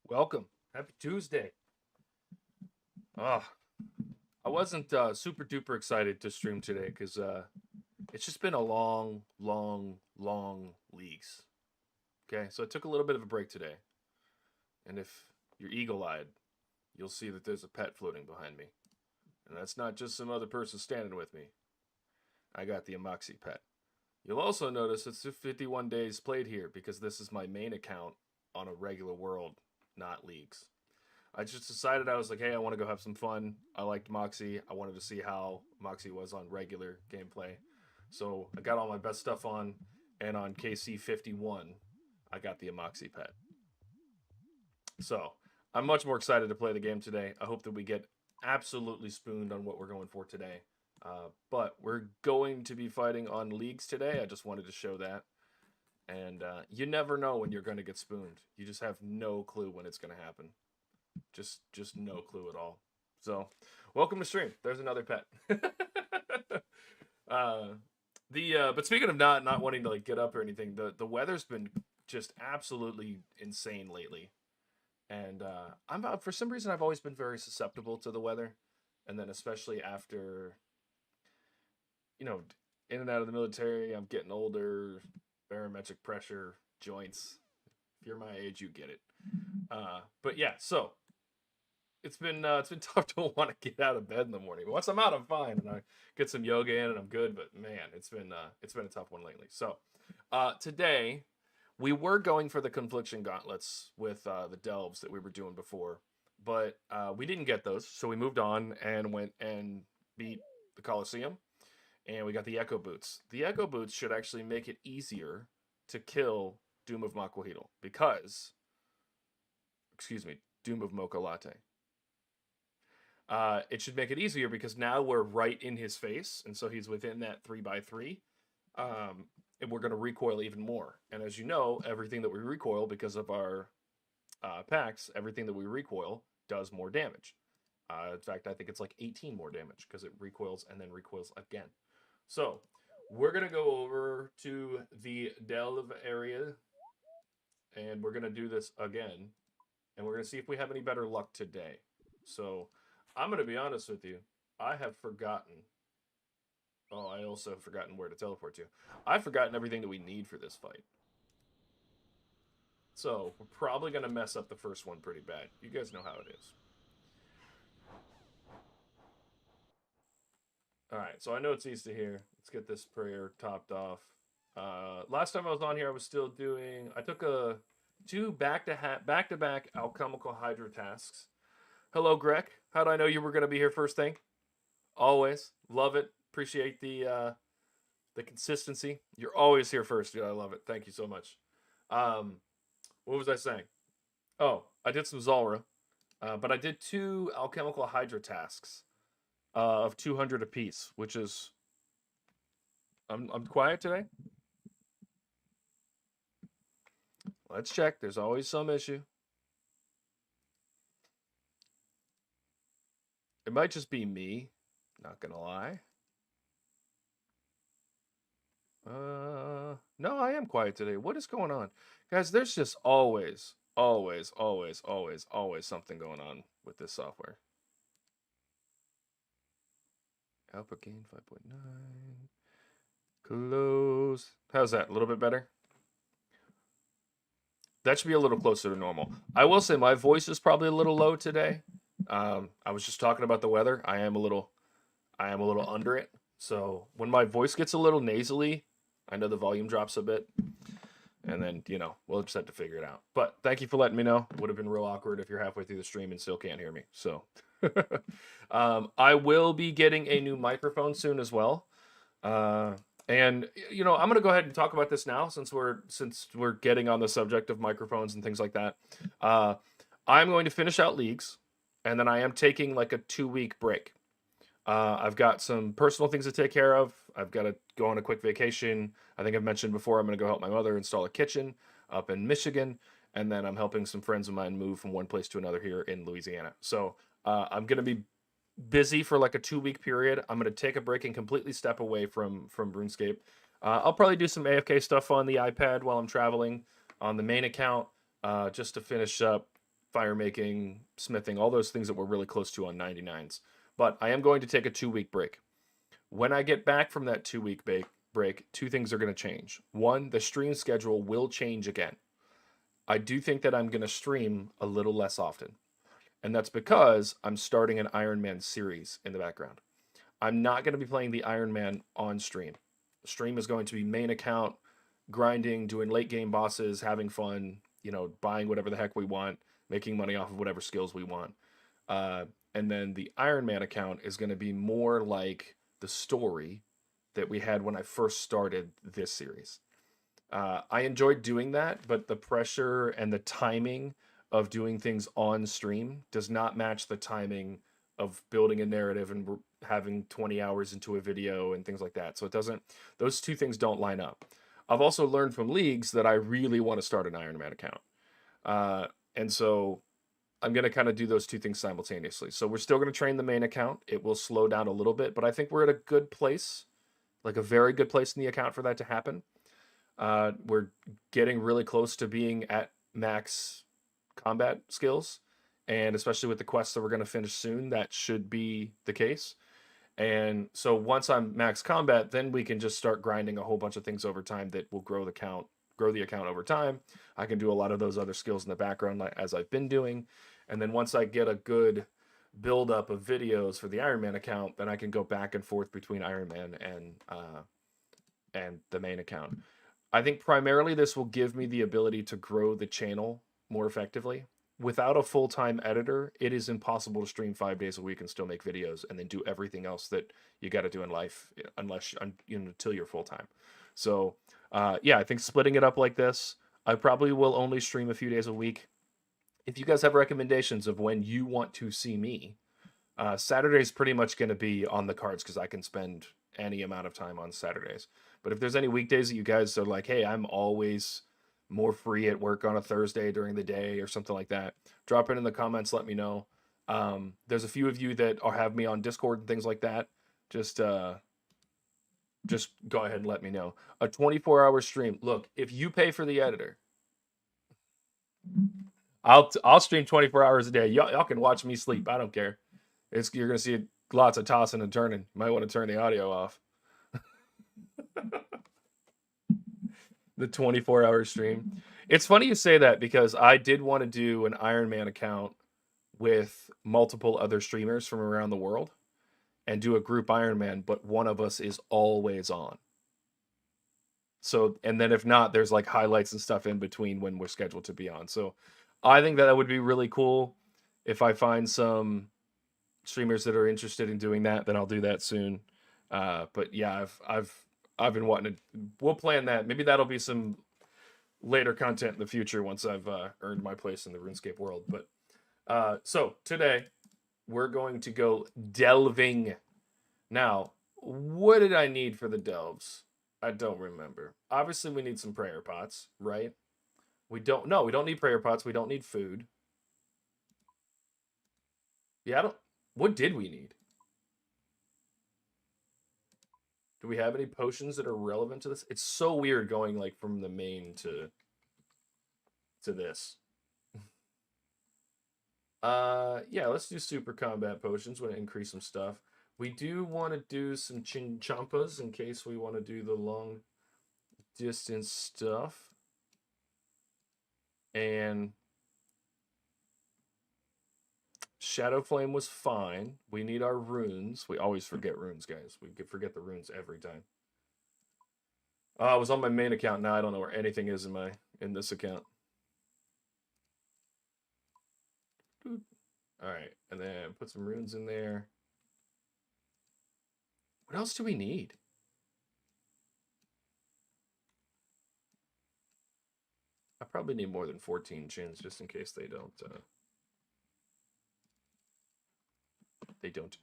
Welcome. Happy Tuesday. Oh, I wasn't super duper excited to stream today because it's just been a long leagues. Okay, so I took a little bit of a break today, and if you're eagle-eyed, you'll see that there's a pet floating behind me, and that's not just some other person standing with me. I got the Amoxie pet. You'll also notice it's 51 days played here because this is my main account on a regular world, not leagues. I just decided I was like, hey, I want to go have some fun. I liked Moxie. I wanted to see how Moxie was on regular gameplay. So I got all my best stuff on, and on KC 51, I got the Amoxie pet. So I'm much more excited to play the game today. I hope that we get absolutely spooned on what we're going for today. But we're going to be fighting on leagues today. I just wanted to show that. And you never know when you're going to get spooned. You just have no clue when it's going to happen. Just no clue at all. So, welcome to stream. There's another pet. But speaking of not wanting to like get up or anything, the weather's been just absolutely insane lately, and I'm for some reason I've always been very susceptible to the weather, and then especially after you know in and out of the military, I'm getting older, barometric pressure, joints. If you're my age, you get it. But yeah, so it's been tough to want to get out of bed in the morning. But once I'm out, I'm fine, and I get some yoga in, and I'm good. But man, it's been a tough one lately. So today we were going for the Confliction Gauntlets with the delves that we were doing before, but we didn't get those, so we moved on and went and beat the Colosseum, and we got the Echo Boots. The Echo Boots should actually make it easier to kill Doom of Makwahito because, excuse me, Doom of Mocha Latte. It should make it easier because now we're right in his face, and so he's within that 3x3. And we're going to recoil even more. And as you know, everything that we recoil because of our packs, everything that we recoil does more damage. In fact, I think it's like 18 more damage because it recoils and then recoils again. So we're going to go over to the delve area, and we're going to do this again, and we're going to see if we have any better luck today. So I'm going to be honest with you. I have forgotten. Oh, I also have forgotten where to teleport to. I've forgotten everything that we need for this fight. So we're probably going to mess up the first one pretty bad. You guys know how it is. All right, so I know it's easy here. Let's get this prayer topped off. Last time I was on here, I was still doing. I took two back to back alchemical hydro tasks. Hello, Greg. How do I know you were going to be here first thing? Always love it. Appreciate the consistency. You're always here first, dude. I love it. Thank you so much. Um, what was I saying? Oh, I did some Zalra, but I did two alchemical hydra tasks of 200 apiece, which is I'm quiet today. Let's check. There's always some issue. It might just be me. Not gonna lie. No, I am quiet today. What is going on? Guys, there's just always something going on with this software. Output gain 5.9. Close. How's that? A little bit better? That should be a little closer to normal. I will say my voice is probably a little low today. I was just talking about the weather. I am a little under it. So when my voice gets a little nasally, I know the volume drops a bit. And then, we'll just have to figure it out. But thank you for letting me know. It would have been real awkward if you're halfway through the stream and still can't hear me. So I will be getting a new microphone soon as well. And I'm gonna go ahead and talk about this now since we're getting on the subject of microphones and things like that. I'm going to finish out leagues, and then I am taking like a 2-week break. I've got some personal things to take care of. I've got to go on a quick vacation. I think I've mentioned before I'm going to go help my mother install a kitchen up in Michigan, and then I'm helping some friends of mine move from one place to another here in Louisiana. So I'm going to be busy for like a 2-week period. I'm going to take a break and completely step away from RuneScape. I'll probably do some AFK stuff on the iPad while I'm traveling on the main account, just to finish up fire making, smithing, all those things that we're really close to on 99s. But I am going to take a 2 week break. When I get back from that 2 week break, two things are going to change. One, the stream schedule will change again. I do think that I'm going to stream a little less often. And that's because I'm starting an Iron Man series in the background. I'm not going to be playing the Iron Man on stream. Stream is going to be main account, grinding, doing late game bosses, having fun, buying whatever the heck we want, making money off of whatever skills we want. And then the Iron Man account is going to be more like the story that we had when I first started this series. I enjoyed doing that, but the pressure and the timing of doing things on stream does not match the timing of building a narrative and having 20 hours into a video and things like that. So it doesn't, those two things don't line up. I've also learned from leagues that I really want to start an Iron Man account. And so I'm going to kind of do those two things simultaneously. So we're still going to train the main account. It will slow down a little bit, but I think we're at a good place, like a very good place in the account for that to happen. We're getting really close to being at max combat skills, and especially with the quests that we're going to finish soon, that should be the case. And so once I'm max combat, then we can just start grinding a whole bunch of things over time that will grow the account over time. I can do a lot of those other skills in the background as I've been doing. And then once I get a good build up of videos for the Iron Man account, then I can go back and forth between Iron Man and the main account. I think primarily this will give me the ability to grow the channel more effectively. Without a full-time editor, it is impossible to stream 5 days a week and still make videos and then do everything else that you got to do in life, unless until you're full-time. So yeah, I think splitting it up like this, I probably will only stream a few days a week. If you guys have recommendations of when you want to see me, Saturday's pretty much going to be on the cards because I can spend any amount of time on Saturdays. But if there's any weekdays that you guys are like, hey, I'm always more free at work on a Thursday during the day or something like that, drop it in the comments. Let me know. There's a few of you that have me on Discord and things like that. Just go ahead and let me know. A 24-hour stream. Look, if you pay for the editor, I'll stream 24 hours a day. Y'all can watch me sleep. I don't care. You're gonna see lots of tossing and turning. You might want to turn the audio off. The 24-hour stream. It's funny you say that because I did want to do an Iron Man account with multiple other streamers from around the world and do a group Iron Man, but one of us is always on. So, and then if not, there's like highlights and stuff in between when we're scheduled to be on. So I think that would be really cool. If I find some streamers that are interested in doing that, then I'll do that soon. But yeah, I've been wanting to. We'll plan that. Maybe that'll be some later content in the future once I've earned my place in the RuneScape world. But so today we're going to go delving. Now, what did I need for the delves? I don't remember. Obviously, we need some prayer pots, right? We don't need prayer pots. We don't need food. Yeah, I don't. What did we need? Do we have any potions that are relevant to this? It's so weird going like from the main to this. Yeah, let's do super combat potions. Want to increase some stuff. We do want to do some chinchampas in case we want to do the long distance stuff. And Shadow Flame was fine. We need our runes. We always forget runes, guys. We forget the runes every time. I was on my main account. Now I don't know where anything is in this account. All right, and then put some runes in there. What else do we need? I probably need more than 14 chins just in case they don't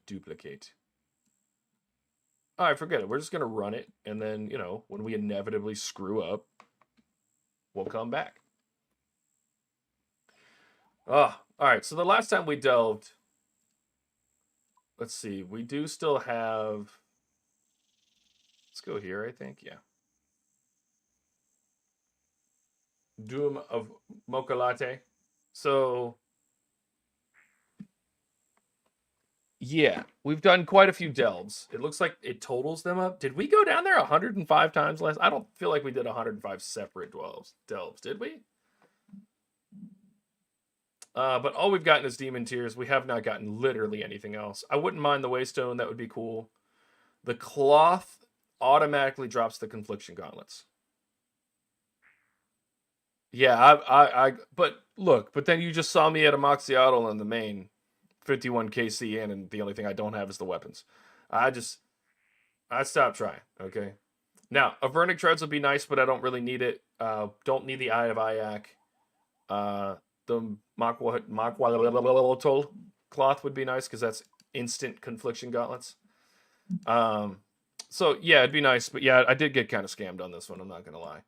duplicate. All right, forget it. We're just gonna run it, and then when we inevitably screw up, we'll come back. All right. So the last time we delved, let's see. We do still have. Let's go here. I think, yeah. Doom of Mocha Latte. So Yeah, we've done quite a few delves. It looks like it totals them up. Did we go down there 105 times last? I don't feel like we did 105 separate delves, did we? But all we've gotten is Demon Tears. We have not gotten literally anything else. I wouldn't mind the Waystone. That would be cool. The cloth automatically drops the Confliction Gauntlets. Yeah, but look, but then you just saw me at a Moxiatl in the main, 51 KC in, and the only thing I don't have is the weapons. I stopped trying. Okay. Now, a Vernic Treads would be nice, but I don't really need it. Don't need the Eye of Ayak. The Makwalotol cloth would be nice because that's instant Confliction Gauntlets. So yeah, it'd be nice, but yeah, I did get kind of scammed on this one. I'm not gonna lie.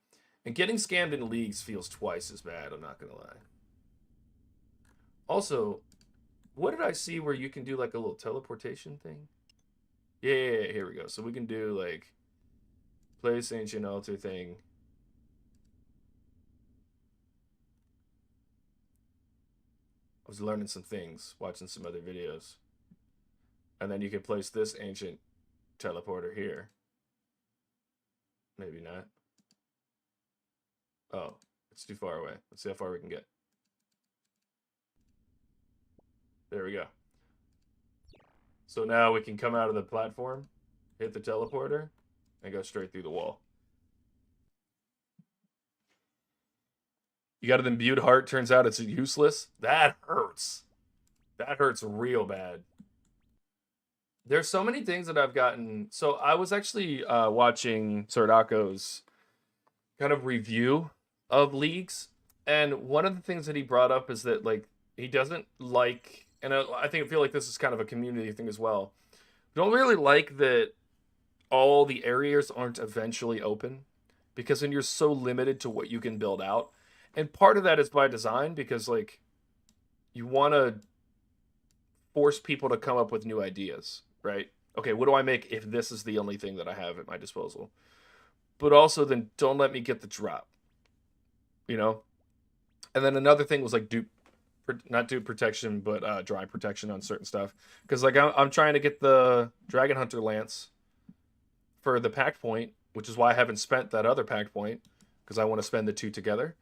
And getting scammed in leagues feels twice as bad. I'm not gonna lie. Also, what did I see where you can do like a little teleportation thing? Yeah, here we go. So we can do like place ancient altar thing. I was learning some things, watching some other videos. And then you can place this ancient teleporter here. Maybe not. Oh, it's too far away. Let's see how far we can get. There we go. So now we can come out of the platform, hit the teleporter, and go straight through the wall. You got an imbued heart. Turns out it's useless. That hurts. That hurts real bad. There's so many things that I've gotten. So I was actually watching Sordako's kind of review of leagues, and one of the things that he brought up is that like he doesn't like, and I feel like this is kind of a community thing as well. Don't really like that all the areas aren't eventually open because then you're so limited to what you can build out. And part of that is by design because like you want to force people to come up with new ideas, right? Okay, what do I make if this is the only thing that I have at my disposal? But also then don't let me get the drop, you know? And then another thing was like not dupe protection, but dry protection on certain stuff. Because like I'm trying to get the Dragon Hunter Lance for the pack point, which is why I haven't spent that other pack point because I want to spend the two together.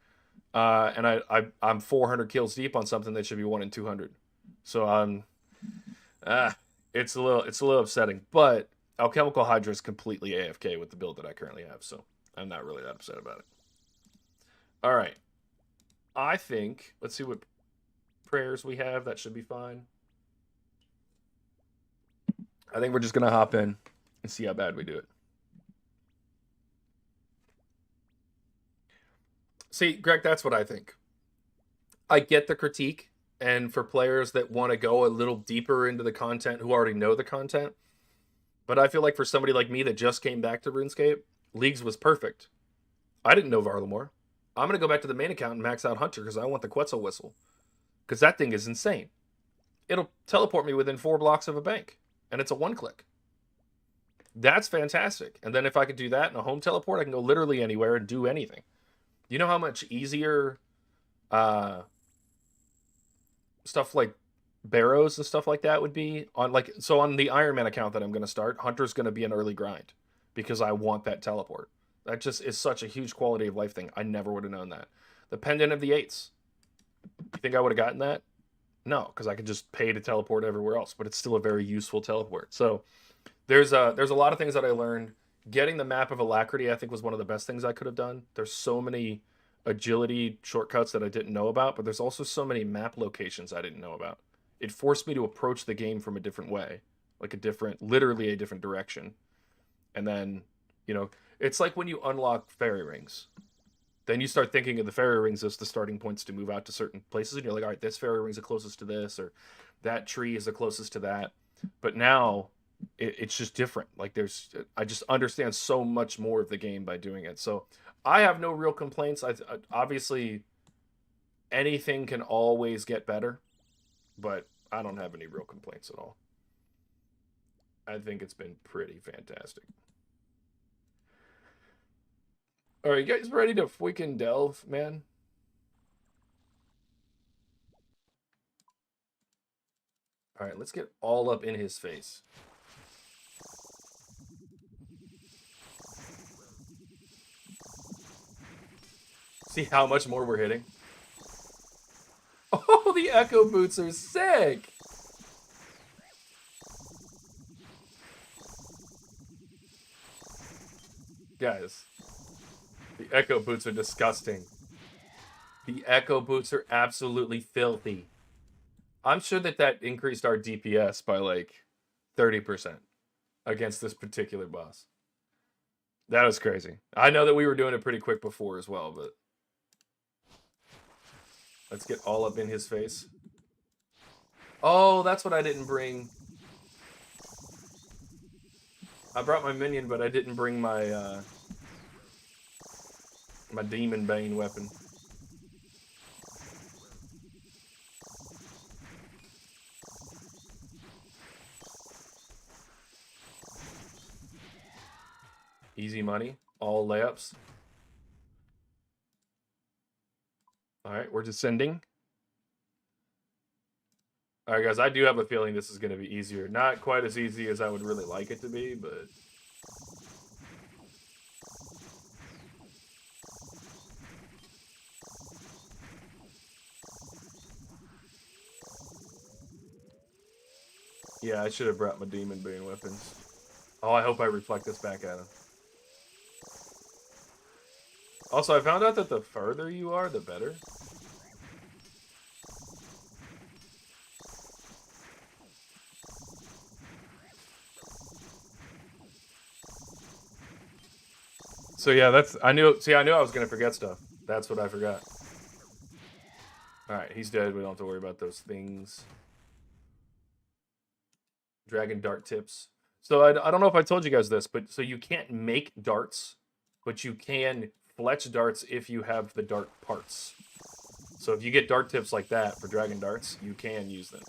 And I'm 400 kills deep on something that should be 1 in 200. So it's a little upsetting. But Alchemical Hydra is completely AFK with the build that I currently have, so I'm not really that upset about it. All right, I think let's see what prayers we have. That should be fine. I think we're just gonna hop in and see how bad we do it. See, Greg, that's what I think. I get the critique, and for players that want to go a little deeper into the content who already know the content, but I feel like for somebody like me that just came back to RuneScape, Leagues was perfect. I didn't know Varlamore. I'm gonna go back to the main account and max out Hunter because I want the Quetzal Whistle. Because that thing is insane. It'll teleport me within 4 blocks of a bank, and it's a 1-click. That's fantastic. And then if I could do that in a home teleport, I can go literally anywhere and do anything. You know how much easier stuff like barrows and stuff like that would be on on the Iron Man account that I'm going to start, Hunter's going to be an early grind because I want that teleport. That just is such a huge quality of life thing. I never would have known that. The Pendant of the Eights. You think I would have gotten that? No, because I could just pay to teleport everywhere else, but it's still a very useful teleport. So there's a lot of things that I learned. Getting the map of Alacrity, I think, was one of the best things I could have done. There's so many agility shortcuts that I didn't know about, but there's also so many map locations I didn't know about. It forced me to approach the game from a different way, like literally a different direction. And then, it's like when you unlock fairy rings. Then you start thinking of the fairy rings as the starting points to move out to certain places, and you're like, all right, this fairy ring is the closest to this, or that tree is the closest to that. But now it's just different. Like I just understand so much more of the game by doing it. So I have no real complaints. Obviously anything can always get better, but I don't have any real complaints at all. I think it's been pretty fantastic. All right, you guys ready to freaking delve, man? All right, let's get all up in his face. See how much more we're hitting? Oh, the Echo Boots are sick! Guys, the Echo Boots are disgusting. The Echo Boots are absolutely filthy. I'm sure that increased our DPS by like 30% against this particular boss. That was crazy. I know that we were doing it pretty quick before as well, but let's get all up in his face. Oh, that's what I didn't bring. I brought my minion, but I didn't bring my my Demon Bane weapon. Easy money, all layups. All right, we're descending. All right, guys, I do have a feeling this is going to be easier. Not quite as easy as I would really like it to be, but... yeah, I should have brought my Demon Bane weapons. Oh, I hope I reflect this back at him. Also, I found out that the further you are, the better. So yeah, that's I knew I was gonna forget stuff. That's what I forgot. Alright, he's dead. We don't have to worry about those things. Dragon dart tips. So I don't know if I told you guys this, but so you can't make darts, but you can fletch darts if you have the dart parts. So if you get dart tips like that for dragon darts, you can use them.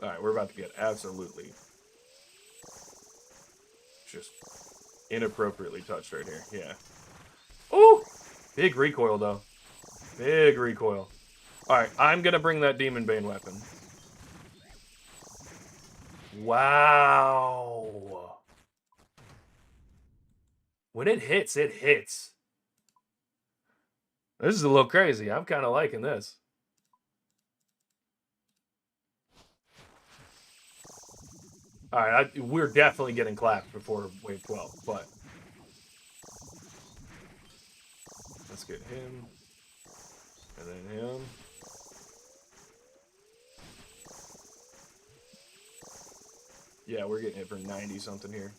Alright, we're about to get absolutely just inappropriately touched right here. Yeah. Ooh! Big recoil, though. Big recoil. Alright, I'm gonna bring that Demon Bane weapon. Wow! When it hits, it hits. This is a little crazy. I'm kind of liking this. Alright, we're definitely getting clapped before wave 12, but... let's get him. And then him. Yeah, we're getting it for 90-something here.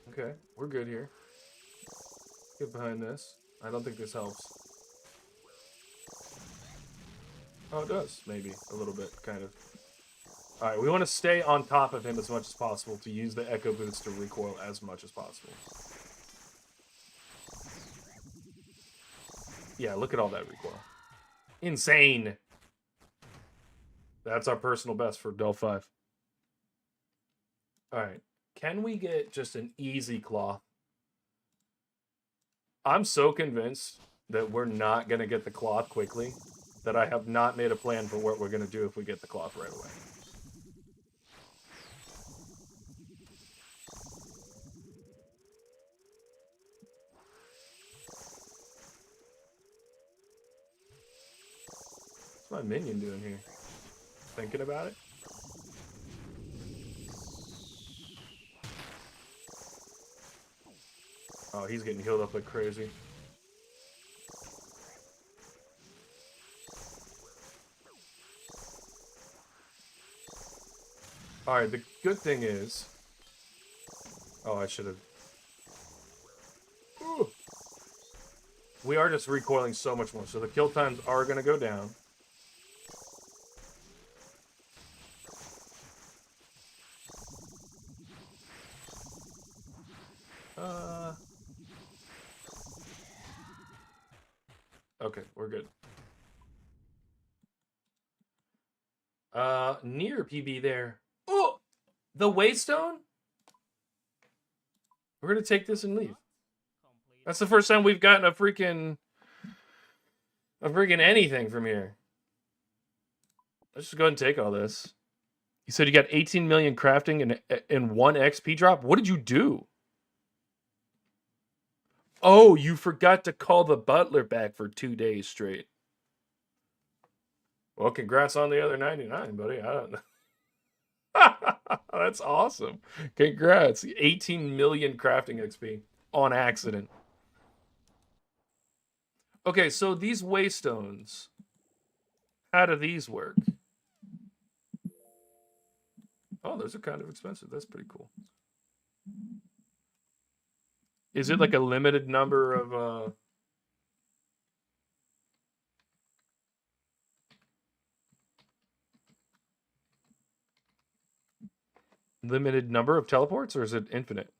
Okay, we're good here. Get behind this. I don't think this helps. Oh, it does. Maybe. A little bit, kind of. Alright, we want to stay on top of him as much as possible to use the Echo Boots to recoil as much as possible. Yeah, look at all that recoil. Insane! That's our personal best for Del 5. Alright. Can we get just an easy cloth? I'm so convinced that we're not going to get the cloth quickly that I have not made a plan for what we're going to do if we get the cloth right away. What's my minion doing here? Thinking about it? Oh, he's getting healed up like crazy. Alright, the good thing is... oh, I should have... we are just recoiling so much more, so the kill times are going to go down. Okay, Okay, we're good. Near PB there. Oh, the Waystone? We're gonna take this and leave. That's the first time we've gotten a freaking anything from here. Let's just go ahead and take all this. You said you got 18 million crafting and 1 XP drop? What did you do? Oh, you forgot to call the butler back for 2 days straight. Well, congrats on the other 99, buddy. I don't know. That's awesome. Congrats. 18 million crafting XP on accident. Okay, so these waystones, how do these work? Oh, those are kind of expensive. That's pretty cool. Is it like a limited number of limited number of teleports, or is it infinite?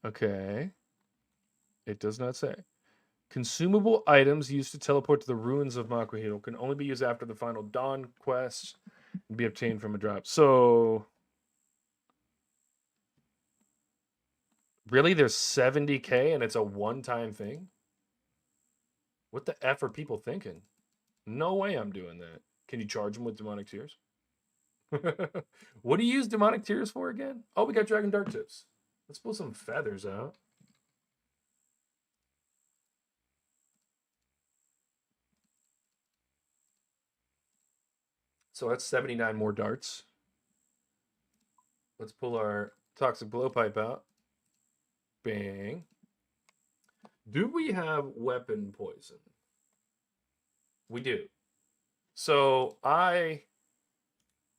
Okay. It does not say. Consumable items used to teleport to the ruins of Makuhito can only be used after the final Dawn quest and be obtained from a drop. So, really, there's 70k and it's a one-time thing? What the F are people thinking? No way I'm doing that. Can you charge them with demonic tears? What do you use demonic tears for again? Oh, we got dragon dart tips. Let's pull some feathers out. So that's 79 more darts. Let's pull our toxic blowpipe out. Bang. Do we have weapon poison? We do. So I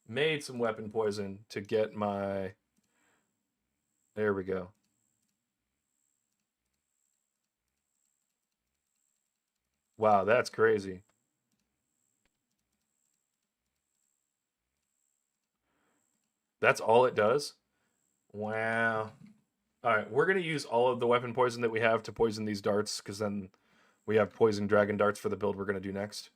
made some weapon poison to get my... There we go. Wow, that's crazy. That's all it does? Wow. All right, we're going to use all of the weapon poison that we have to poison these darts, because then we have poison dragon darts for the build we're going to do next.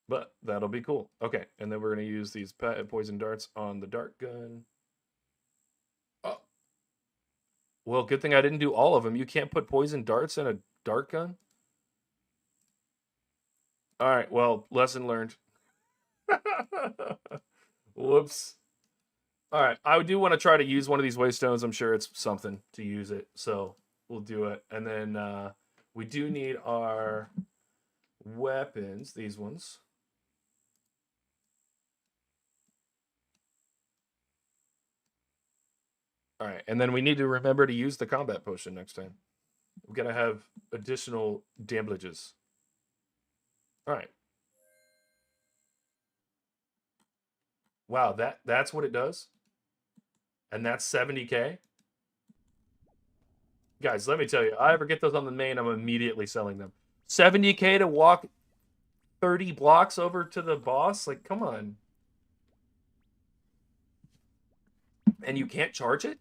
But that'll be cool. Okay, and then we're going to use these poison darts on the dart gun. Oh. Well, good thing I didn't do all of them. You can't put poison darts in a dart gun? All right, well, lesson learned. Whoops. All right, I do want to try to use one of these waystones. I'm sure it's something to use it, so we'll do it. And then we do need our weapons, these ones. All right, and then we need to remember to use the combat potion next time. We're gonna have additional damages. All right. Wow, that's what it does? And that's 70k? Guys, let me tell you, I ever get those on the main, I'm immediately selling them. 70k to walk 30 blocks over to the boss? Like, come on. And you can't charge it?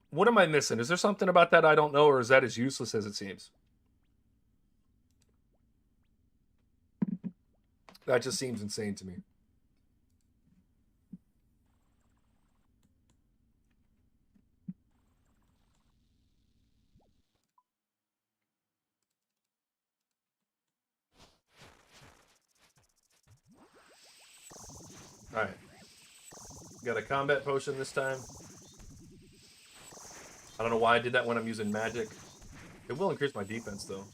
What am I missing? Is there something about that I don't know, or is that as useless as it seems? That just seems insane to me. All right. Got a combat potion this time. I don't know why I did that when I'm using magic. It will increase my defense, though.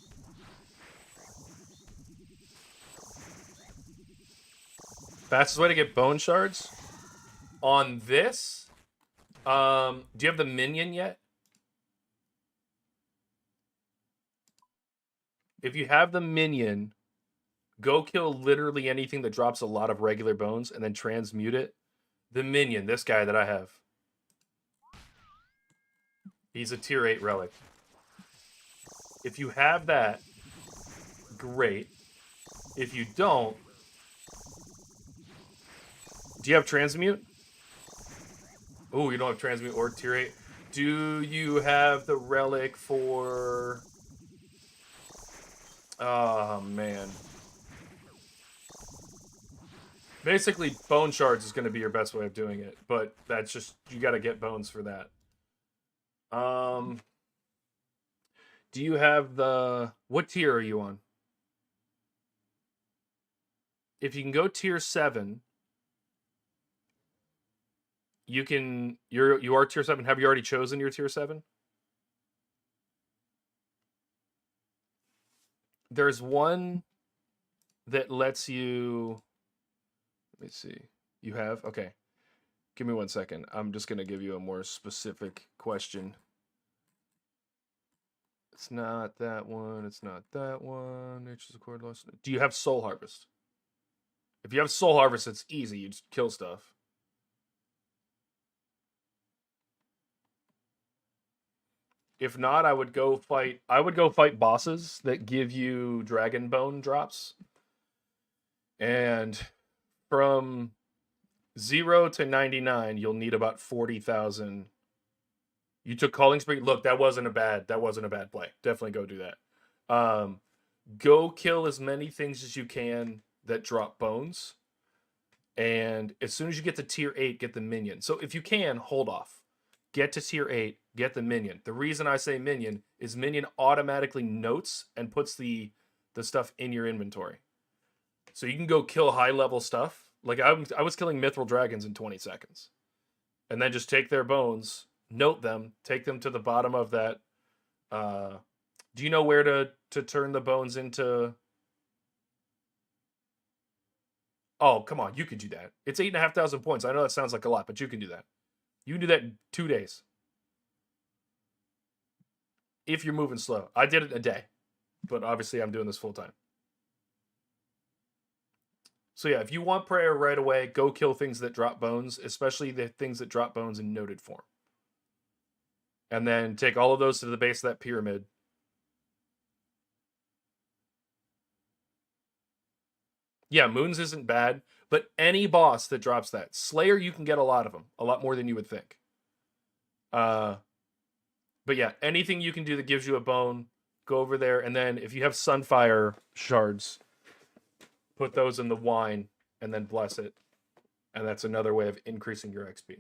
Fastest way to get bone shards? On this? Do you have the minion yet? If you have the minion, go kill literally anything that drops a lot of regular bones and then transmute it. The minion, this guy that I have. He's a tier 8 relic. If you have that, great. If you don't, Do you have transmute? Oh, you don't have transmute or tier 8. Do you have the relic for... Oh, man. Basically, bone shards is going to be your best way of doing it, but that's just... You got to get bones for that. Do you have the... What tier are you on? If you can go tier 7... You can... You are tier 7. Have you already chosen your tier 7? There's one that lets you... Let me see. You have? Okay. Give me 1 second. I'm just going to give you a more specific question. It's not that one. It's not that one. Nature's Accord. Do you have Soul Harvest? If you have Soul Harvest, it's easy. You just kill stuff. If not, I would go fight bosses that give you dragon bone drops. And from 0 to 99, you'll need about 40,000. You took Calling Spree. Look, that wasn't a bad play. Definitely go do that. Go kill as many things as you can that drop bones. And as soon as you get to tier 8, get the minion. So if you can, hold off. Get to tier 8, get the minion. The reason I say minion is minion automatically notes and puts the stuff in your inventory. So you can go kill high-level stuff. Like, I was killing mithril dragons in 20 seconds. And then just take their bones, note them, take them to the bottom of that. Do you know where to turn the bones into... Oh, come on, you could do that. It's 8,500 points. I know that sounds like a lot, but you can do that. You can do that in 2 days. If you're moving slow. I did it in a day. But obviously I'm doing this full time. So yeah, if you want prayer right away, go kill things that drop bones, especially the things that drop bones in noted form. And then take all of those to the base of that pyramid. Yeah, Moons isn't bad, but any boss that drops that. Slayer, you can get a lot of them. A lot more than you would think. But yeah, anything you can do that gives you a bone, go over there. And then if you have Sunfire shards, put those in the wine and then bless it. And that's another way of increasing your XP.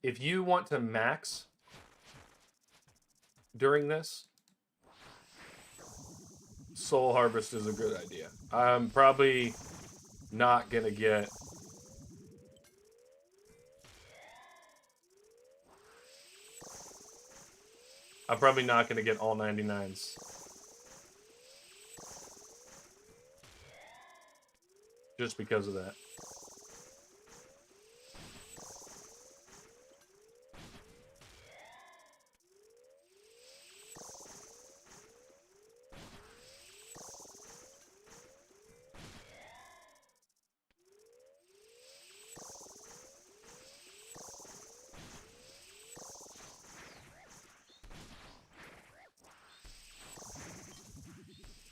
If you want to max during this, Soul Harvest is a good idea. I'm probably not going to get... I'm probably not going to get all 99s. Just because of that.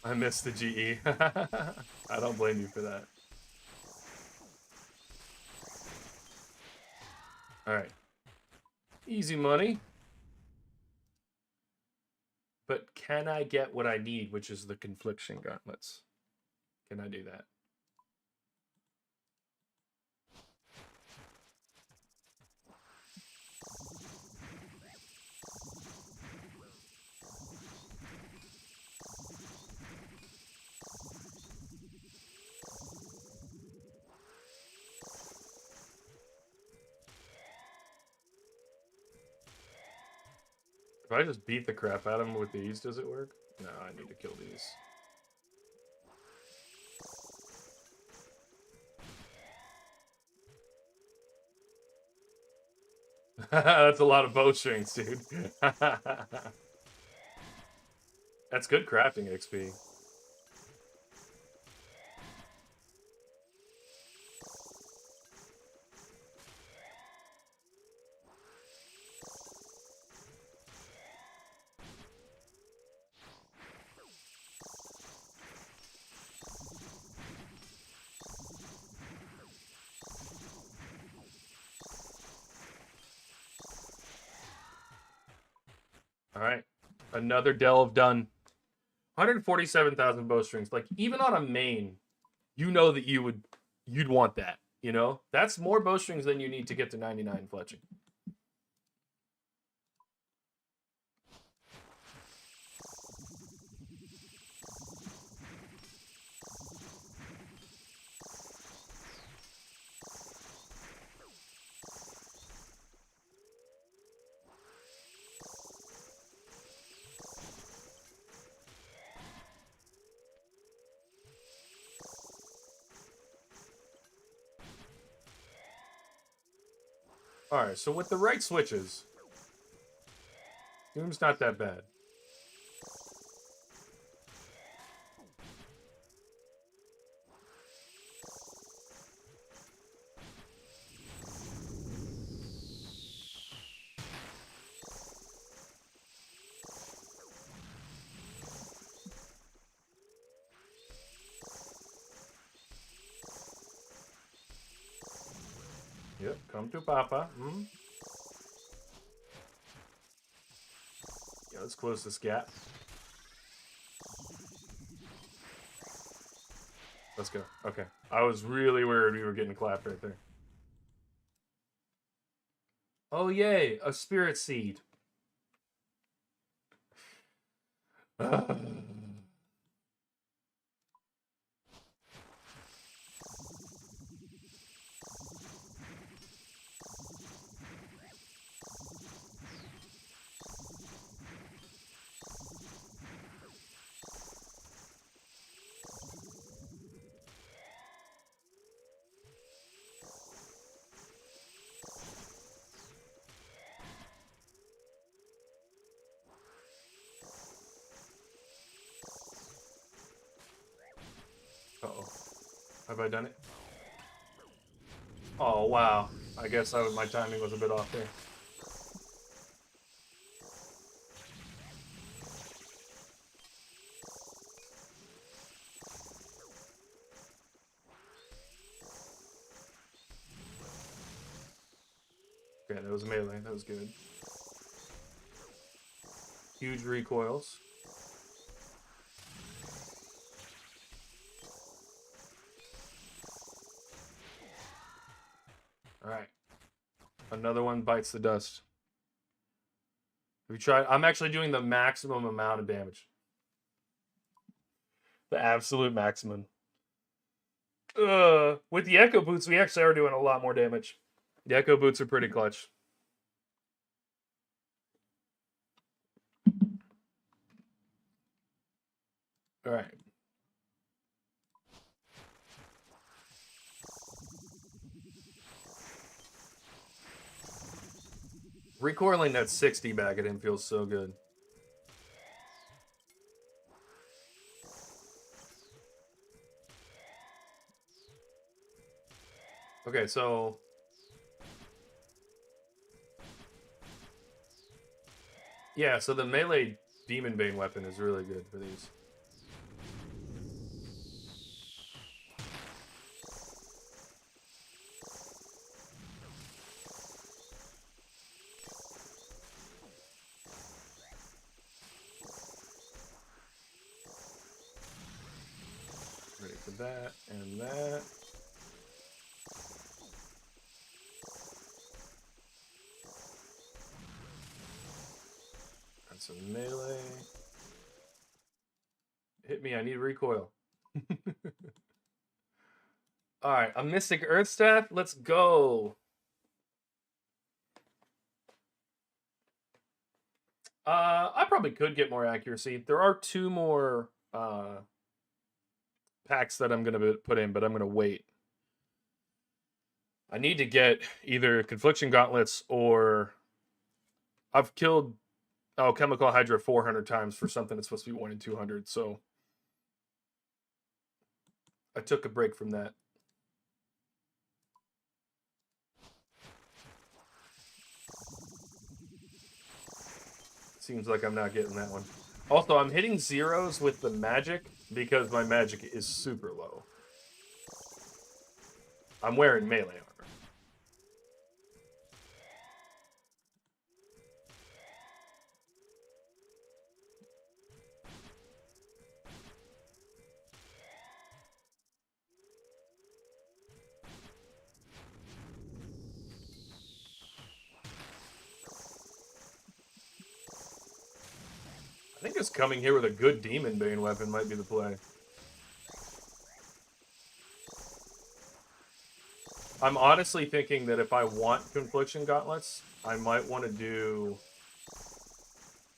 I missed the GE. I don't blame you for that. Alright. Easy money. But can I get what I need, which is the Confliction Gauntlets? Can I do that? If I just beat the crap out of him with these, does it work? No, I need to kill these. That's a lot of bowstrings, dude. That's good crafting XP. Another delve done. 147,000 bowstrings. Like, even on a main, you know that you'd want that. You know, that's more bowstrings than you need to get to 99 fletching. All right, so with the right switches, Doom's not that bad. Yep, come to Papa. Yeah, let's close this gap. Let's go. Okay. I was really worried we were getting clapped right there. Oh, yay. A spirit seed. Uh-oh. Have I done it? Oh, wow. I guess my timing was a bit off there. Okay, that was melee. That was good. Huge recoils. All right. Another one bites the dust. Have you tried? I'm actually doing the maximum amount of damage. The absolute maximum. With the Echo Boots, we actually are doing a lot more damage. The Echo Boots are pretty clutch. All right. Recoiling that 60 back at him feels so good. Okay, so... yeah, so the melee Demon Bane weapon is really good for these. Ready for that and that. That's some melee. Hit me, I need recoil. Alright, a Mystic Earth Staff. Let's go. I probably could get more accuracy. There are 2 more packs that I'm going to put in, but I'm going to wait. I need to get either Confliction Gauntlets or... I've killed Chemical Hydra 400 times for something that's supposed to be 1 in 200, so... I took a break from that. Seems like I'm not getting that one. Also, I'm hitting zeros with the magic because my magic is super low. I'm wearing melee armor. just coming here with a good Demon Bane weapon might be the play. I'm honestly thinking that if I want Confliction Gauntlets, I might want to do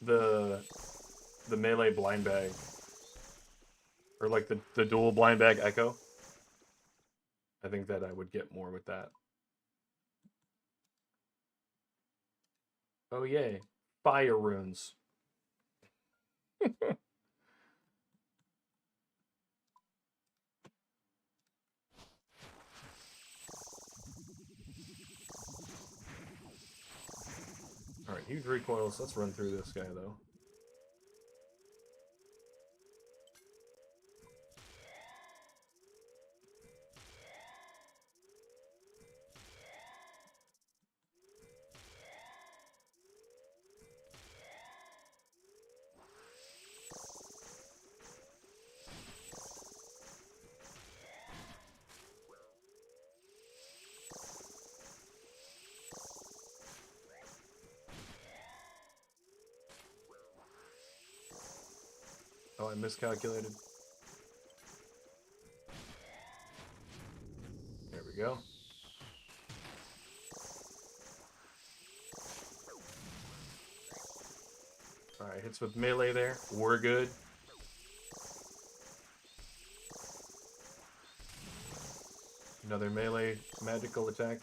the melee blind bag. Or like the dual blind bag echo. I think that I would get more with that. Oh yay. Fire runes. Alright, huge recoils. Let's run through this guy though. Oh, I miscalculated. There we go. Alright, hits with melee there. We're good. Another melee magical attack.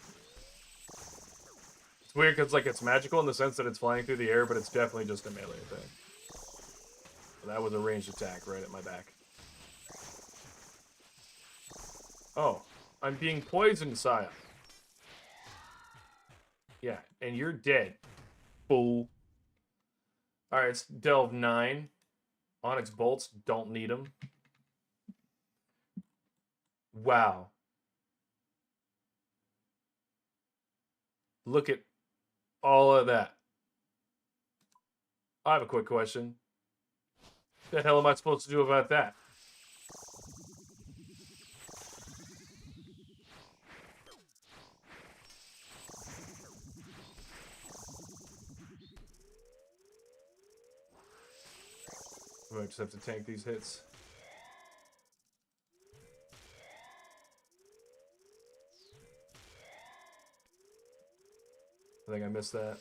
It's weird because like it's magical in the sense that it's flying through the air, but it's definitely just a melee attack. That was a ranged attack right at my back. Oh, I'm being poisoned, Saya. Yeah, and you're dead. Fool. Alright, it's Delve 9. Onyx Bolts, don't need them. Wow. Look at all of that. I have a quick question. What the hell am I supposed to do about that? I just have to tank these hits. I think I missed that.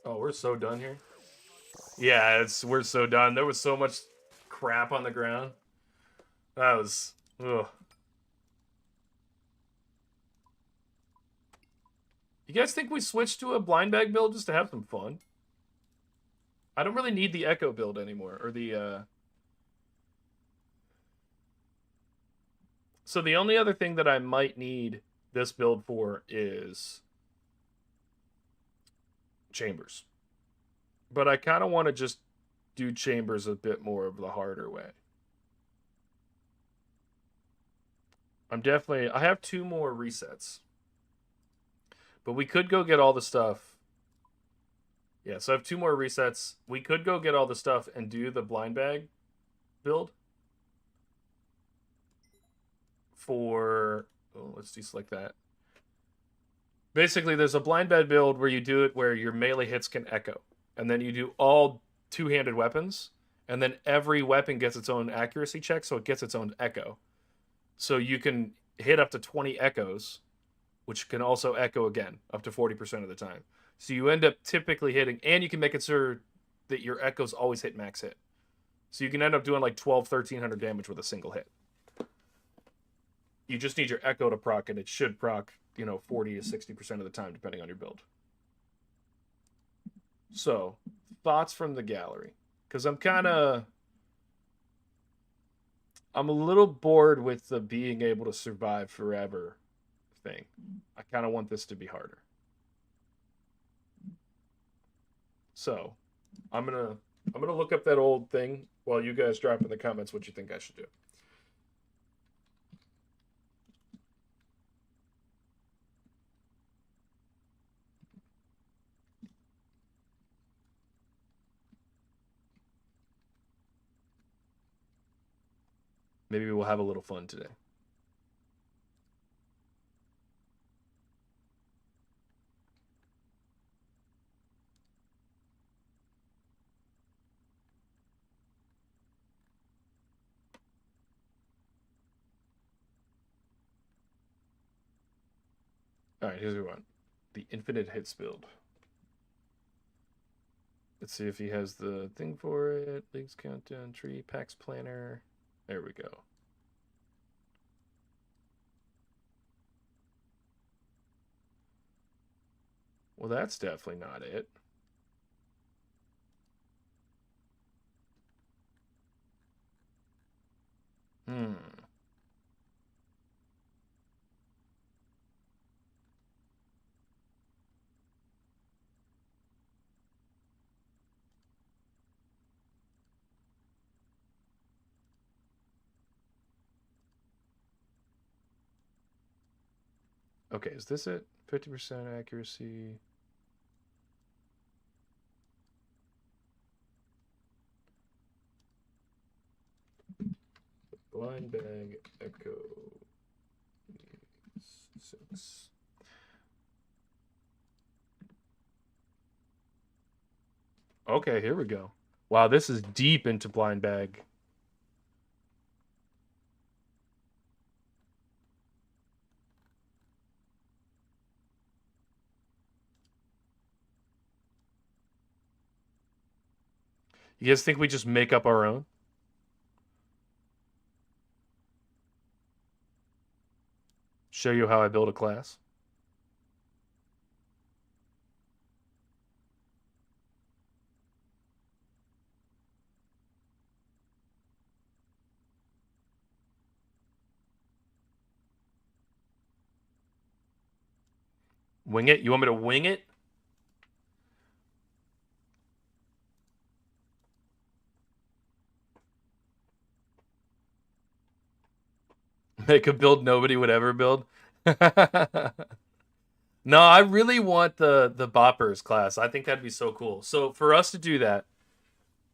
Oh, we're so done here. Yeah, we're so done. There was so much crap on the ground. That was ugh. You guys think we switched to a blind bag build just to have some fun? I don't really need the echo build anymore, or the So the only other thing that I might need this build for is chambers. But I kind of want to just do chambers a bit more of the harder way. I have 2 more resets. But we could go get all the stuff. Yeah, so I have 2 more resets. We could go get all the stuff and do the blind bag build. Let's deselect that. Basically, there's a blind bag build where you do it where your melee hits can echo. And then you do all 2-handed weapons. And then every weapon gets its own accuracy check, so it gets its own echo. So you can hit up to 20 echoes, which can also echo again, up to 40% of the time. So you end up typically hitting, and you can make it sure that your echoes always hit max hit. So you can end up doing like 1,300 damage with a single hit. You just need your echo to proc, and it should proc, 40 to 60% of the time, depending on your build. So, thoughts from the gallery. Because I'm a little bored with the being able to survive forever thing. I kind of want this to be harder. So, I'm gonna look up that old thing while you guys drop in the comments what you think I should do. Maybe we'll have a little fun today. All right, here's what we want. The infinite hits build. Let's see if he has the thing for it. Leagues countdown, tree, packs planner. There we go. Well, that's definitely not it. Hmm. Okay, is this it? 50% accuracy. Blind bag echo 6. Okay, here we go. Wow, this is deep into blind bag. You guys think we just make up our own? Show you how I build a class? Wing it? You want me to wing it? Make a build nobody would ever build? No, I really want the boppers class. I think that'd be so cool. So for us to do that,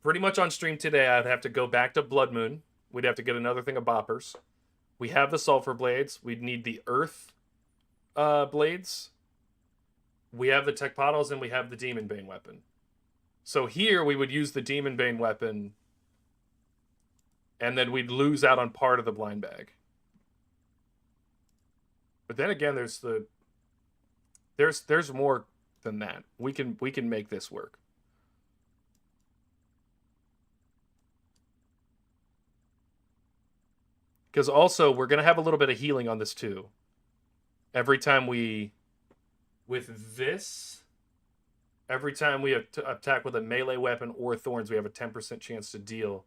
pretty much on stream today, I'd have to go back to Blood Moon. We'd have to get another thing of boppers. We have the sulfur blades. We'd need the earth blades. We have the Tecpotals and we have the Demon Bane weapon. So here we would use the Demon Bane weapon, and then we'd lose out on part of the blind bag. But then again, there's more than that. We can make this work. Because also we're gonna have a little bit of healing on this too. Every time we, with this, every time we attack with a melee weapon or thorns, we have a 10% chance to deal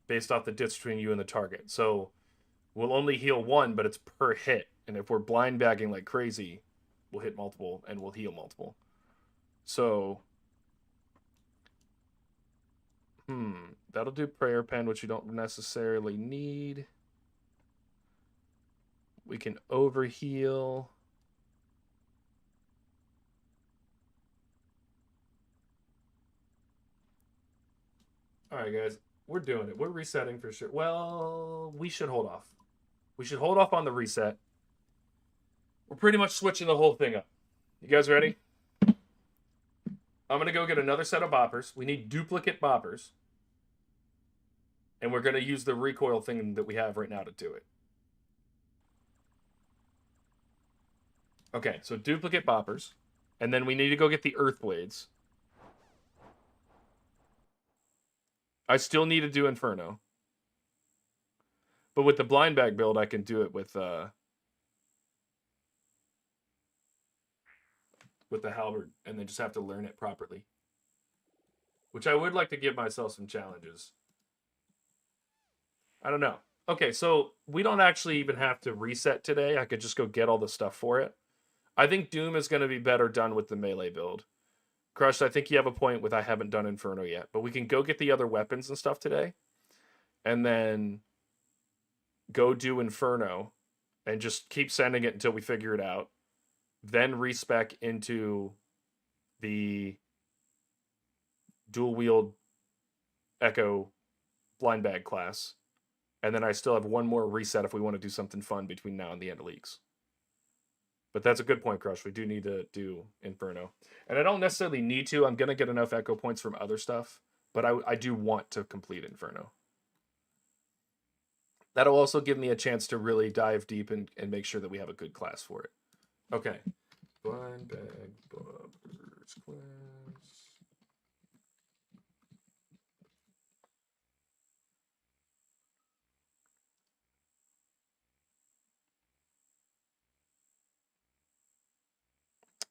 based off the distance between you and the target. So we'll only heal one, but it's per hit. And if we're blind bagging like crazy, we'll hit multiple and we'll heal multiple. So, that'll do prayer pen, which you don't necessarily need. We can overheal. All right, guys, we're doing it. We're resetting for sure. Well, we should hold off. We should hold off on the reset. We're pretty much switching the whole thing up. You guys ready? I'm going to go get another set of boppers. We need duplicate boppers. And we're going to use the recoil thing that we have right now to do it. Okay, so duplicate boppers. And then we need to go get the earth blades. I still need to do Inferno. But with the blind bag build, I can do it with the halberd, and then just have to learn it properly. Which I would like to give myself some challenges. I don't know. Okay, so we don't actually even have to reset today. I could just go get all the stuff for it. I think Doom is going to be better done with the melee build. Crush, I think you have a point with I haven't done Inferno yet. But we can go get the other weapons and stuff today. And then go do Inferno. And just keep sending it until we figure it out. Then respec into the dual wield Echo blind bag class. And then I still have one more reset if we want to do something fun between now and the end of leagues. But that's a good point, Crush. We do need to do Inferno. And I don't necessarily need to. I'm going to get enough echo points from other stuff. But I do want to complete Inferno. That'll also give me a chance to really dive deep and make sure that we have a good class for it. Okay. Blind bag, bubbers, class.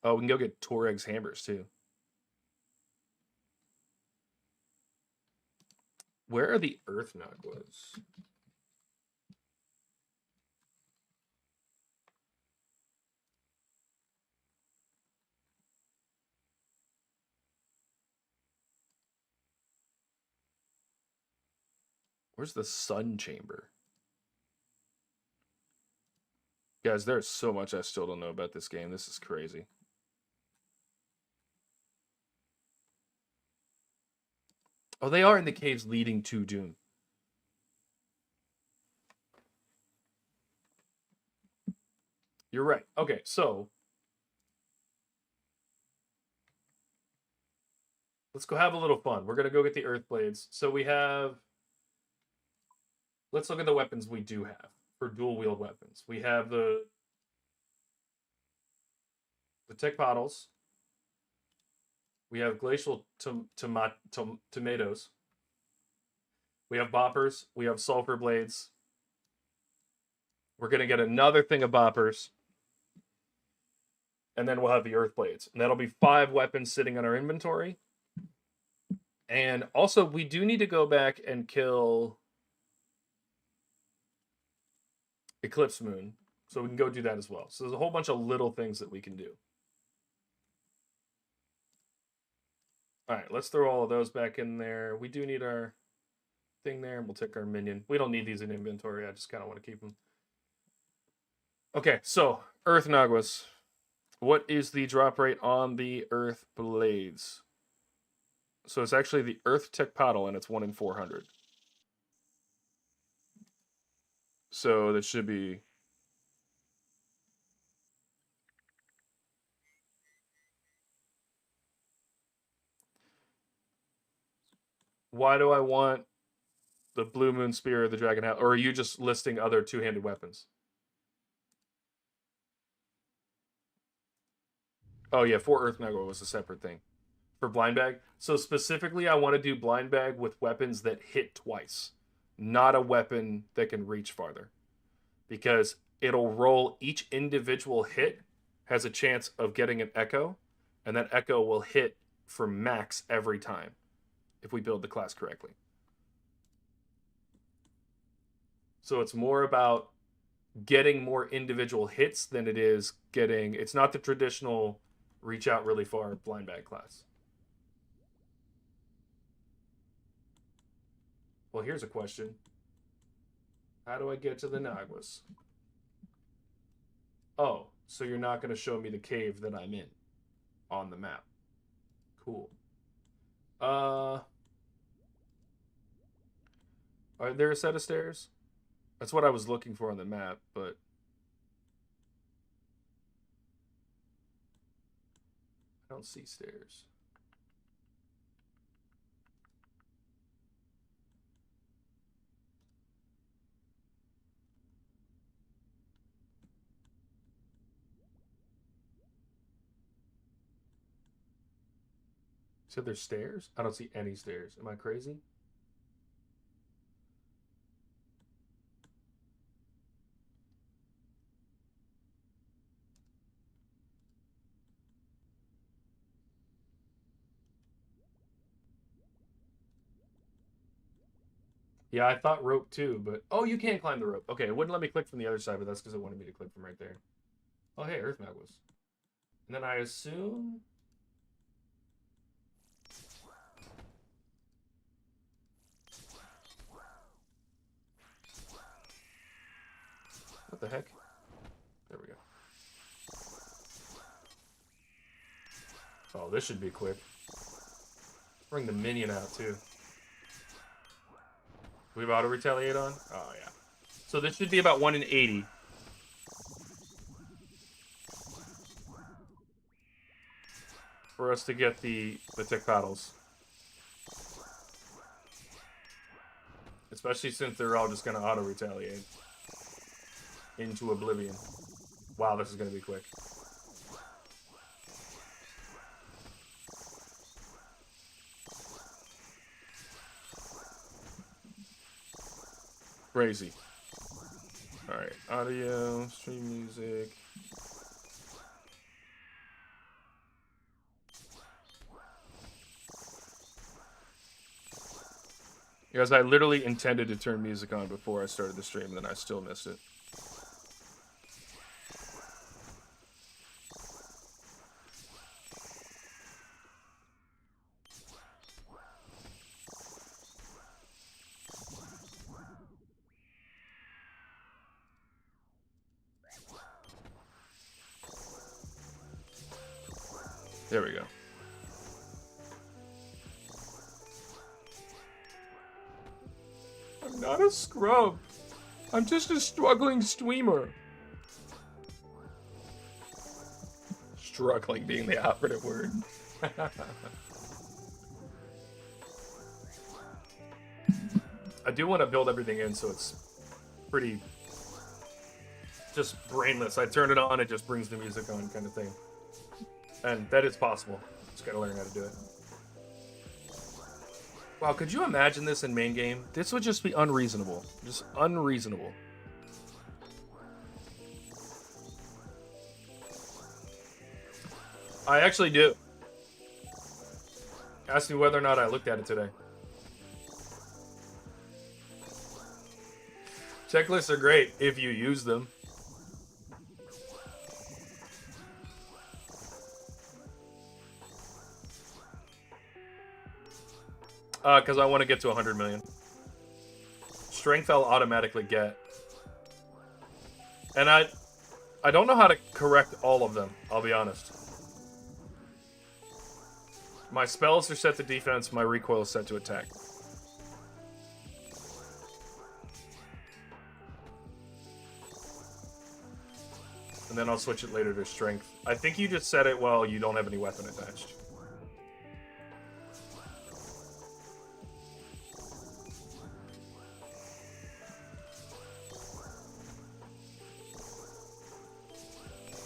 Oh, we can go get Touareg's hammers too. Where are the Earth Naguas? Where's the Sun Chamber? Guys, there's so much I still don't know about this game. This is crazy. Oh, they are in the caves leading to Dune. You're right. Okay, so let's go have a little fun. We're going to go get the Earth Blades. So we have... Let's look at the weapons we do have for dual-wield weapons. We have the Tech Bottles. We have Glacial Tomatoes. We have Boppers. We have Sulfur Blades. We're going to get another thing of Boppers. And then we'll have the Earth Blades. And that'll be 5 weapons sitting in our inventory. And also, we do need to go back and kill Eclipse Moon. So we can go do that as well. So there's a whole bunch of little things that we can do. All right, let's throw all of those back in there. We do need our thing there, and we'll take our minion. We don't need these in inventory. I just kind of want to keep them. Okay, so Earth Naguas. What is the drop rate on the Earth Blades? So it's actually the Earth Tech Paddle, and it's 1 in 400. So that should be... Why do I want the Blue Moon Spear or the Dragon Hat? Or are you just listing other two-handed weapons? Oh, yeah, for Earth Nagua was a separate thing. For Blind Bag. So specifically, I want to do Blind Bag with weapons that hit twice. Not a weapon that can reach farther. Because it'll roll each individual hit has a chance of getting an echo. And that echo will hit for max every time. If we build the class correctly. So it's more about getting more individual hits than it is getting... It's not the traditional reach out really far blind bag class. Well, here's a question. How do I get to the Naguas? Oh, so you're not going to show me the cave that I'm in on the map. Cool. Are there a set of stairs? That's what I was looking for on the map, but I don't see stairs. So there's stairs? I don't see any stairs. Am I crazy? Yeah, I thought rope too, but... Oh, you can climb the rope. Okay, it wouldn't let me click from the other side, but that's because it wanted me to click from right there. Oh, hey, Earth Naguas. And then I assume... What the heck? There we go. Oh, this should be quick. Bring the minion out, too. We have auto retaliate on? Oh, yeah. So this should be about 1 in 80. For us to get the tick paddles. Especially since they're all just going to auto retaliate. Into oblivion. Wow, this is going to be quick. Crazy. Alright, audio, stream music. Guys, I literally intended to turn music on before I started the stream, and then I still missed it. There we go. I'm not a scrub. I'm just a struggling streamer. Struggling being the operative word. I do want to build everything in so it's pretty just brainless. I turn it on, it just brings the music on kind of thing. And that is possible. Just gotta learn how to do it. Wow, could you imagine this in main game? This would just be unreasonable. Just unreasonable. I actually do. Ask me whether or not I looked at it today. Checklists are great if you use them. Because I want to get to 100 million. Strength I'll automatically get. And I don't know how to correct all of them, I'll be honest. My spells are set to defense, my recoil is set to attack. And then I'll switch it later to strength. I think you just set it while you don't have any weapon attached.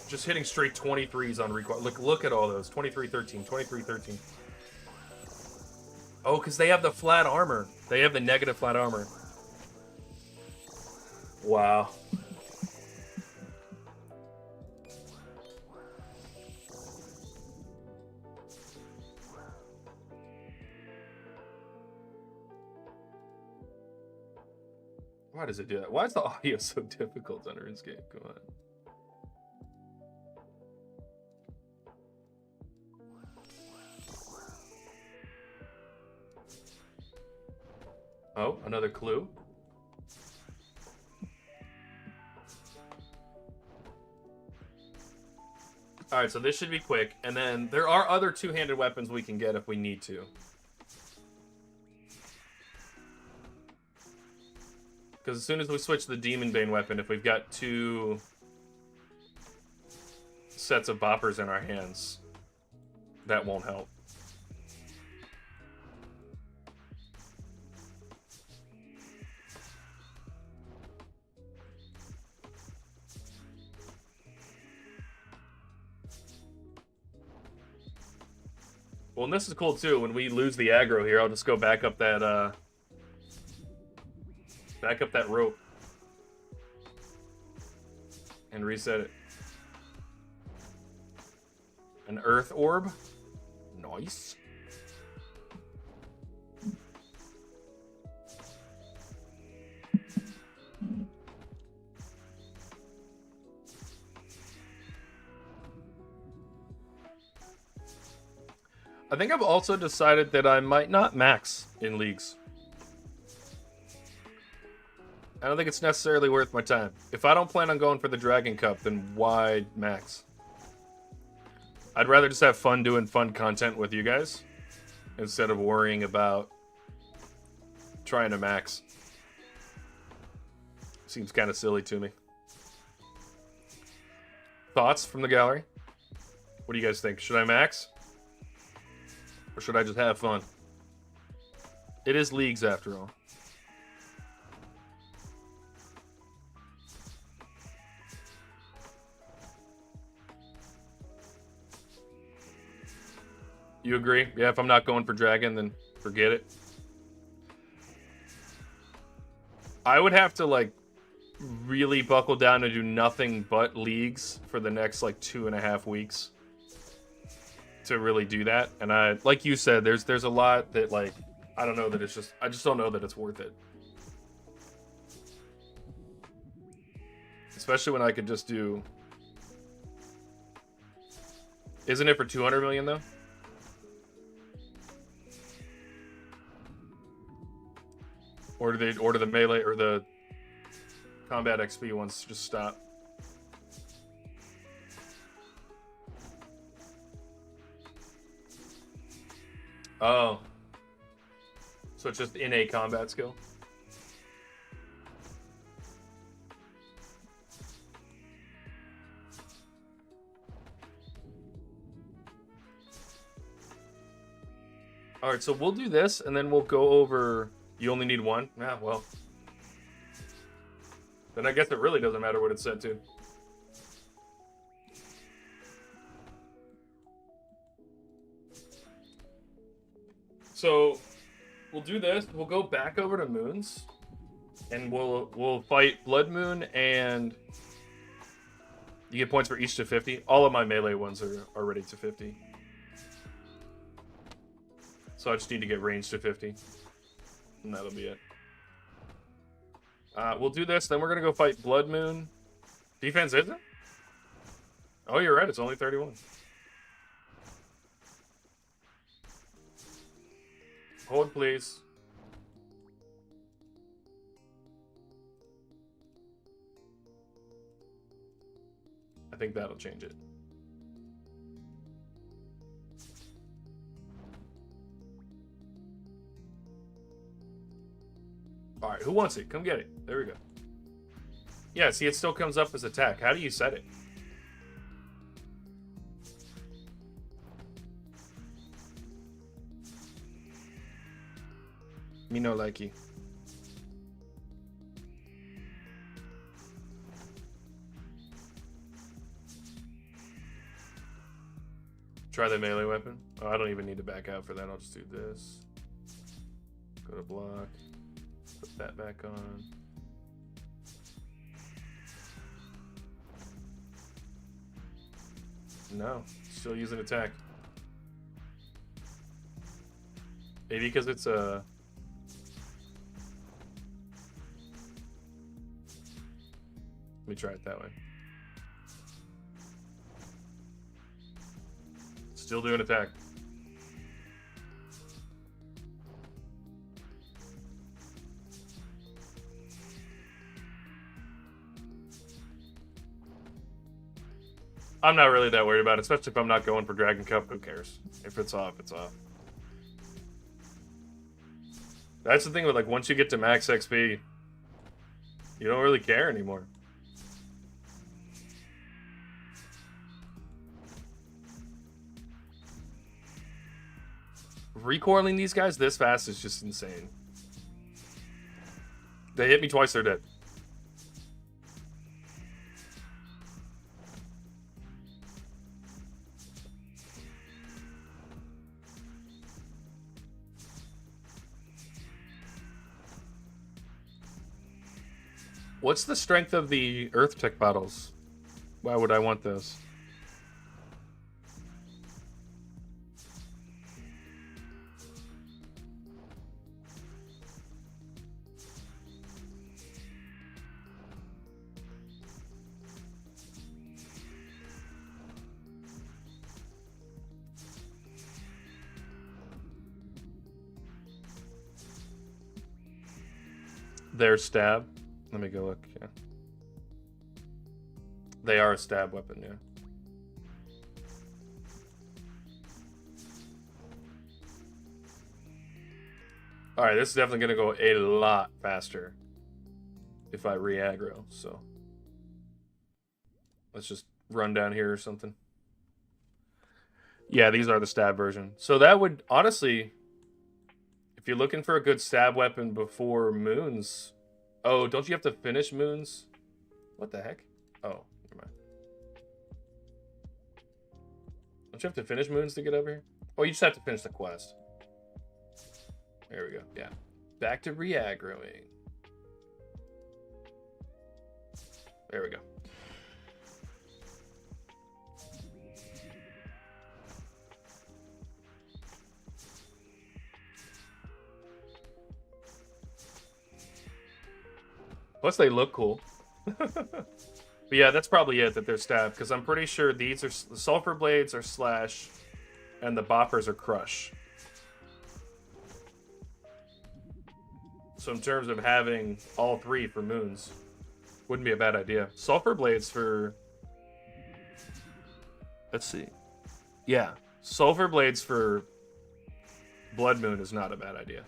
Just hitting straight 23s on recoil. Look at all those. 23-13, 23-13. Oh, because they have the flat armor. They have the negative flat armor. Wow. Why does it do that? Why is the audio so difficult on RuneScape? Come on. Oh, another clue. Alright, so this should be quick. And then there are other two-handed weapons we can get if we need to. Because as soon as we switch the Demon Bane weapon, if we've got two sets of boppers in our hands, that won't help. Well, and this is cool too. When we lose the aggro here, I'll just go back up that rope and reset it. An earth orb, nice. I think I've also decided that I might not max in leagues. I don't think it's necessarily worth my time. If I don't plan on going for the Dragon Cup, then why max? I'd rather just have fun doing fun content with you guys instead of worrying about trying to max. Seems kind of silly to me. Thoughts from the gallery? What do you guys think? Should I max? Or should I just have fun? It is leagues after all. You agree? Yeah, if I'm not going for dragon, then forget it. I would have to, like, really buckle down and do nothing but leagues for the next, like, 2.5 weeks to really do that. And I, like you said, there's a lot that, like, I don't know that it's just, I just don't know that it's worth it. Especially when I could just do, isn't it for 200 million though? Or do they order the melee or the combat XP ones just stop? Oh. So it's just innate combat skill? Alright, so we'll do this and then we'll go over. You only need one? Yeah, well. Then I guess it really doesn't matter what it's set to. So we'll do this. We'll go back over to moons, and we'll fight Blood Moon, and you get points for each to 50. All of my melee ones are already to 50. So I just need to get range to 50. And that'll be it. We'll do this, then we're gonna go fight Blood Moon. Defense isn't? Oh, you're right, it's only 31. Hold, please. I think that'll change it. Alright, who wants it? Come get it. There we go. Yeah, see, it still comes up as attack. How do you set it? Me no likey. Try the melee weapon. Oh, I don't even need to back out for that. I'll just do this. Go to block. Put that back on. No, still using attack. Maybe because it's a. Let me try it that way. Still doing attack. I'm not really that worried about it, especially if I'm not going for Dragon Cup. Who cares? If it's off, it's off. That's the thing with, like, once you get to max XP, you don't really care anymore. Recoiling these guys this fast is just insane. They hit me twice, they're dead. What's the strength of the Earth Tech bottles? Why would I want those? Their stab. Let me go look. Yeah. They are a stab weapon, yeah. Alright, this is definitely going to go a lot faster. if I re-aggro. So let's just run down here or something. Yeah, these are the stab version. So that would, honestly, if you're looking for a good stab weapon before Moons... Oh, don't you have to finish Moons? What the heck? Oh, never mind. Don't you have to finish Moons to get over here? Oh, you just have to finish the quest. There we go, yeah. Back to re-aggroing. There we go. Plus, they look cool. But yeah, that's probably it, that they're stab, because I'm pretty sure these are... The Sulfur Blades are Slash, and the Boppers are Crush. So in terms of having all three for Moons, wouldn't be a bad idea. Sulfur Blades for... Let's see. Yeah, Sulfur Blades for Blood Moon is not a bad idea.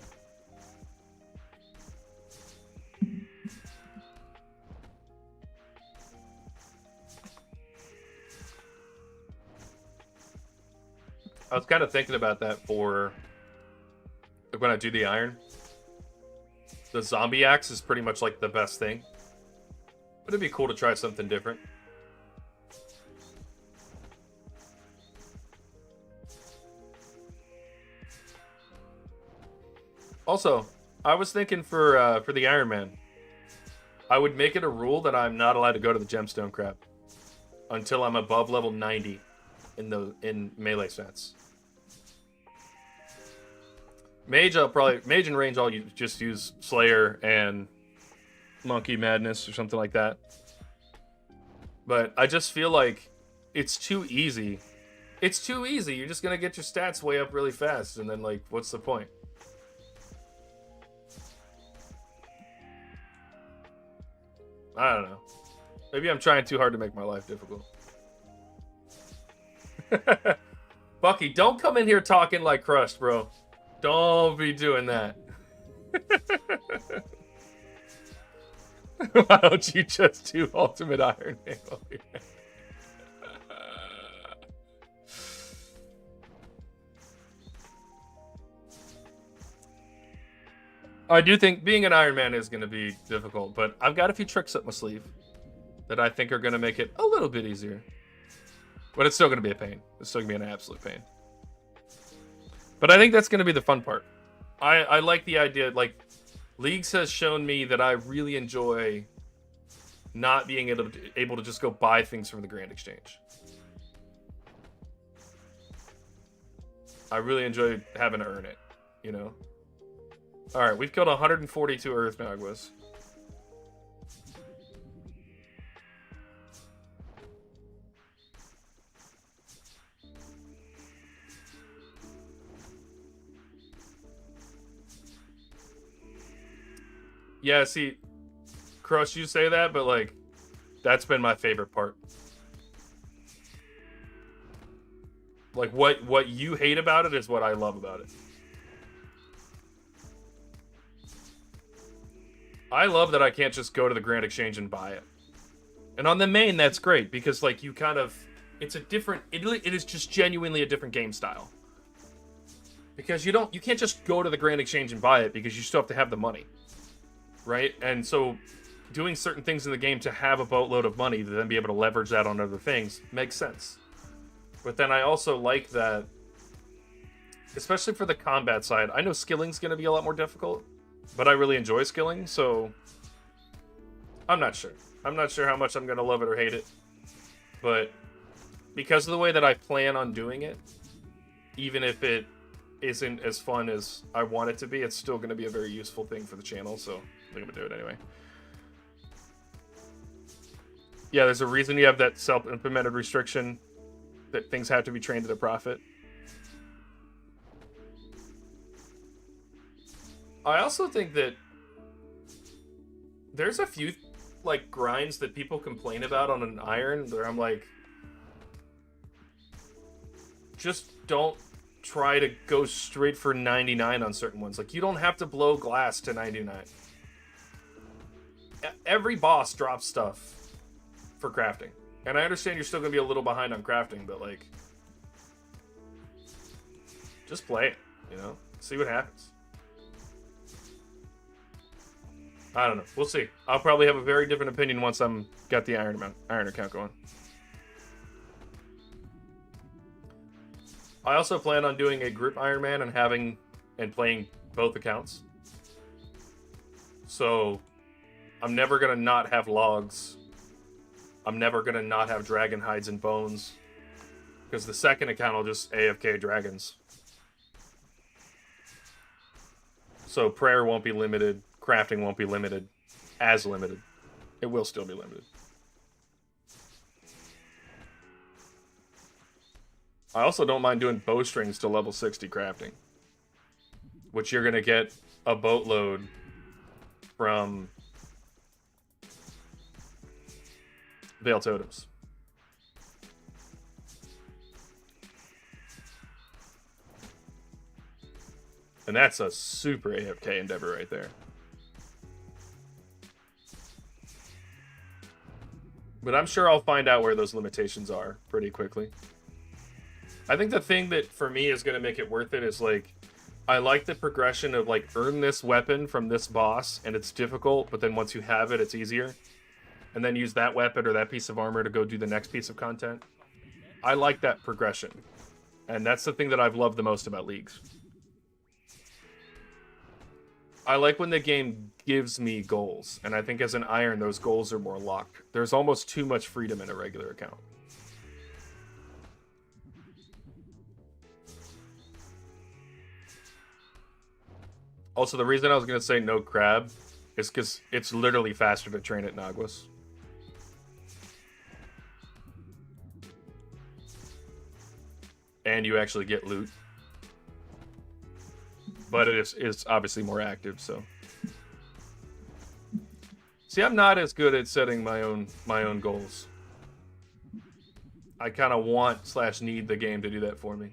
I was kind of thinking about that for when I do the iron. The zombie axe is pretty much like the best thing. But it'd be cool to try something different. Also, I was thinking for the Iron Man, I would make it a rule that I'm not allowed to go to the gemstone crab until I'm above level 90 in melee stats. Mage and range I'll just use Slayer and Monkey Madness or something like that. But I just feel like it's too easy. It's too easy. You're just gonna get your stats way up really fast, and then like, what's the point? I don't know. Maybe I'm trying too hard to make my life difficult. Bucky, don't come in here talking like Crushed, bro. Don't be doing that. Why don't you just do Ultimate Iron Man? I do think being an Iron Man is going to be difficult, but I've got a few tricks up my sleeve that I think are going to make it a little bit easier. But it's still going to be a pain. It's still going to be an absolute pain. But I think that's going to be the fun part. I like the idea, like, Leagues has shown me that I really enjoy not being able to just go buy things from the Grand Exchange. I really enjoy having to earn it, you know? Alright, we've killed 142 Earth Naguas. Yeah, see, Crush, you say that, but like, that's been my favorite part. Like, what you hate about it is what I love about it. I love that I can't just go to the Grand Exchange and buy it. And on the main, that's great, because like, you kind of, it's a different, it is just genuinely a different game style. Because you can't just go to the Grand Exchange and buy it, because you still have to have the money. Right? And so doing certain things in the game to have a boatload of money to then be able to leverage that on other things makes sense. But then I also like that, especially for the combat side, I know skilling's going to be a lot more difficult, but I really enjoy skilling, so I'm not sure. I'm not sure how much I'm going to love it or hate it. But because of the way that I plan on doing it, even if it isn't as fun as I want it to be, it's still going to be a very useful thing for the channel, so I'm going to do it anyway. Yeah, there's a reason you have that self-implemented restriction that things have to be trained at a profit. I also think that there's a few like grinds that people complain about on an iron where I'm like, just don't try to go straight for 99 on certain ones. Like, you don't have to blow glass to 99. every boss drops stuff for crafting. And I understand you're still going to be a little behind on crafting, but, like, just play it, you know? See what happens. I don't know. We'll see. I'll probably have a very different opinion once I'm got the iron account going. I also plan on doing a group Iron Man and playing both accounts. So I'm never gonna not have logs. I'm never gonna not have dragon hides and bones. Because the second account will just AFK dragons. So prayer won't be limited, crafting won't be limited, as limited. It will still be limited. I also don't mind doing bowstrings to level 60 crafting. Which you're going to get a boatload from Veil Totems. And that's a super AFK endeavor right there. But I'm sure I'll find out where those limitations are pretty quickly. I think the thing that for me is going to make it worth it is, like, I like the progression of, like, earn this weapon from this boss and it's difficult, but then once you have it, it's easier. And then use that weapon or that piece of armor to go do the next piece of content. I like that progression. And that's the thing that I've loved the most about Leagues. I like when the game gives me goals, and I think as an Iron, those goals are more locked. There's almost too much freedom in a regular account. Also, the reason I was going to say no crab is because it's literally faster to train at Naguas. And you actually get loot. But it's obviously more active, so. See, I'm not as good at setting my own goals. I kind of want / need the game to do that for me.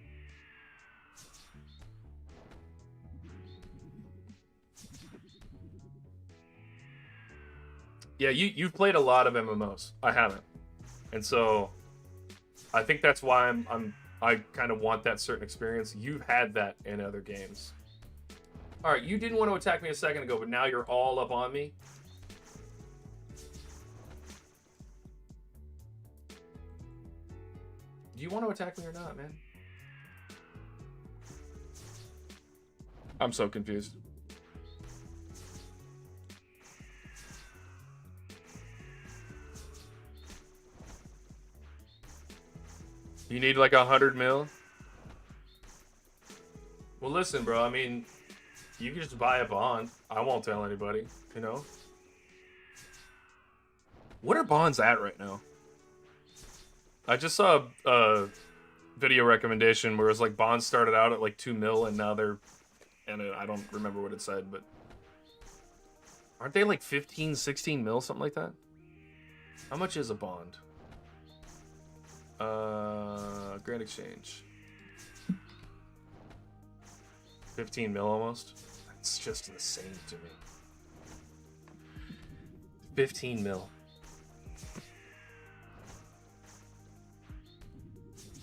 Yeah, you've played a lot of MMOs. I haven't. And so I think that's why I kind of want that certain experience. You've had that in other games. All right, you didn't want to attack me a second ago, but now you're all up on me. Do you want to attack me or not, man? I'm so confused. You need like 100 mil? Well, listen, bro. I mean, you can just buy a bond. I won't tell anybody, you know? What are bonds at right now? I just saw a video recommendation where it was like bonds started out at like 2 mil and now they're... And I don't remember what it said, but... Aren't they like 15, 16 mil, something like that? How much is a bond? Grand Exchange. 15 mil almost? That's just insane to me. 15 mil.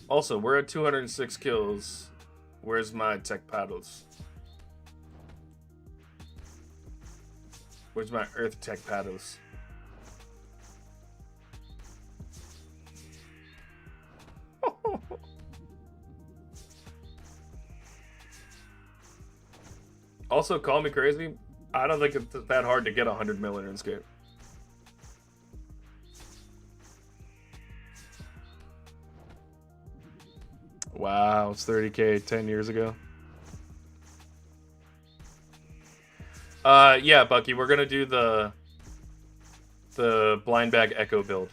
Also, we're at 206 kills. Where's my tech paddles? Where's my earth tech paddles? Also, call me crazy. I don't think it's that hard to get 100 mil in RuneScape. Wow, it's 30k 10 years ago. Yeah, Bucky, we're gonna do the blind bag echo build.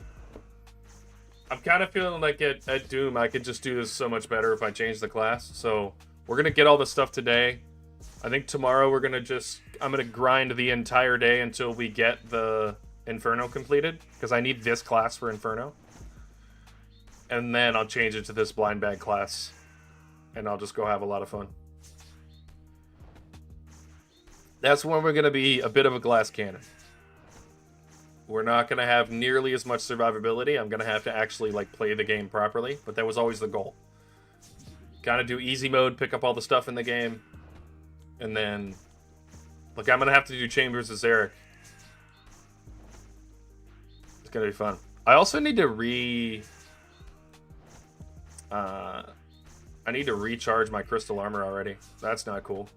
I'm kind of feeling like at Doom, I could just do this so much better if I change the class. So we're gonna get all the stuff today. I think tomorrow I'm gonna grind the entire day until we get the Inferno completed, because I need this class for Inferno. And then I'll change it to this blind bag class, and I'll just go have a lot of fun. That's when we're gonna be a bit of a glass cannon. We're not going to have nearly as much survivability. I'm going to have to actually like play the game properly, but that was always the goal. Kind of do easy mode, pick up all the stuff in the game, and then like I'm going to have to do Chambers as Eric. It's going to be fun. I also need to I need to recharge my crystal armor already. That's not cool.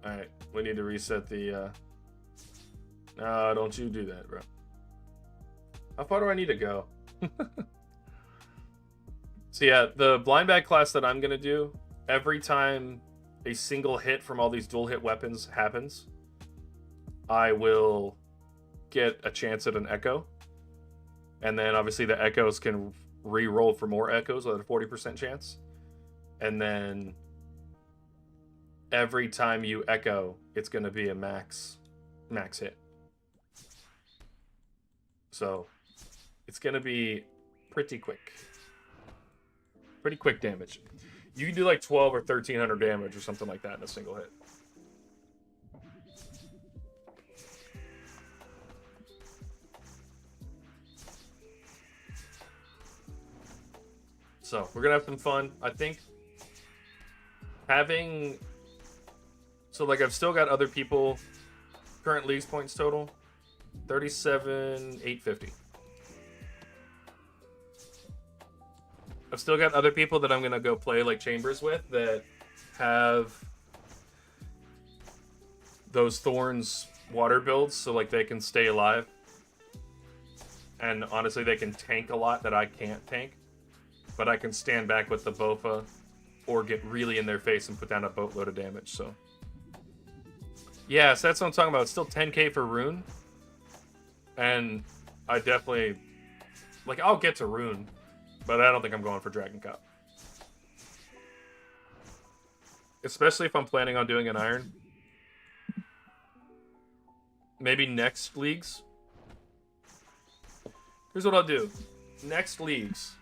Alright, we need to reset the, No, don't you do that, bro. How far do I need to go? So yeah, the blind bag class that I'm gonna do, every time a single hit from all these dual hit weapons happens, I will get a chance at an echo. And then obviously the echoes can re-roll for more echoes at a 40% chance. And then every time you echo, it's going to be a max hit. So it's going to be pretty quick. Pretty quick damage. You can do like 12 or 1300 damage or something like that in a single hit. So we're gonna have some fun. I think having, so like I've still got other people, current leagues points total 37,850. I've still got other people that I'm gonna go play like Chambers with that have those Thorns water builds, so like they can stay alive, and honestly they can tank a lot that I can't tank. But I can stand back with the Bofa or get really in their face and put down a boatload of damage, so. Yeah, so that's what I'm talking about. It's still 10k for Rune. And I definitely, like, I'll get to Rune, but I don't think I'm going for Dragon Cup. Especially if I'm planning on doing an Iron. Maybe next leagues. Here's what I'll do. Next leagues,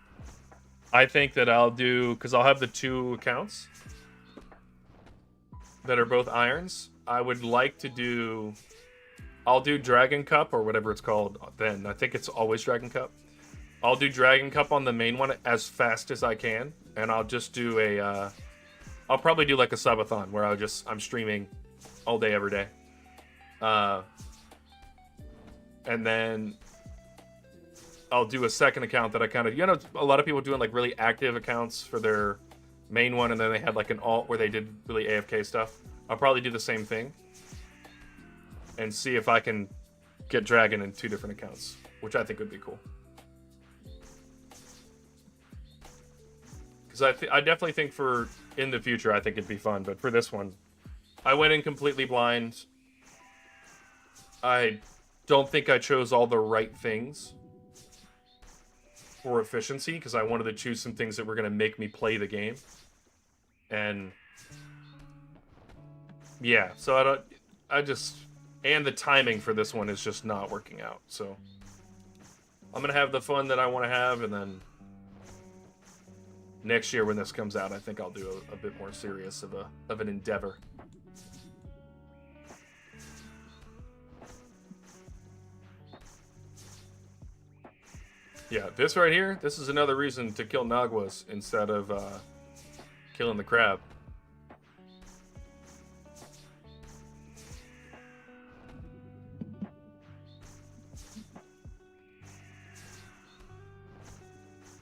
I think that I'll do, because I'll have the 2 accounts that are both irons. I would like to do, I'll do Dragon Cup or whatever it's called then. I think it's always Dragon Cup. I'll do Dragon Cup on the main one as fast as I can, and I'll just do a, I'll probably do like a subathon where I'm streaming all day, every day. And then I'll do a second account that I kind of, you know, a lot of people doing like really active accounts for their main one, and then they had like an alt where they did really AFK stuff. I'll probably do the same thing and see if I can get Dragon in 2 different accounts, which I think would be cool. Because I definitely think for in the future, I think it'd be fun, but for this one, I went in completely blind. I don't think I chose all the right things for efficiency, because I wanted to choose some things that were going to make me play the game. And yeah, so and the timing for this one is just not working out. So I'm going to have the fun that I want to have, and then next year when this comes out, I think I'll do a bit more serious of an endeavor. Yeah, this right here, this is another reason to kill Naguas instead of killing the crab.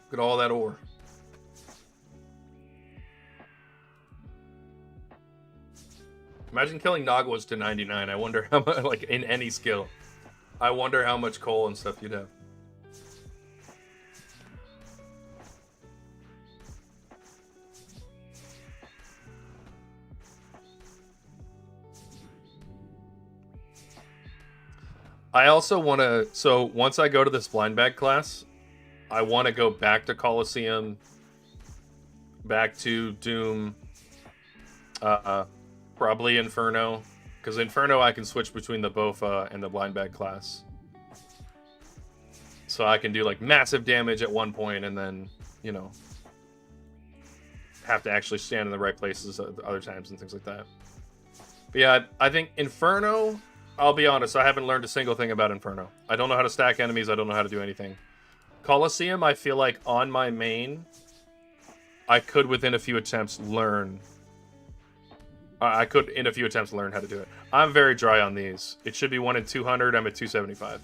Look at all that ore. Imagine killing Naguas to 99. I wonder how much, like in any skill. I wonder how much coal and stuff you'd have. I also want to, so once I go to this blind bag class, I want to go back to Coliseum, back to Doom, probably Inferno, because Inferno I can switch between the Bofa and the blind bag class. So I can do like massive damage at one point and then, you know, have to actually stand in the right places other times and things like that. But yeah, I think Inferno, I'll be honest, I haven't learned a single thing about Inferno. I don't know how to stack enemies. I don't know how to do anything. Colosseum, I feel like on my main, I could within a few attempts learn. I could in a few attempts learn how to do it. I'm very dry on these. It should be 1 in 200. I'm at 275.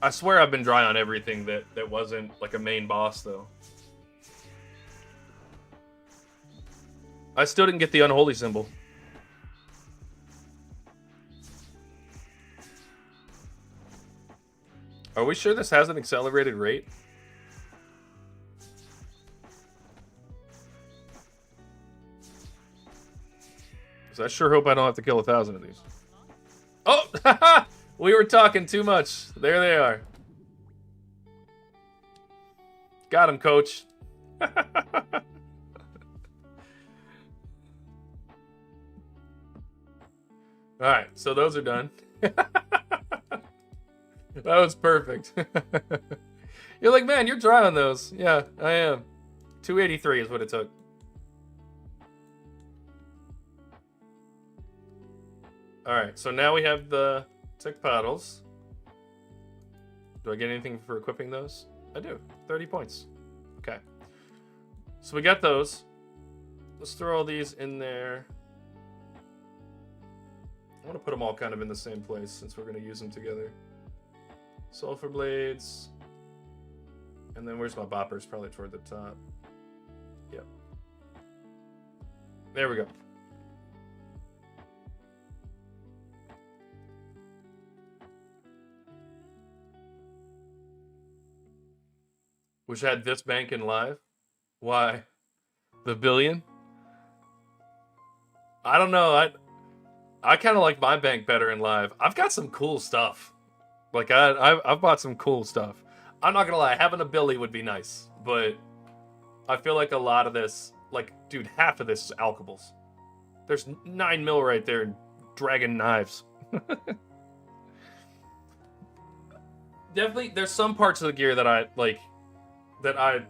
I swear I've been dry on everything that wasn't like a main boss, though. I still didn't get the unholy symbol. Are we sure this has an accelerated rate? Because I sure hope I don't have to kill 1,000 of these. Oh! We were talking too much. There they are. Got him, coach. Alright, so those are done. That was perfect. You're like, man, you're dry on those. Yeah, I am. 283 is what it took. Alright, so now we have the tick paddles. Do I get anything for equipping those? I do. 30 points. Okay. So we got those. Let's throw all these in there. I want to put them all kind of in the same place since we're going to use them together. Sulfur blades. And then where's my boppers? Probably toward the top. Yep. There we go. Wish I had this bank in live. Why? The billion? I don't know. I kind of like my bank better in live. I've got some cool stuff. Like I've bought some cool stuff. I'm not gonna lie, having a billy would be nice, but I feel like a lot of this, like, dude, half of this is alchables. There's 9 mil right there in dragon knives. Definitely, there's some parts of the gear that I like. That I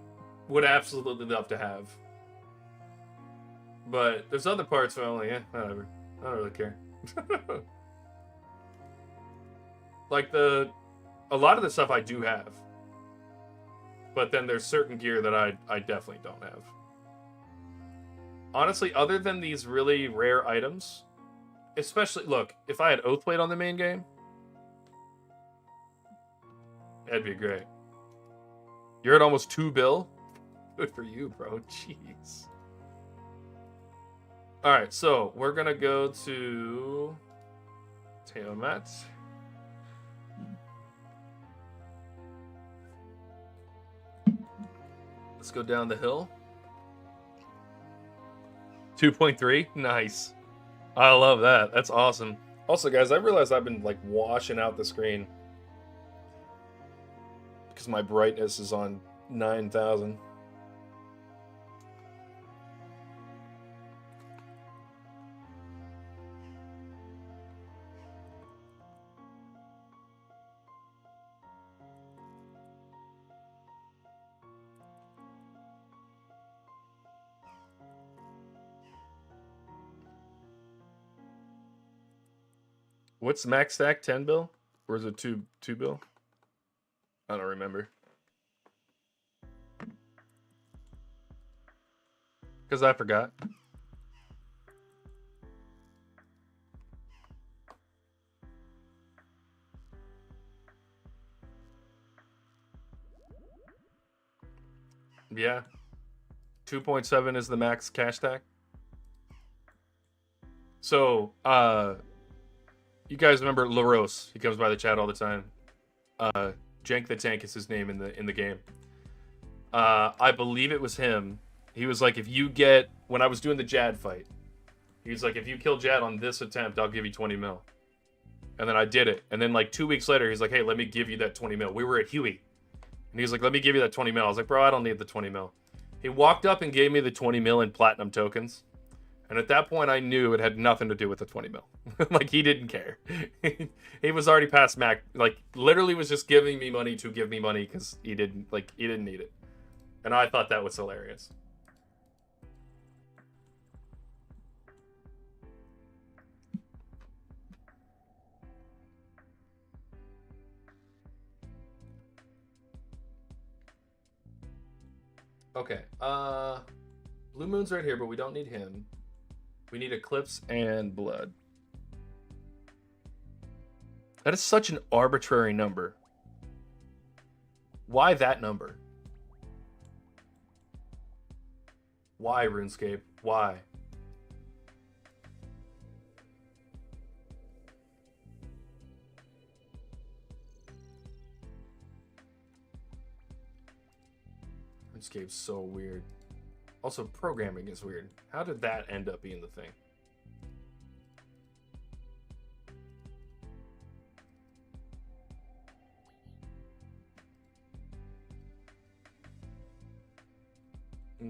would absolutely love to have. But there's other parts where I'm like, whatever. I don't really care. Like a lot of the stuff I do have. But then there's certain gear that I definitely don't have. Honestly, other than these really rare items, especially, look, if I had Oathblade on the main game, that'd be great. You're at almost 2 bill? Good for you, bro. Jeez. Alright, so we're gonna go to Tiamat. Let's go down the hill. 2.3? Nice. I love that. That's awesome. Also, guys, I realized I've been like washing out the screen because my brightness is on 9,000. What's max stack? 10 bill? Or is it 2 bill? I don't remember. Because I forgot. Yeah. 2.7 is the max cash stack. So, you guys remember LaRose? He comes by the chat all the time. Jank the Tank is his name in the game. I believe it was him. He was like, if you get, when I was doing the Jad fight, he was like, if you kill Jad on this attempt, I'll give you 20 mil. And then I did it. And then like 2 weeks later, he's like, hey, let me give you that 20 mil. We were at Huey. And he's like, let me give you that 20 mil. I was like, bro, I don't need the 20 mil. He walked up and gave me the 20 mil in platinum tokens. And at that point, I knew it had nothing to do with the 20 mil. Like, he didn't care. He was already past Mac. Like, literally was just giving me money to give me money because he didn't need it. And I thought that was hilarious. Okay. Blue Moon's right here, but we don't need him. We need Eclipse and Blood. That is such an arbitrary number. Why that number? Why, RuneScape? Why? RuneScape's so weird. Also, programming is weird. How did that end up being the thing?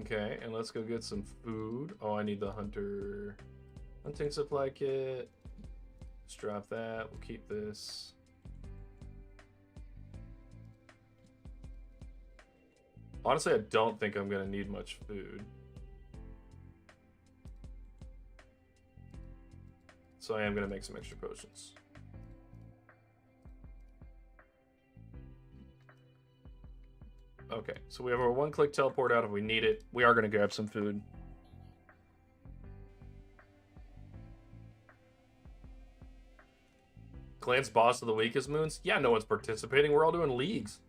Okay, and let's go get some food. Oh, I need the hunting supply kit. Let's drop that. We'll keep this. Honestly, I don't think I'm gonna need much food. So I am gonna make some extra potions. Okay, so we have our one-click teleport out if we need it. We are gonna grab some food. Clan's boss of the week is Moons? Yeah, no one's participating. We're all doing leagues.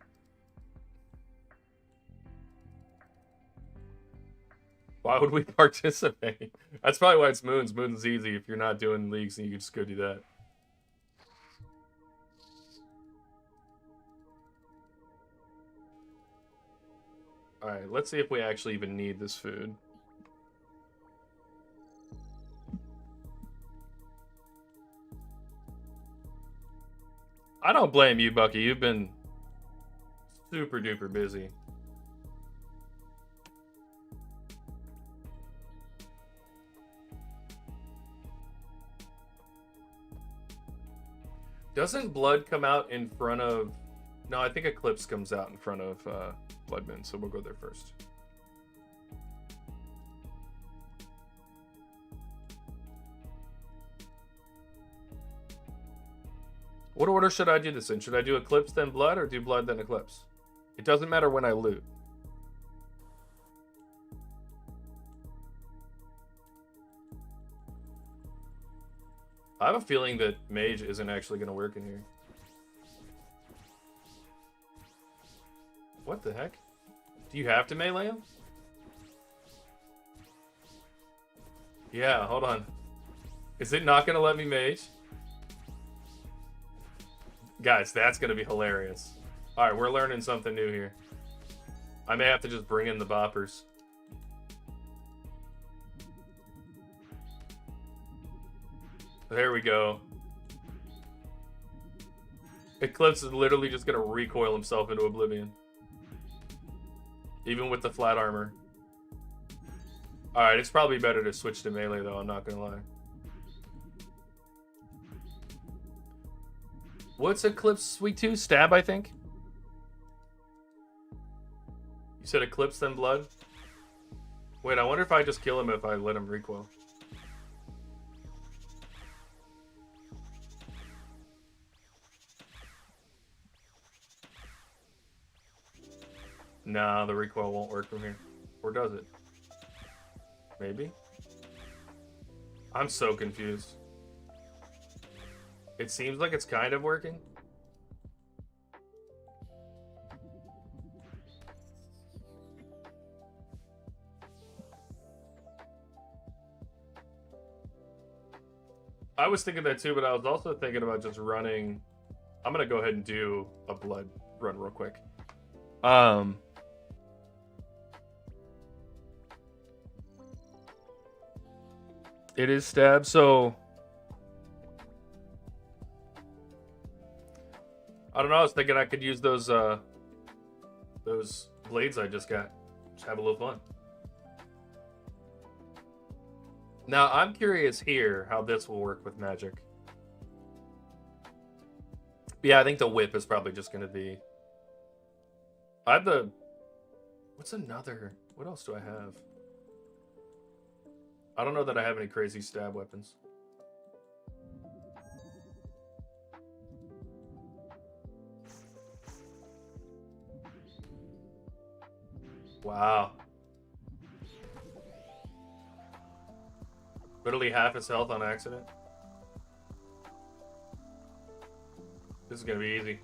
Why would we participate? That's probably why it's Moons. Moons is easy. If you're not doing leagues, then you can just go do that. Alright, let's see if we actually even need this food. I don't blame you, Bucky. You've been super duper busy. Doesn't Blood come out in front of... No, I think Eclipse comes out in front of Blood Moon, so we'll go there first. What order should I do this in? Should I do Eclipse then Blood, or do Blood then Eclipse? It doesn't matter when I loot. I have a feeling that Mage isn't actually going to work in here. What the heck? Do you have to melee him? Yeah, hold on. Is it not going to let me Mage? Guys, that's going to be hilarious. Alright, we're learning something new here. I may have to just bring in the boppers. There we go. Eclipse is literally just going to recoil himself into oblivion. Even with the flat armor. Alright, it's probably better to switch to melee though, I'm not going to lie. What's Eclipse Sweet 2? Stab, I think? You said Eclipse then Blood? Wait, I wonder if I just kill him if I let him recoil. Nah, the recoil won't work from here. Or does it? Maybe? I'm so confused. It seems like it's kind of working. I was thinking that too, but I was also thinking about just running. I'm gonna go ahead and do a blood run real quick. It is stab, so I don't know. I was thinking I could use those blades I just got. Just have a little fun. Now, I'm curious here how this will work with magic. Yeah, I think the whip is probably just going to be... I have the... What's another... What else do I have? I don't know that I have any crazy stab weapons. Wow. Literally half his health on accident. This is gonna be easy.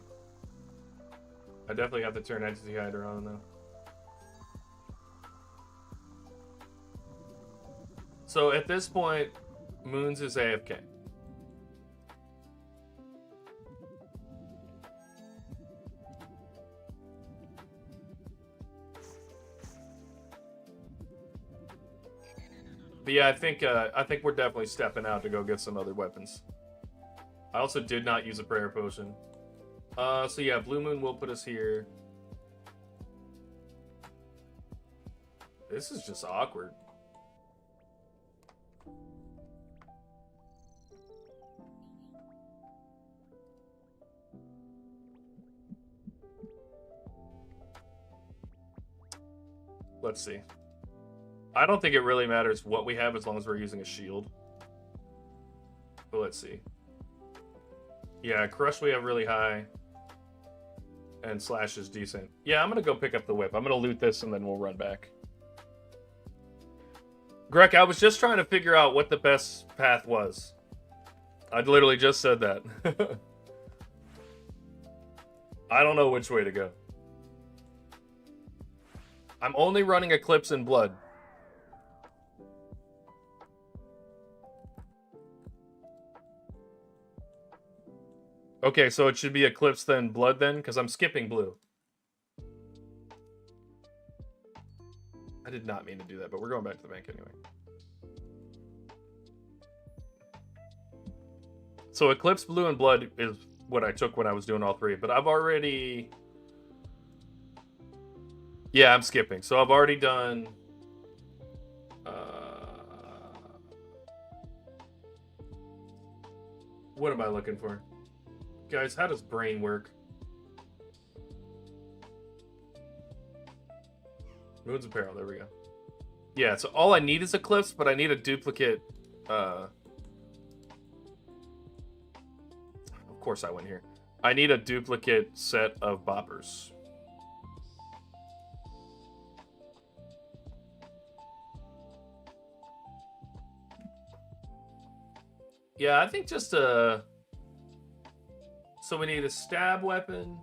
I definitely have to turn Entity Hider on though. So at this point, Moons is AFK. But yeah, I think we're definitely stepping out to go get some other weapons. I also did not use a prayer potion. So yeah, Blue Moon will put us here. This is just awkward. Let's see. I don't think it really matters what we have as long as we're using a shield. But let's see. Yeah, Crush we have really high. And Slash is decent. Yeah, I'm going to go pick up the whip. I'm going to loot this and then we'll run back. Greg, I was just trying to figure out what the best path was. I literally just said that. I don't know which way to go. I'm only running Eclipse and Blood. Okay, so it should be Eclipse then Blood then, because I'm skipping Blue. I did not mean to do that, but we're going back to the bank anyway. So Eclipse, Blue, and Blood is what I took when I was doing all three, but I've already... Yeah, I'm skipping. So I've already done... What am I looking for? Guys, how does brain work? Moon's Apparel, there we go. Yeah, so all I need is Eclipse, but I need a duplicate... Of course I went here. I need a duplicate set of boppers. Yeah, I think just a... So we need a stab weapon.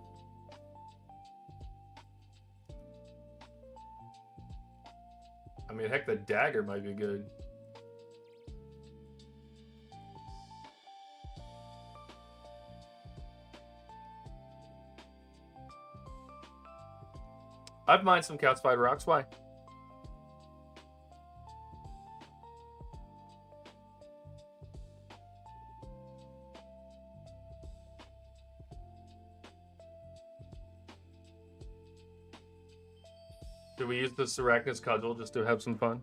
I mean, heck, the dagger might be good. I've mined some calcified rocks. Why? Do we use the Arachnus Cudgel just to have some fun?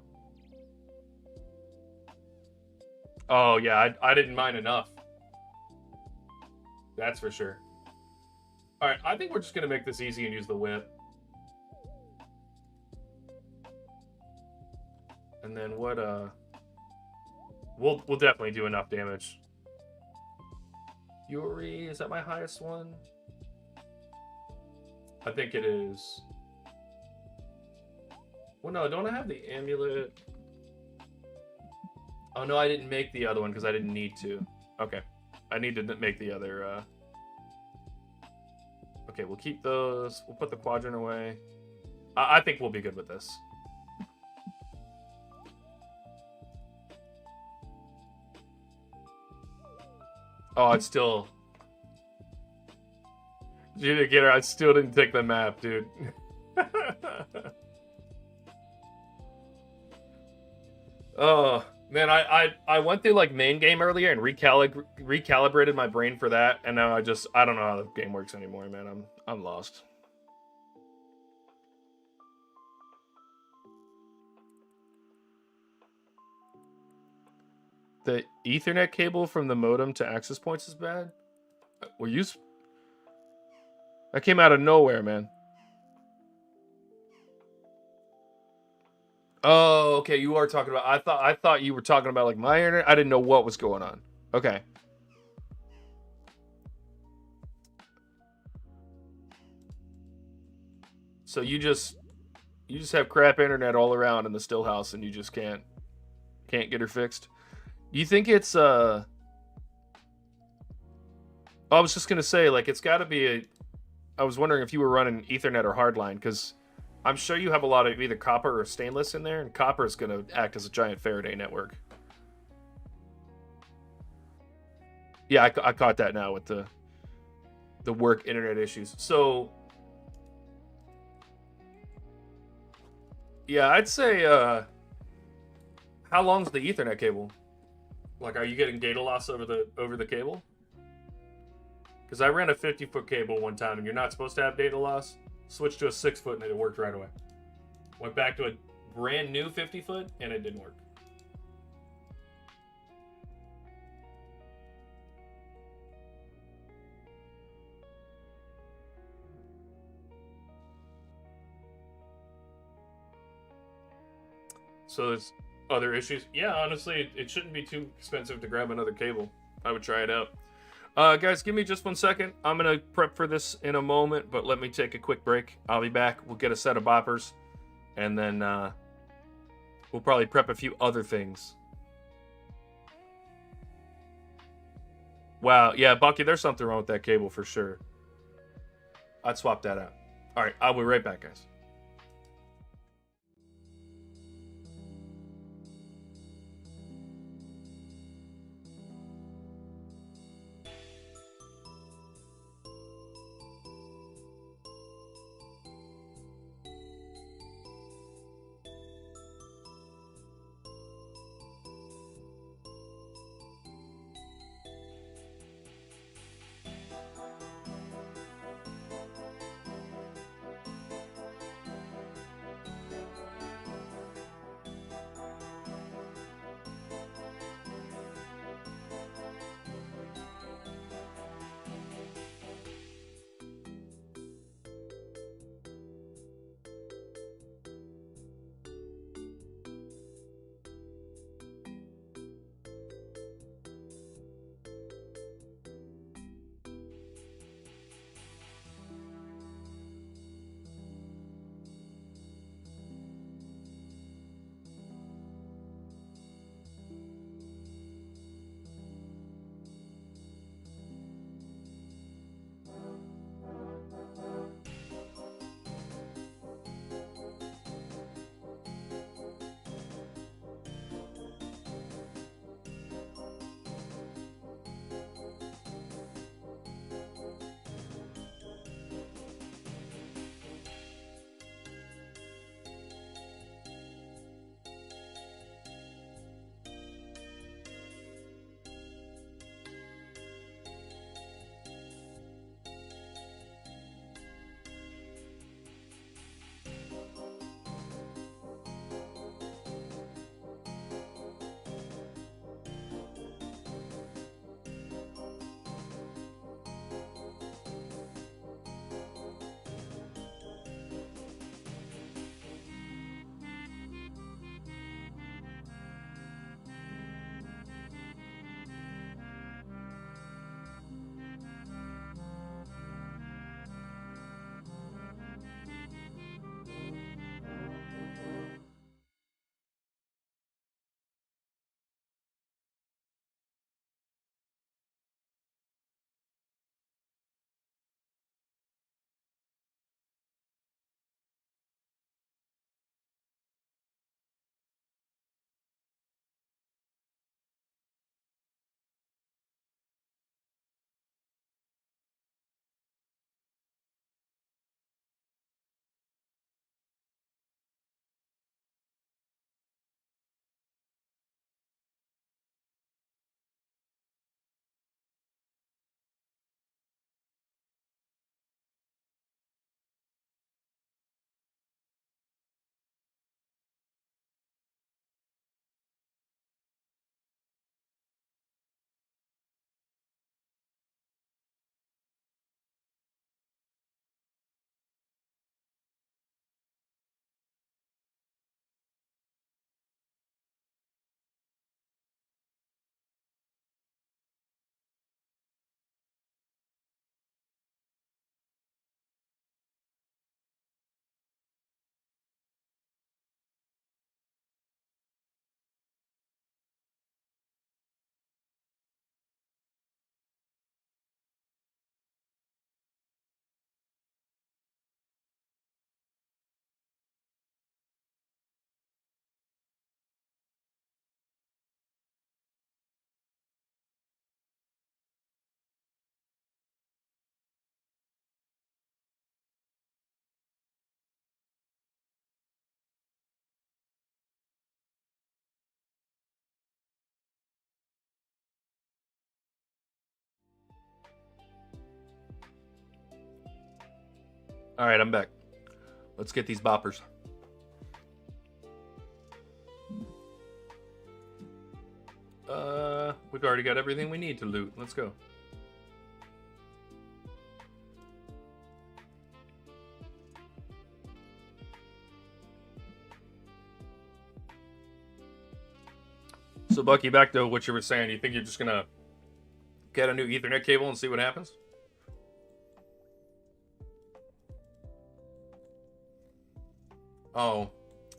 Oh, yeah, I didn't mine enough. That's for sure. Alright, I think we're just going to make this easy and use the whip. And then what, We'll definitely do enough damage. Fury, is that my highest one? I think it is. Well, no, don't I have the amulet? Oh, no, I didn't make the other one because I didn't need to. Okay. I need to make the other, Okay, we'll keep those. We'll put the quadrant away. I think we'll be good with this. Oh, it's still... You didn't get her. I still didn't take the map, dude. Oh, man, I went through, like, main game earlier and recalibrated my brain for that, and now I don't know how the game works anymore, man. I'm lost. The Ethernet cable from the modem to access points is bad? Were you... That came out of nowhere, man. Oh, okay. You are talking about... I thought you were talking about like my internet. I didn't know what was going on. Okay. So you just have crap internet all around in the still house, and you just can't get her fixed. Do you think it's I was just gonna say, like, it's got to be a... I was wondering if you were running Ethernet or hardline, because I'm sure you have a lot of either copper or stainless in there, and copper is gonna act as a giant Faraday network. Yeah, I caught that now with the work internet issues. So yeah, I'd say how long's the Ethernet cable? Like, are you getting data loss over the cable? Because I ran a 50-foot cable one time, and you're not supposed to have data loss. Switched to a 6-foot, and it worked right away. Went back to a brand new 50-foot, and it didn't work. So there's other issues. Yeah, honestly, it shouldn't be too expensive to grab another cable. I would try it out. Guys, give me just 1 second. I'm going to prep for this in a moment, but let me take a quick break. I'll be back. We'll get a set of boppers, and then we'll probably prep a few other things. Wow, yeah, Bucky, there's something wrong with that cable for sure. I'd swap that out. All right, I'll be right back, guys. All right, I'm back. Let's get these boppers. We've already got everything we need to loot. Let's go. So, Bucky, back to what you were saying. You think you're just gonna get a new Ethernet cable and see what happens? Oh,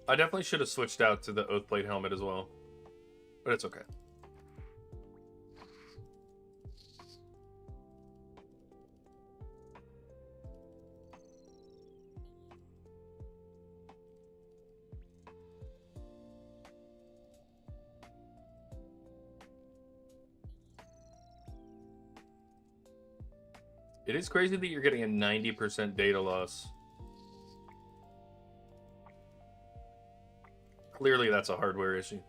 I definitely should have switched out to the Oathblade helmet as well. But it's okay. It is crazy that you're getting a 90% data loss. Clearly, that's a hardware issue.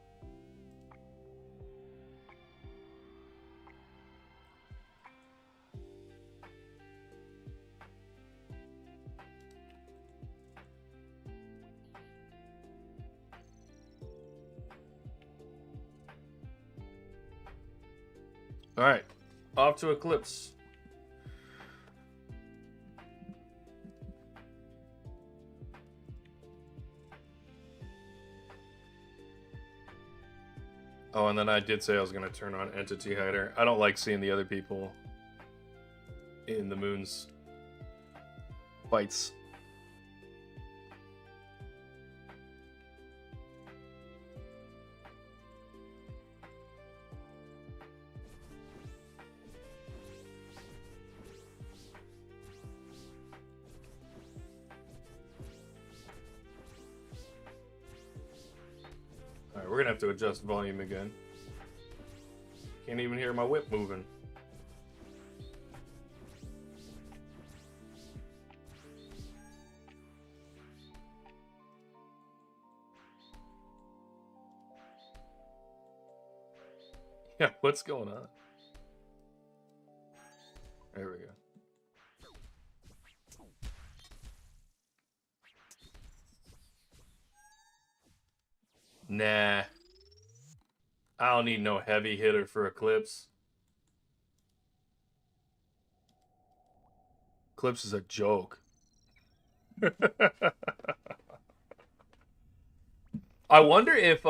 All right, off to Eclipse. Oh, and then I did say I was going to turn on Entity Hider. I don't like seeing the other people in the moon's fights. Alright, we're gonna have to adjust volume again. Can't even hear my whip moving. Yeah, what's going on? There we go. Nah. I don't need no heavy hitter for Eclipse. Eclipse is a joke. I wonder if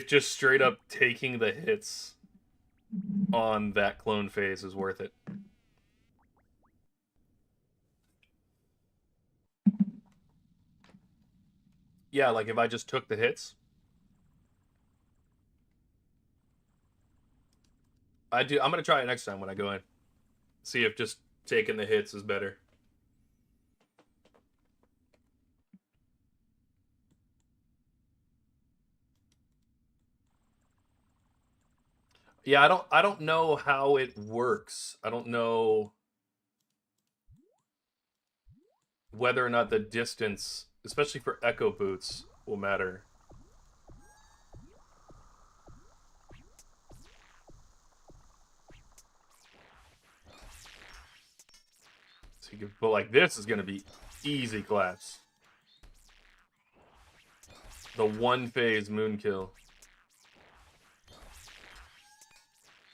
just straight up taking the hits on that clone phase is worth it. Yeah, like if I just took the hits. I'm gonna try it next time when I go in. See if just taking the hits is better. Yeah, I don't know how it works. I don't know whether or not the distance, especially for echo boots, will matter. So you can, but like this is gonna be easy claps. The one phase moon kill.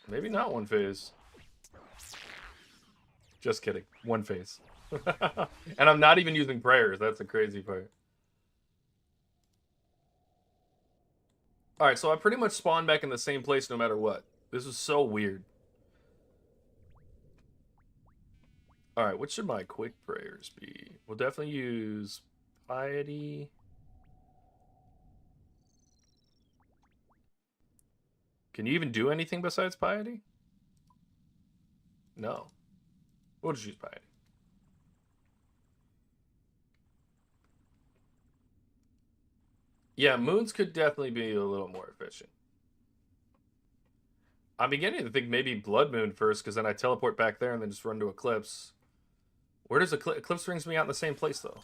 Maybe not one phase. Just kidding. One phase. And I'm not even using prayers. That's the crazy part. Alright, so I pretty much spawn back in the same place no matter what. This is so weird. Alright, what should my quick prayers be? We'll definitely use piety. Can you even do anything besides piety? No. We'll just use piety. Yeah, moons could definitely be a little more efficient. I'm beginning to think maybe Blood Moon first, because then I teleport back there and then just run to Eclipse. Where does Eclipse brings me out in the same place, though?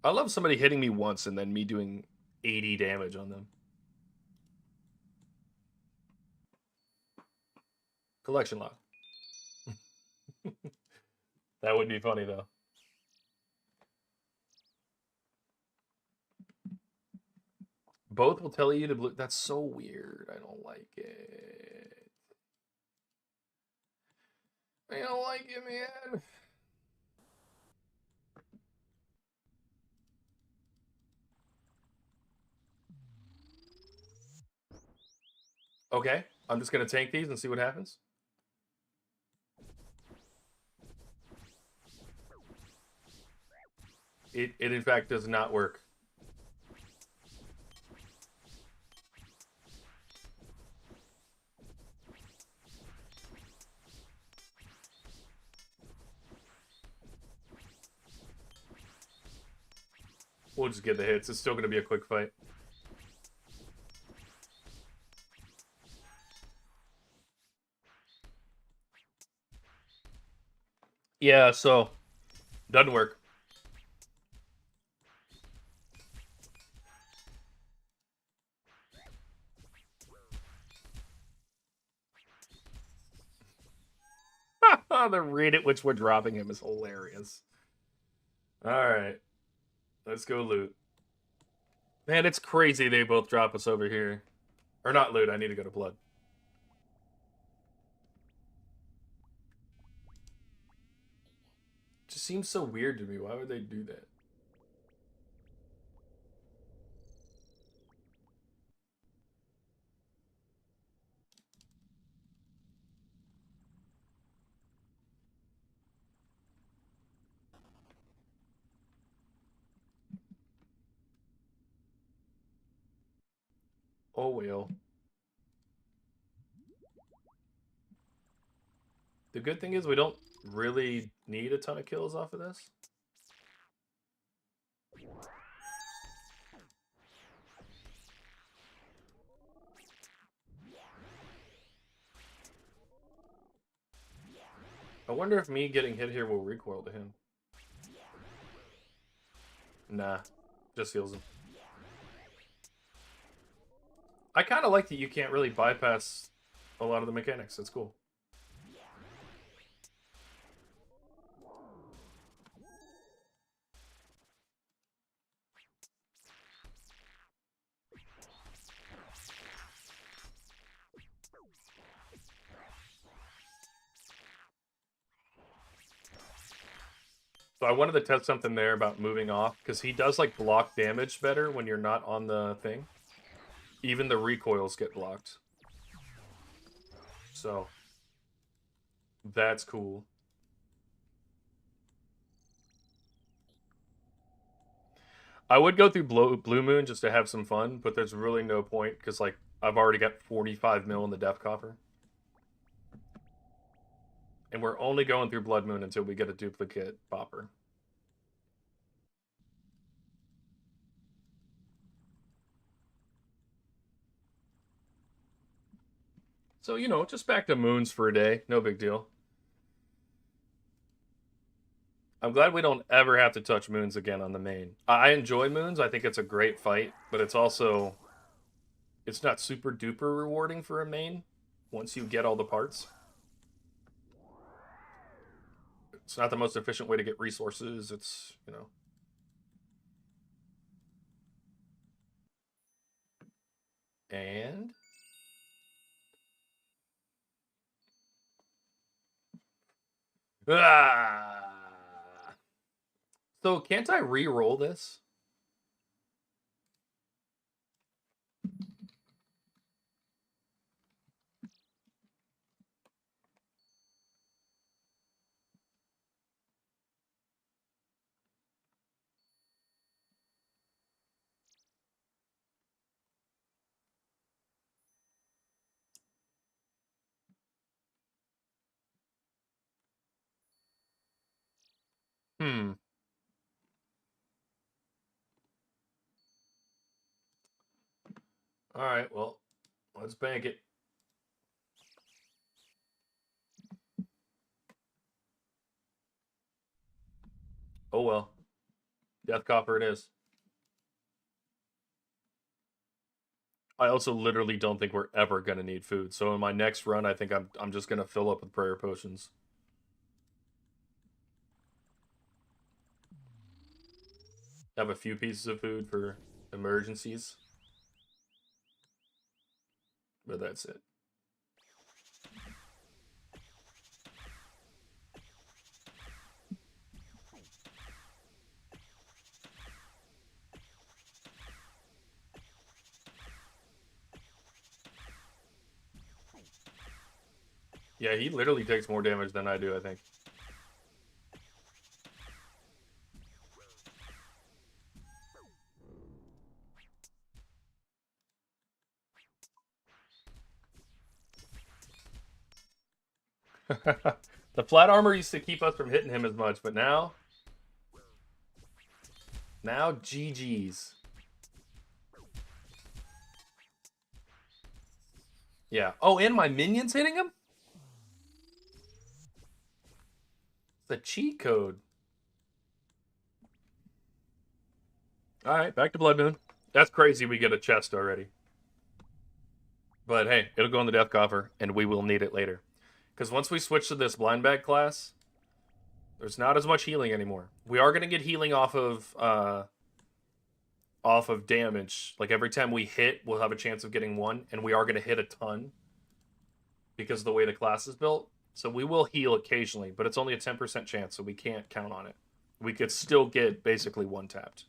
I love somebody hitting me once and then me doing 80 damage on them. Collection log. That would be funny though. Both will tell you to blue. That's so weird. I don't like it. I don't like it, man. Okay, I'm just gonna tank these and see what happens. It in fact does not work. We'll just get the hits. It's still gonna be a quick fight. Yeah, so doesn't work. The rate at which we're dropping him is hilarious. All right, let's go loot. Man, it's crazy they both drop us over here. Or not loot, I need to go to blood. Just seems so weird to me. Why would they do that? Oh well. The good thing is we don't really need a ton of kills off of this. I wonder if me getting hit here will recoil to him. Nah, just heals him. I kind of like that you can't really bypass a lot of the mechanics. That's cool. So I wanted to test something there about moving off, because he does like block damage better when you're not on the thing. Even the recoils get blocked. So that's cool. I would go through Blue Moon just to have some fun, but there's really no point, because like I've already got 45 mil in the Death Coffer. And we're only going through Blood Moon until we get a duplicate Bopper. So, you know, just back to moons for a day. No big deal. I'm glad we don't ever have to touch moons again on the main. I enjoy moons. I think it's a great fight, but it's also... It's not super duper rewarding for a main once you get all the parts. It's not the most efficient way to get resources. It's, you know... And... Ah! So can't I re-roll this? Hmm. All right, well, let's bank it. Oh well. Death Copper it is. I also literally don't think we're ever gonna need food. So in my next run, I think I'm just gonna fill up with prayer potions. Have a few pieces of food for emergencies, but that's it. Yeah, he literally takes more damage than I do, I think. The flat armor used to keep us from hitting him as much, but now GG's. Yeah. Oh, and my minions hitting him? It's a cheat code. Alright, back to Blood Moon. That's crazy we get a chest already. But hey, it'll go in the death coffer, and we will need it later. Because once we switch to this blind bag class, there's not as much healing anymore. We are going to get healing off of damage. Like every time we hit, we'll have a chance of getting one, and we are going to hit a ton because of the way the class is built. So we will heal occasionally, but it's only a 10% chance, so we can't count on it. We could still get basically one tapped.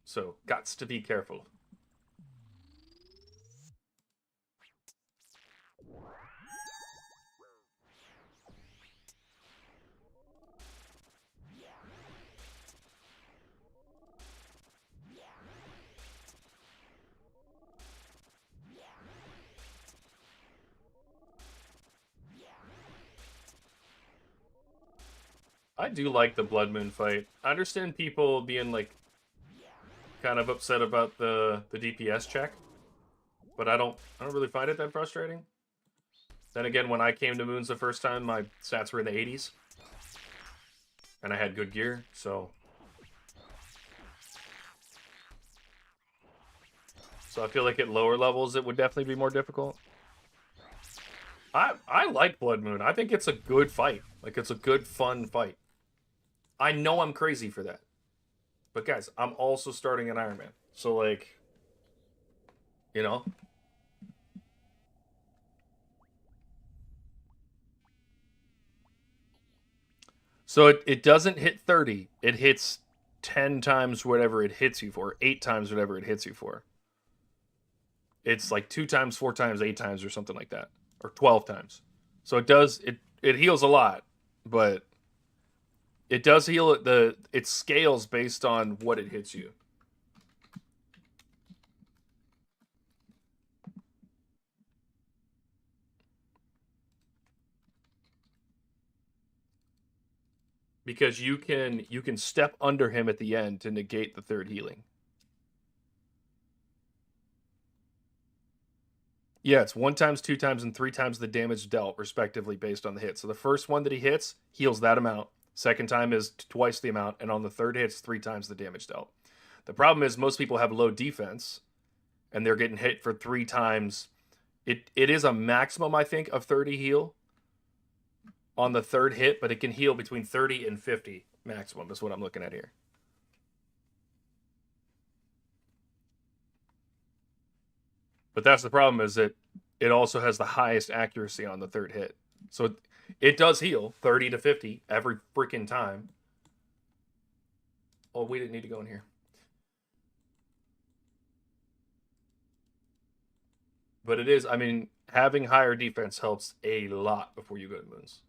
So, gots to be careful. I do like the Blood Moon fight. I understand people being like kind of upset about the DPS check, but I don't really find it that frustrating. Then again, when I came to Moons the first time, my stats were in the 80s, and I had good gear, so I feel like at lower levels it would definitely be more difficult. I like Blood Moon. I think it's a good fight. Like it's a good fun fight. I know I'm crazy for that. But guys, I'm also starting an Iron Man. So like, you know. So it doesn't hit 30. It hits 10 times whatever it hits you for, 8 times whatever it hits you for. It's like 2 times, 4 times, 8 times or something like that. Or 12 times. So it heals a lot, but it does heal it scales based on what it hits you. Because you can step under him at the end to negate the third healing. Yeah, it's 1 times, 2 times, and 3 times the damage dealt, respectively, based on the hit. So the first one that he hits heals that amount. Second time is twice the amount, and on the third hit, it's 3 times the damage dealt. The problem is most people have low defense, and they're getting hit for 3 times. It is a maximum, I think, of 30 heal on the third hit, but it can heal between 30 and 50 maximum, is what I'm looking at here. But that's the problem, is that it also has the highest accuracy on the third hit. So it does heal 30 to 50 every freaking time. Oh, we didn't need to go in here. But it is, I mean, having higher defense helps a lot before you go to Moons.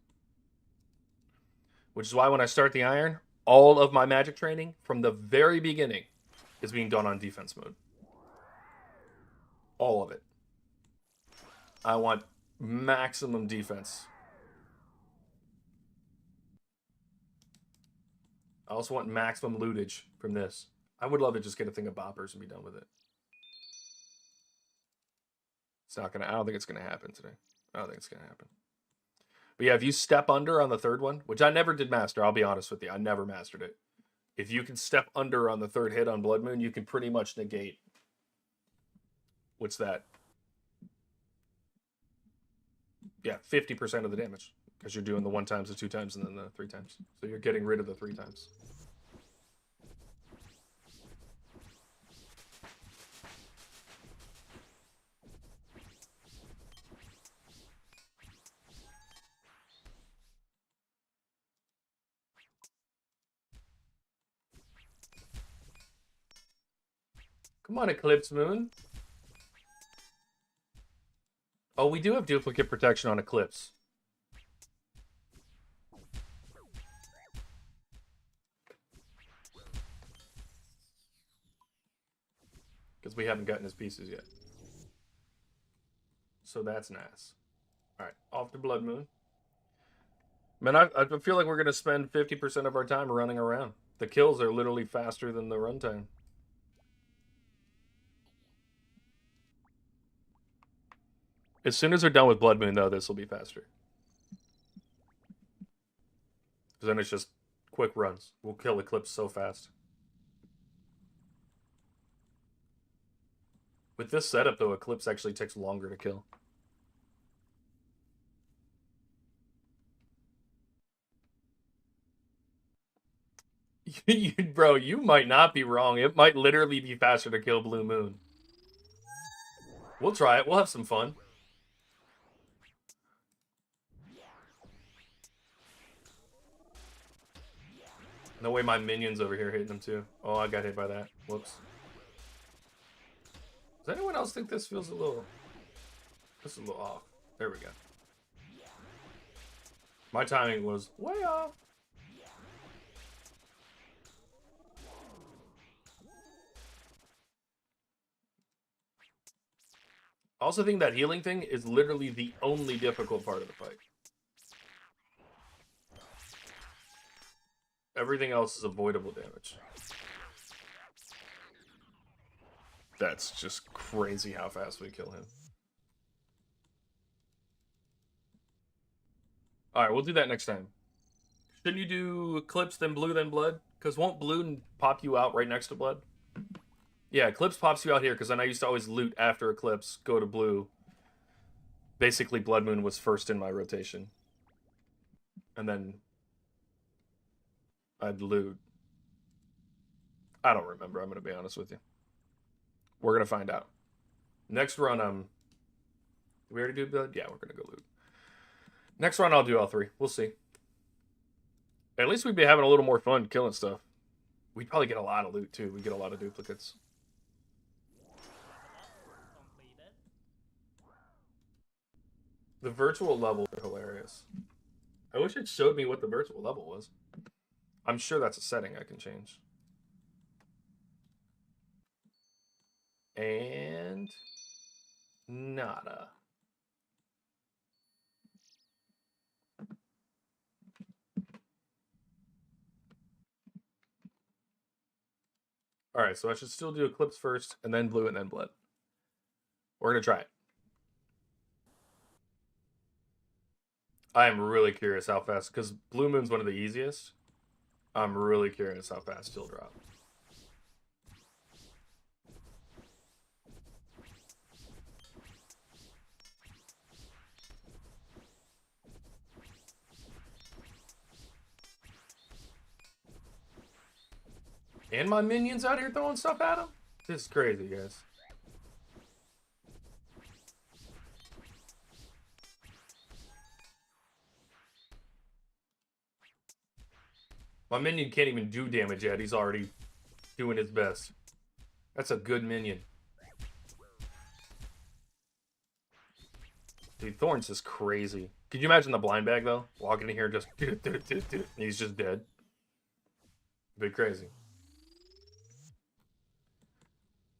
Which is why when I start the Iron, all of my magic training from the very beginning is being done on defense mode. All of it. I want maximum defense. I also want maximum lootage from this. I would love to just get a thing of boppers and be done with it. It's not gonna. I don't think it's gonna happen today. I don't think it's gonna happen. But yeah, if you step under on the third one, which I never did master, I'll be honest with you, I never mastered it. If you can step under on the third hit on Blood Moon, you can pretty much negate. What's that? Yeah, 50% of the damage. Because you're doing the 1 times, the 2 times, and then the 3 times. So you're getting rid of the 3 times. Come on, Eclipse Moon. Oh, we do have duplicate protection on Eclipse. Because we haven't gotten his pieces yet. So that's nice. Alright, off to Blood Moon. Man, I feel like we're going to spend 50% of our time running around. The kills are literally faster than the runtime. As soon as they're done with Blood Moon, though, this will be faster. Because then it's just quick runs. We'll kill Eclipse so fast. With this setup, though, Eclipse actually takes longer to kill. Bro, you might not be wrong. It might literally be faster to kill Blue Moon. We'll try it. We'll have some fun. No way my minion's over here hitting him too. Oh, I got hit by that. Whoops. Does anyone else think this feels a little... This is a little off. There we go. My timing was way off. I also think that healing thing is literally the only difficult part of the fight. Everything else is avoidable damage. That's just crazy how fast we kill him. Alright, we'll do that next time. Shouldn't you do Eclipse, then Blue, then Blood? Because won't Blue pop you out right next to Blood? Yeah, Eclipse pops you out here, because then I used to always loot after Eclipse, go to Blue. Basically, Blood Moon was first in my rotation. And then I'd loot. I don't remember, I'm going to be honest with you. We're going to find out. Next run, did we already do Blood? Yeah, we're going to go loot. Next run, I'll do all 3. We'll see. At least we'd be having a little more fun killing stuff. We'd probably get a lot of loot, too. We'd get a lot of duplicates. The virtual levels are hilarious. I wish it showed me what the virtual level was. I'm sure that's a setting I can change. And... nada. Alright, so I should still do Eclipse first, and then Blue, and then Blood. We're going to try it. I am really curious how fast, because Blue Moon's one of the easiest. I'm really curious how fast he'll drop. And my minions out here throwing stuff at him? This is crazy, guys. My minion can't even do damage yet. He's already doing his best. That's a good minion. Dude, Thorns is crazy. Could you imagine the blind bag, though? Walking in here just... He's just dead. It'd be crazy.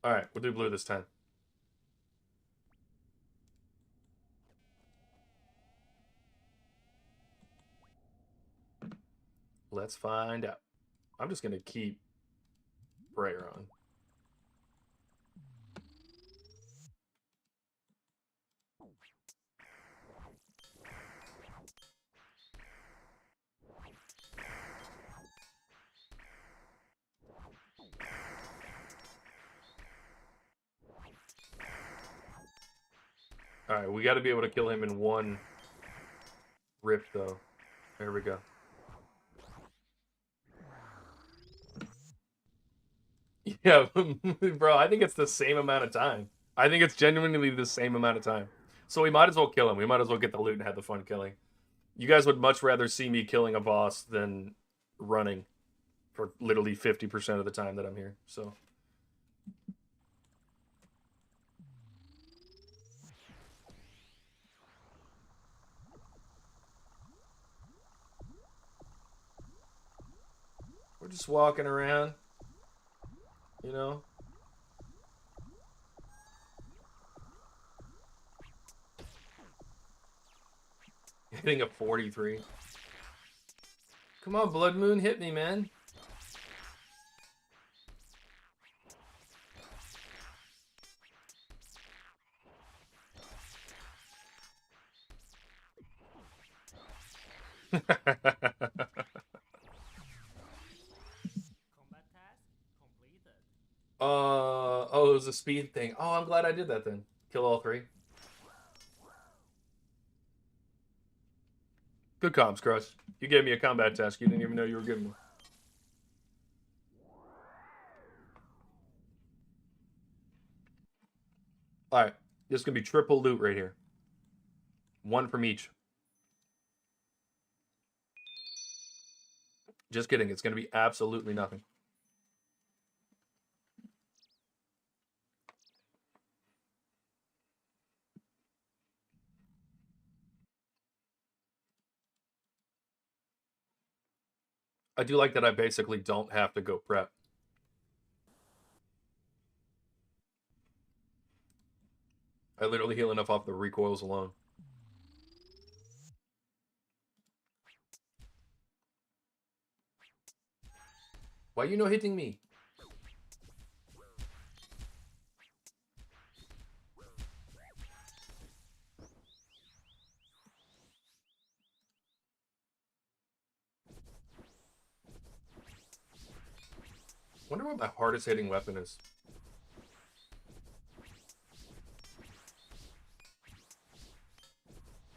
Alright, we'll do Blue this time. Let's find out. I'm just going to keep Prayer on. Alright, we got to be able to kill him in one rip, though. There we go. Yeah, bro, I think it's the same amount of time. I think it's genuinely the same amount of time. So we might as well kill him. We might as well get the loot and have the fun killing. You guys would much rather see me killing a boss than running for literally 50% of the time that I'm here. So we're just walking around, you know. Hitting a 43. Come on, Blood Moon, hit me, man. Oh, it was a speed thing. Oh, I'm glad I did that then. Kill all three. Good comms, Crush. You gave me a combat task you didn't even know you were giving me. Alright, this is going to be triple loot right here. One from each. Just kidding, it's going to be absolutely nothing. I do like that I basically don't have to go prep. I literally heal enough off the recoils alone. Why you no hitting me? Wonder what my hardest hitting weapon is.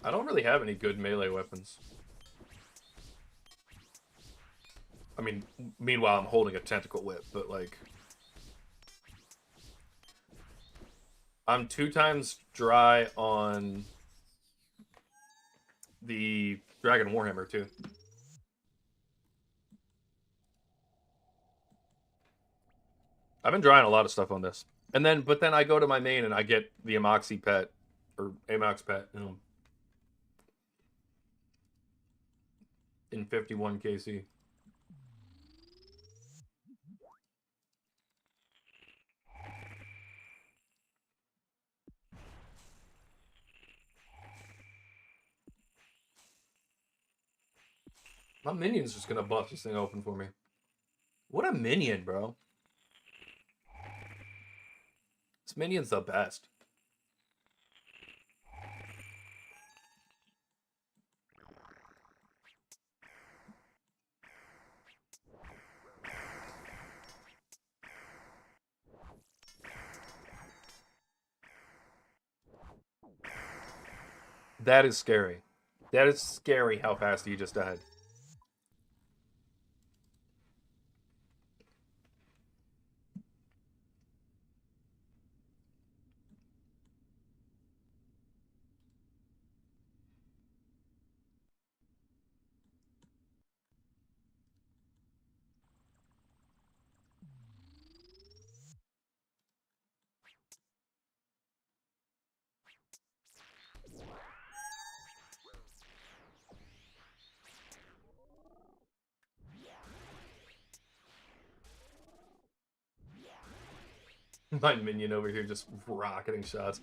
I don't really have any good melee weapons. I mean, meanwhile, I'm holding a tentacle whip, but like... I'm 2 times dry on the Dragon Warhammer, too. I've been drying a lot of stuff on this. But then I go to my main and I get the Amoxi pet, or Amox pet, in 51 KC. My minion's just gonna bust this thing open for me. What a minion, bro. This minion's the best. That is scary. That is scary how fast he just died. My minion over here just rocketing shots.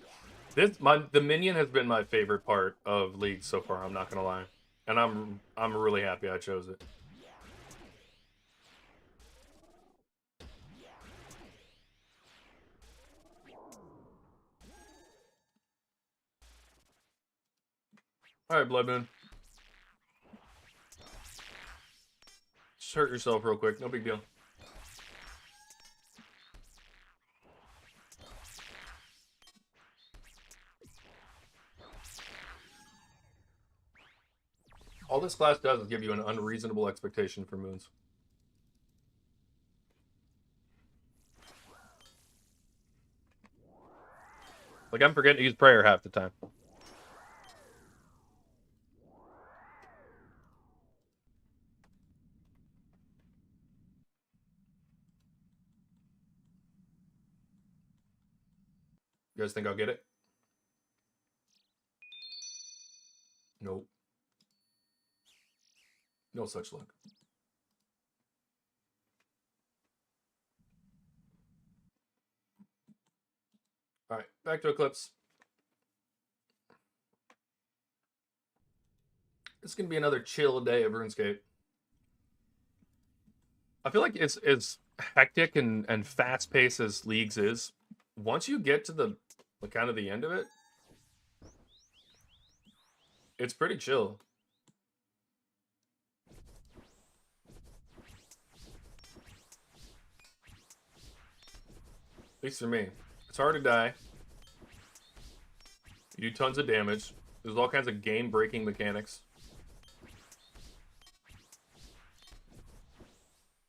The minion has been my favorite part of League so far, I'm not gonna lie. And I'm really happy I chose it. Alright, Blood Moon. Just hurt yourself real quick, no big deal. this class does is give you an unreasonable expectation for moons. Like, I'm forgetting to use prayer half the time. You guys think I'll get it? Nope. No such luck. All right, back to Eclipse. It's going to be another chill day of RuneScape. I feel like it's as hectic and fast paced as Leagues is. Once you get to the kind of the end of it, it's pretty chill. At least for me. It's hard to die. You do tons of damage. There's all kinds of game-breaking mechanics.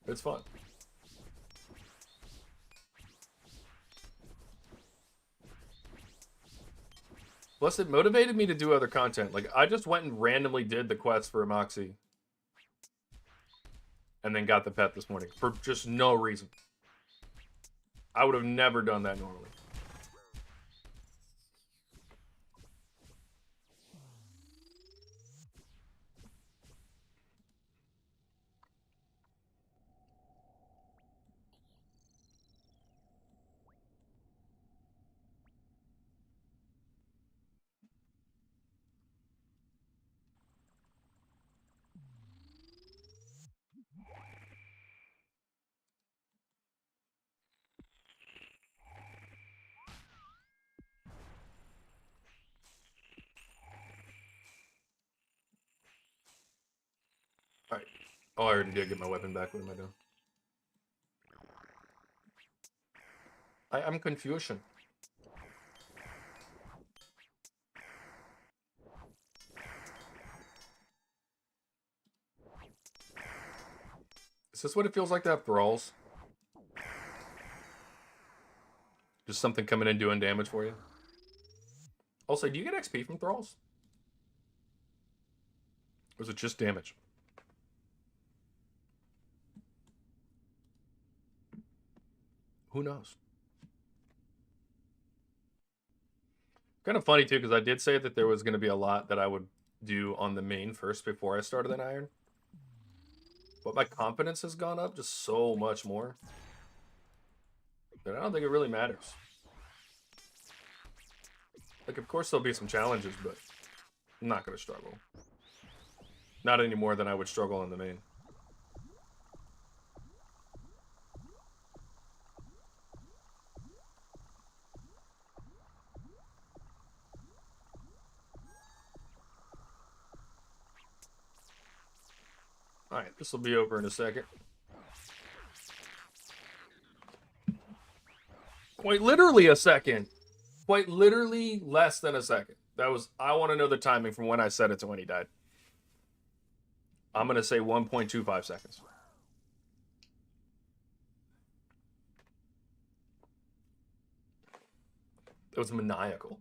It's fun. Plus, it motivated me to do other content. Like, I just went and randomly did the quest for Amoxie. And then got the pet this morning. For just no reason. I would have never done that normally. Alright. Oh, I already did get my weapon back. What am I doing? I am Confucian. Is this what it feels like to have thralls? Just something coming in doing damage for you? Also, do you get XP from thralls? Or is it just damage? Who knows? Kind of funny, too, because I did say that there was going to be a lot that I would do on the main first before I started an iron. But my confidence has gone up just so much more that I don't think it really matters. Like, of course, there'll be some challenges, but I'm not going to struggle. Not any more than I would struggle on the main. Alright, this will be over in a second. Quite literally a second. Quite literally less than a second. That was, I want to know the timing from when I said it to when he died. I'm going to say 1.25 seconds. It was maniacal.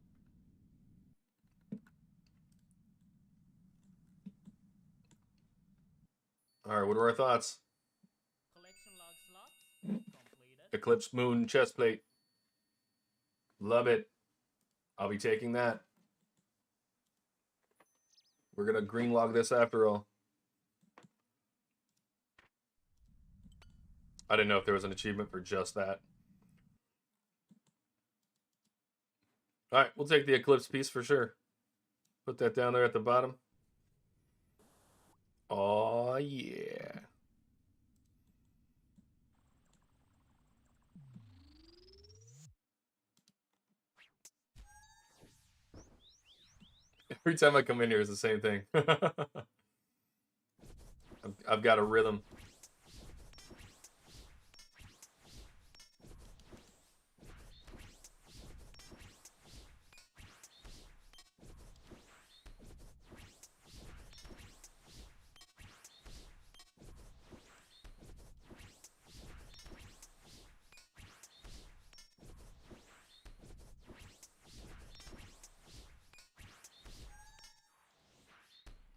Alright, what are our thoughts? Collection log slot completed. Eclipse Moon chestplate. Love it. I'll be taking that. We're going to green log this after all. I didn't know if there was an achievement for just that. Alright, we'll take the Eclipse piece for sure. Put that down there at the bottom. Oh yeah. Every time I come in here, it's the same thing. I've got a rhythm.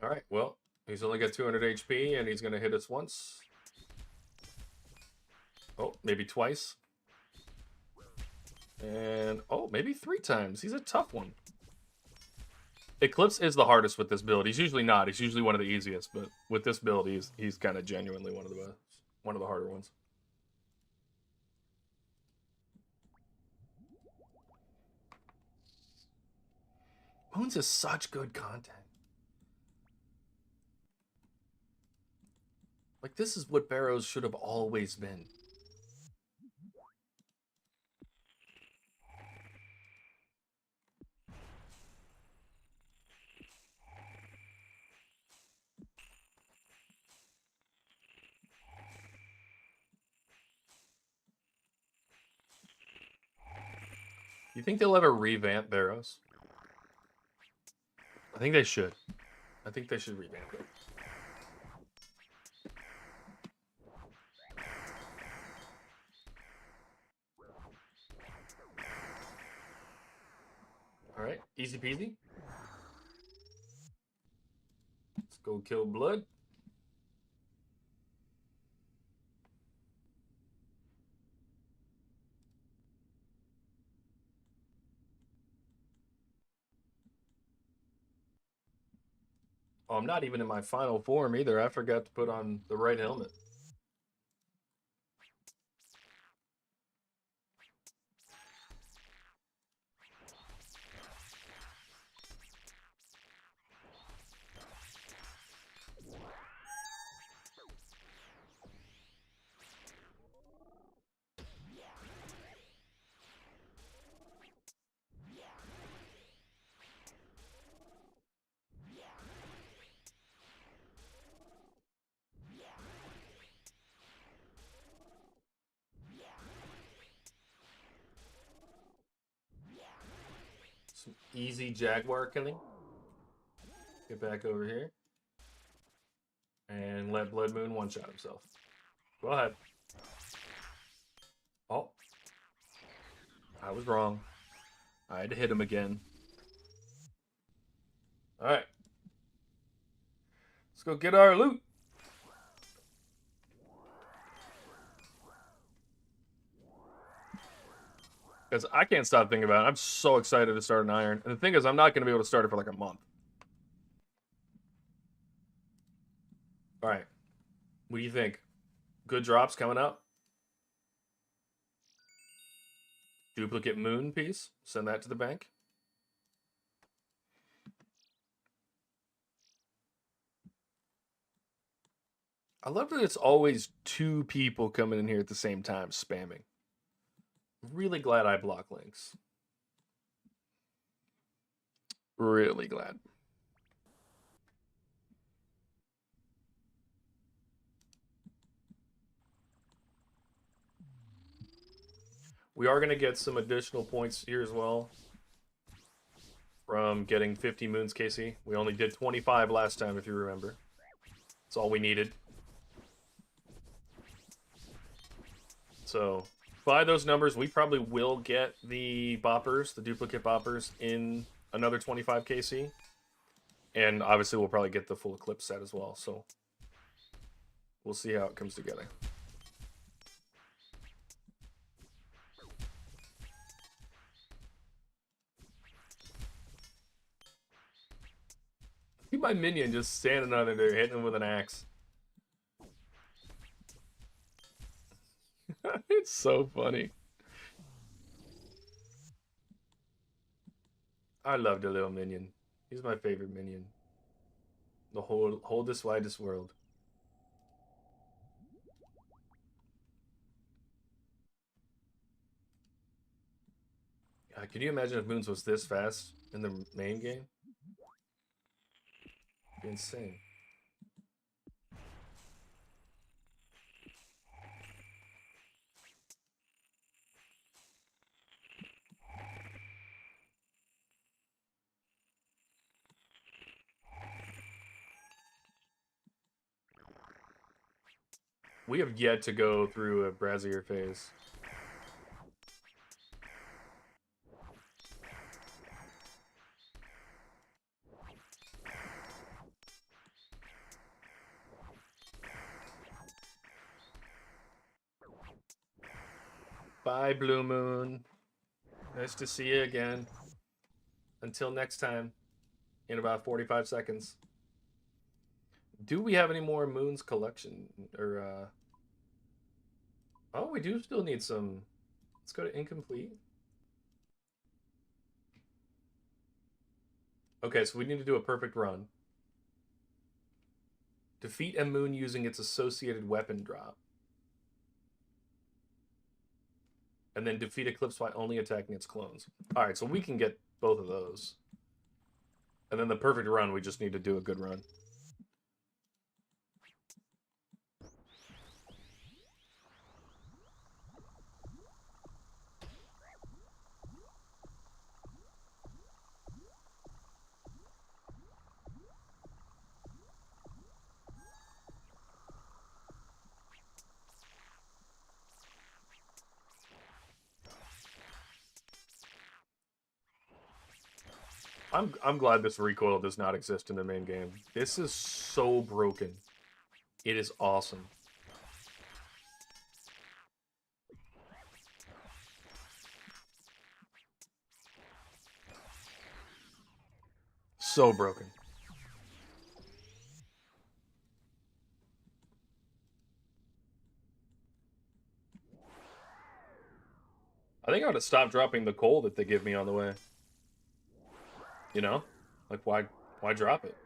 All right, well, he's only got 200 HP, and he's going to hit us once. Oh, maybe twice. And, oh, maybe 3 times. He's a tough one. Eclipse is the hardest with this build. He's usually not. He's usually one of the easiest, but with this build, he's kind of genuinely one of the harder ones. Moons is such good content. Like, this is what Barrows should have always been. You think they'll ever revamp Barrows? I think they should. I think they should revamp it. All right, easy peasy. Let's go kill blood. Oh, I'm not even in my final form either. I forgot to put on the right helmet. Some easy Jaguar killing. Get back over here. And let Blood Moon one-shot himself. Go ahead. Oh. I was wrong. I had to hit him again. Alright. Let's go get our loot. Because I can't stop thinking about it. I'm so excited to start an iron. And the thing is, I'm not going to be able to start it for like a month. All right. What do you think? Good drops coming up? Duplicate moon piece. Send that to the bank. I love that it's always 2 people coming in here at the same time spamming. Really glad I block links. Really glad. We are going to get some additional points here as well from getting 50 moons, Casey. We only did 25 last time, if you remember. That's all we needed. So, by those numbers, we probably will get the boppers, the duplicate boppers, in another 25 KC. And obviously, we'll probably get the full Eclipse set as well. So, we'll see how it comes together. Look at my minion just standing under there, hitting him with an axe. It's so funny. I love the little minion. He's my favorite minion. The whole this widest world. Can you imagine if Moons was this fast in the main game? It'd be insane. We have yet to go through a Brazier phase. Bye, Blue Moon. Nice to see you again. Until next time, in about 45 seconds. Do we have any more Moons collection? Or, oh, we do still need some. Let's go to incomplete. Okay, so we need to do a perfect run. Defeat a moon using its associated weapon drop. And then defeat Eclipse by only attacking its clones. Alright, so we can get both of those. And then the perfect run, we just need to do a good run. I'm glad this recoil does not exist in the main game. This is so broken. It is awesome. So broken. I think I ought to stop dropping the coal that they give me on the way. You know? Like, why drop it?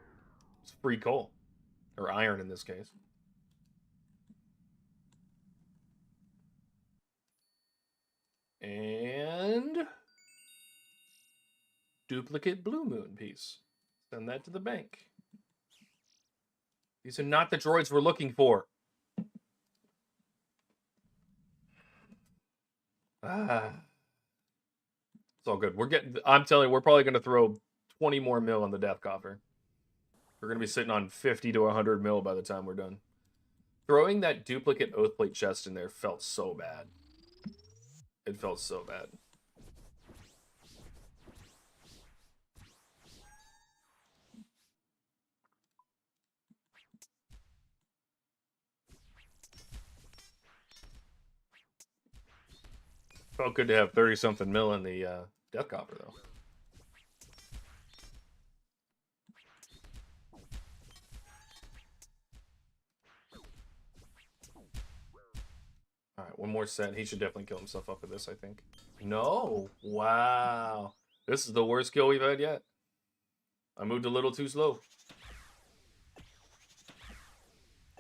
It's free coal. Or iron in this case. And duplicate Blue Moon piece. Send that to the bank. These are not the droids we're looking for. Ah. It's all good. I'm telling you, we're probably going to throw 20 more mil on the death coffer. We're going to be sitting on 50 to 100 mil by the time we're done. Throwing that duplicate Oathplate chest in there felt so bad. It felt so bad. Felt good to have 30-something mil in the death coffer, though. All right, one more set. He should definitely kill himself up with this, I think. No. Wow. This is the worst kill we've had yet. I moved a little too slow.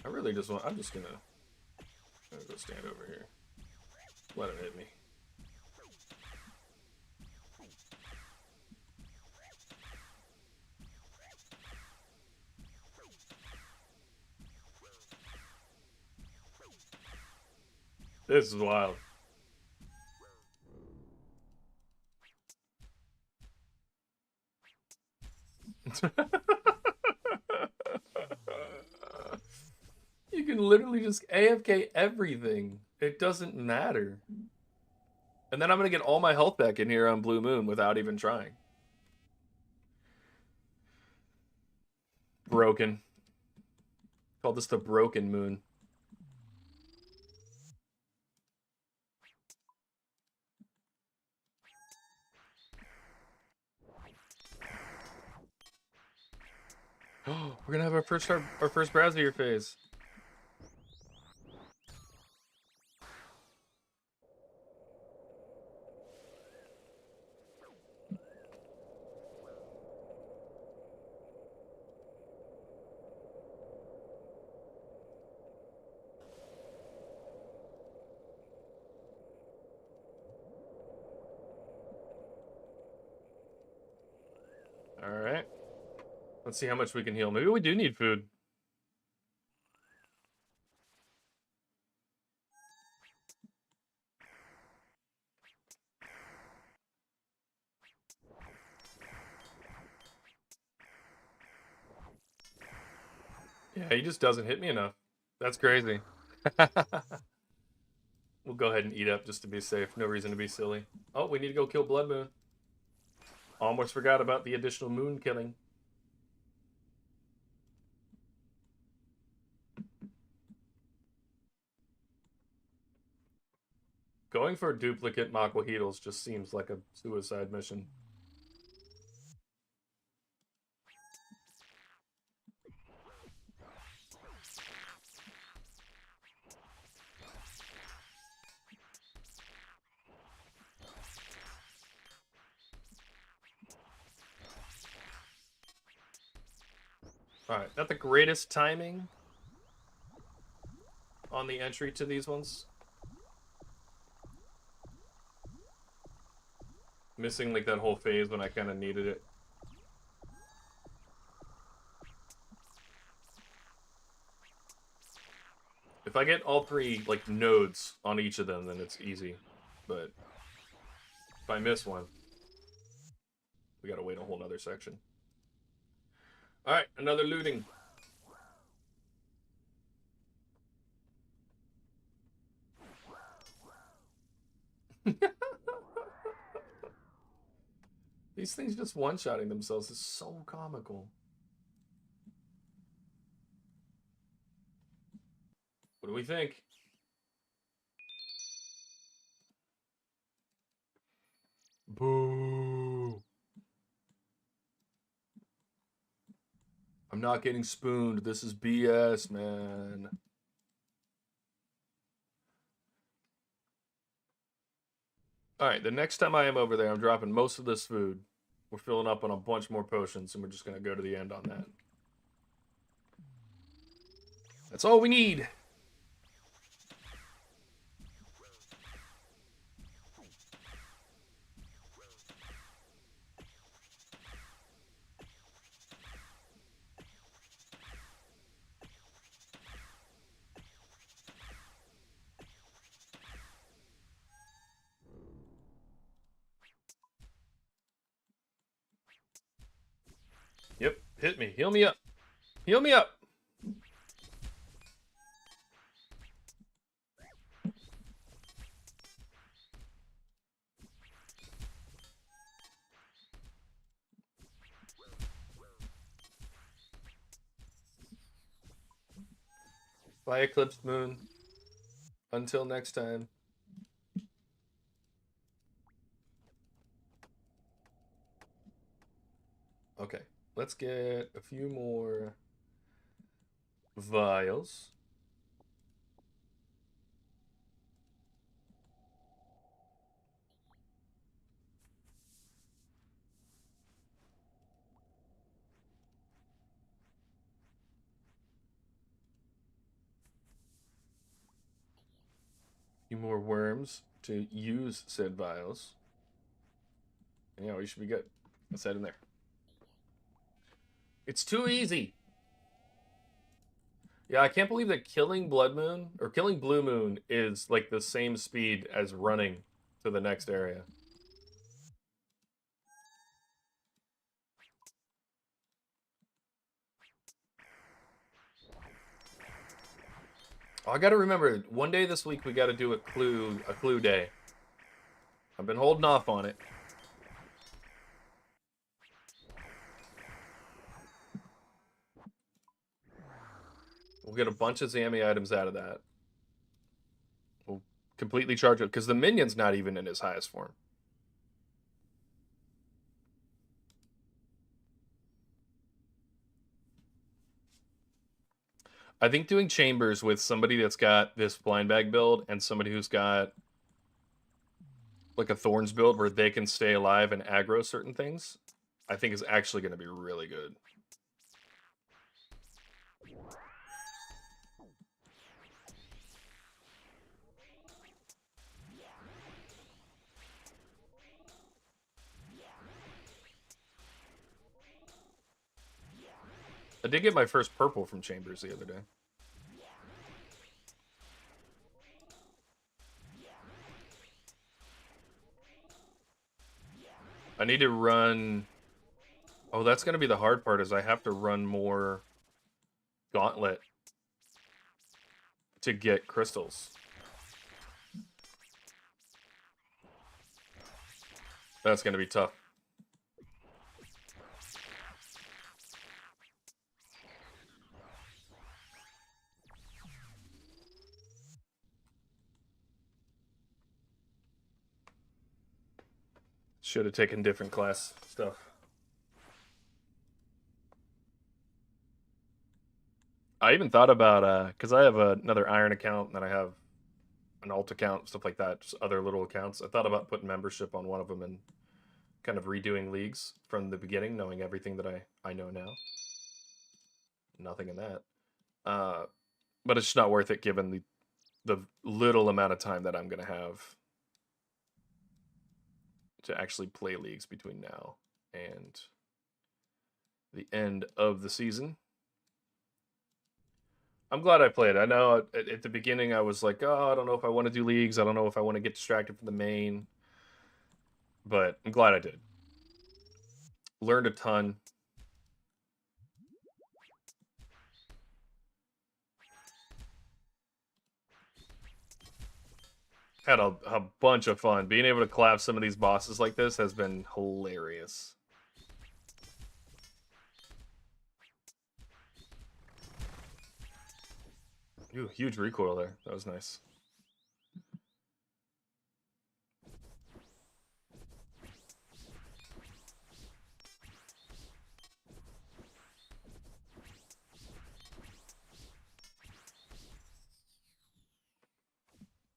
I really just want... I'm just gonna go stand over here. Let him hit me. This is wild. You can literally just AFK everything. It doesn't matter. And then I'm going to get all my health back in here on Blue Moon without even trying. Broken. Call this the Broken Moon. We're gonna have our first Browsier phase. All right. Let's see how much we can heal. Maybe we do need food. Yeah, he just doesn't hit me enough. That's crazy. We'll go ahead and eat up just to be safe. No reason to be silly. Oh, we need to go kill Blood Moon. Almost forgot about the additional moon killing. Going for duplicate Maquaheedles just seems like a suicide mission. Alright, not the greatest timing on the entry to these ones. Missing like that whole phase when I kind of needed it. If I get all three like nodes on each of them, then it's easy. But if I miss one, we gotta wait a whole nother section. Alright, another looting. These things just one-shotting themselves is so comical. What do we think? Boo. I'm not getting spooned. This is BS, man. Alright, the next time I am over there, I'm dropping most of this food. We're filling up on a bunch more potions, and we're just going to go to the end on that. That's all we need. Yep, hit me. Heal me up. Heal me up. Bye, Eclipsed Moon. Until next time. Okay, let's get a few more vials. A few more worms to use said vials. And yeah, we should be good. Let's head in there. It's too easy. Yeah, I can't believe that killing Blood Moon or killing Blue Moon is like the same speed as running to the next area. Oh, I gotta remember, one day this week we gotta do a clue day. I've been holding off on it. We'll get a bunch of Zammy items out of that. We'll completely charge it, because the minion's not even in his highest form. I think doing chambers with somebody that's got this blind bag build and somebody who's got like a Thorns build where they can stay alive and aggro certain things, I think is actually going to be really good. I did get my first purple from Chambers the other day. I need to run... Oh, that's going to be the hard part, is I have to run more Gauntlet to get crystals. That's going to be tough. Should have taken different class stuff. I even thought about because I have another Iron account and then I have an alt account, stuff like that, just other little accounts. I thought about putting membership on one of them and kind of redoing leagues from the beginning, knowing everything that I know now. Nothing in that. But it's just not worth it given the little amount of time that I'm going to have to actually play leagues between now and the end of the season. I'm glad I played. I know at the beginning I was like, oh, I don't know if I want to do leagues. I don't know if I want to get distracted from the main. But I'm glad I did. Learned a ton. Had a bunch of fun. Being able to collab some of these bosses like this has been hilarious. Ooh, huge recoil there. That was nice.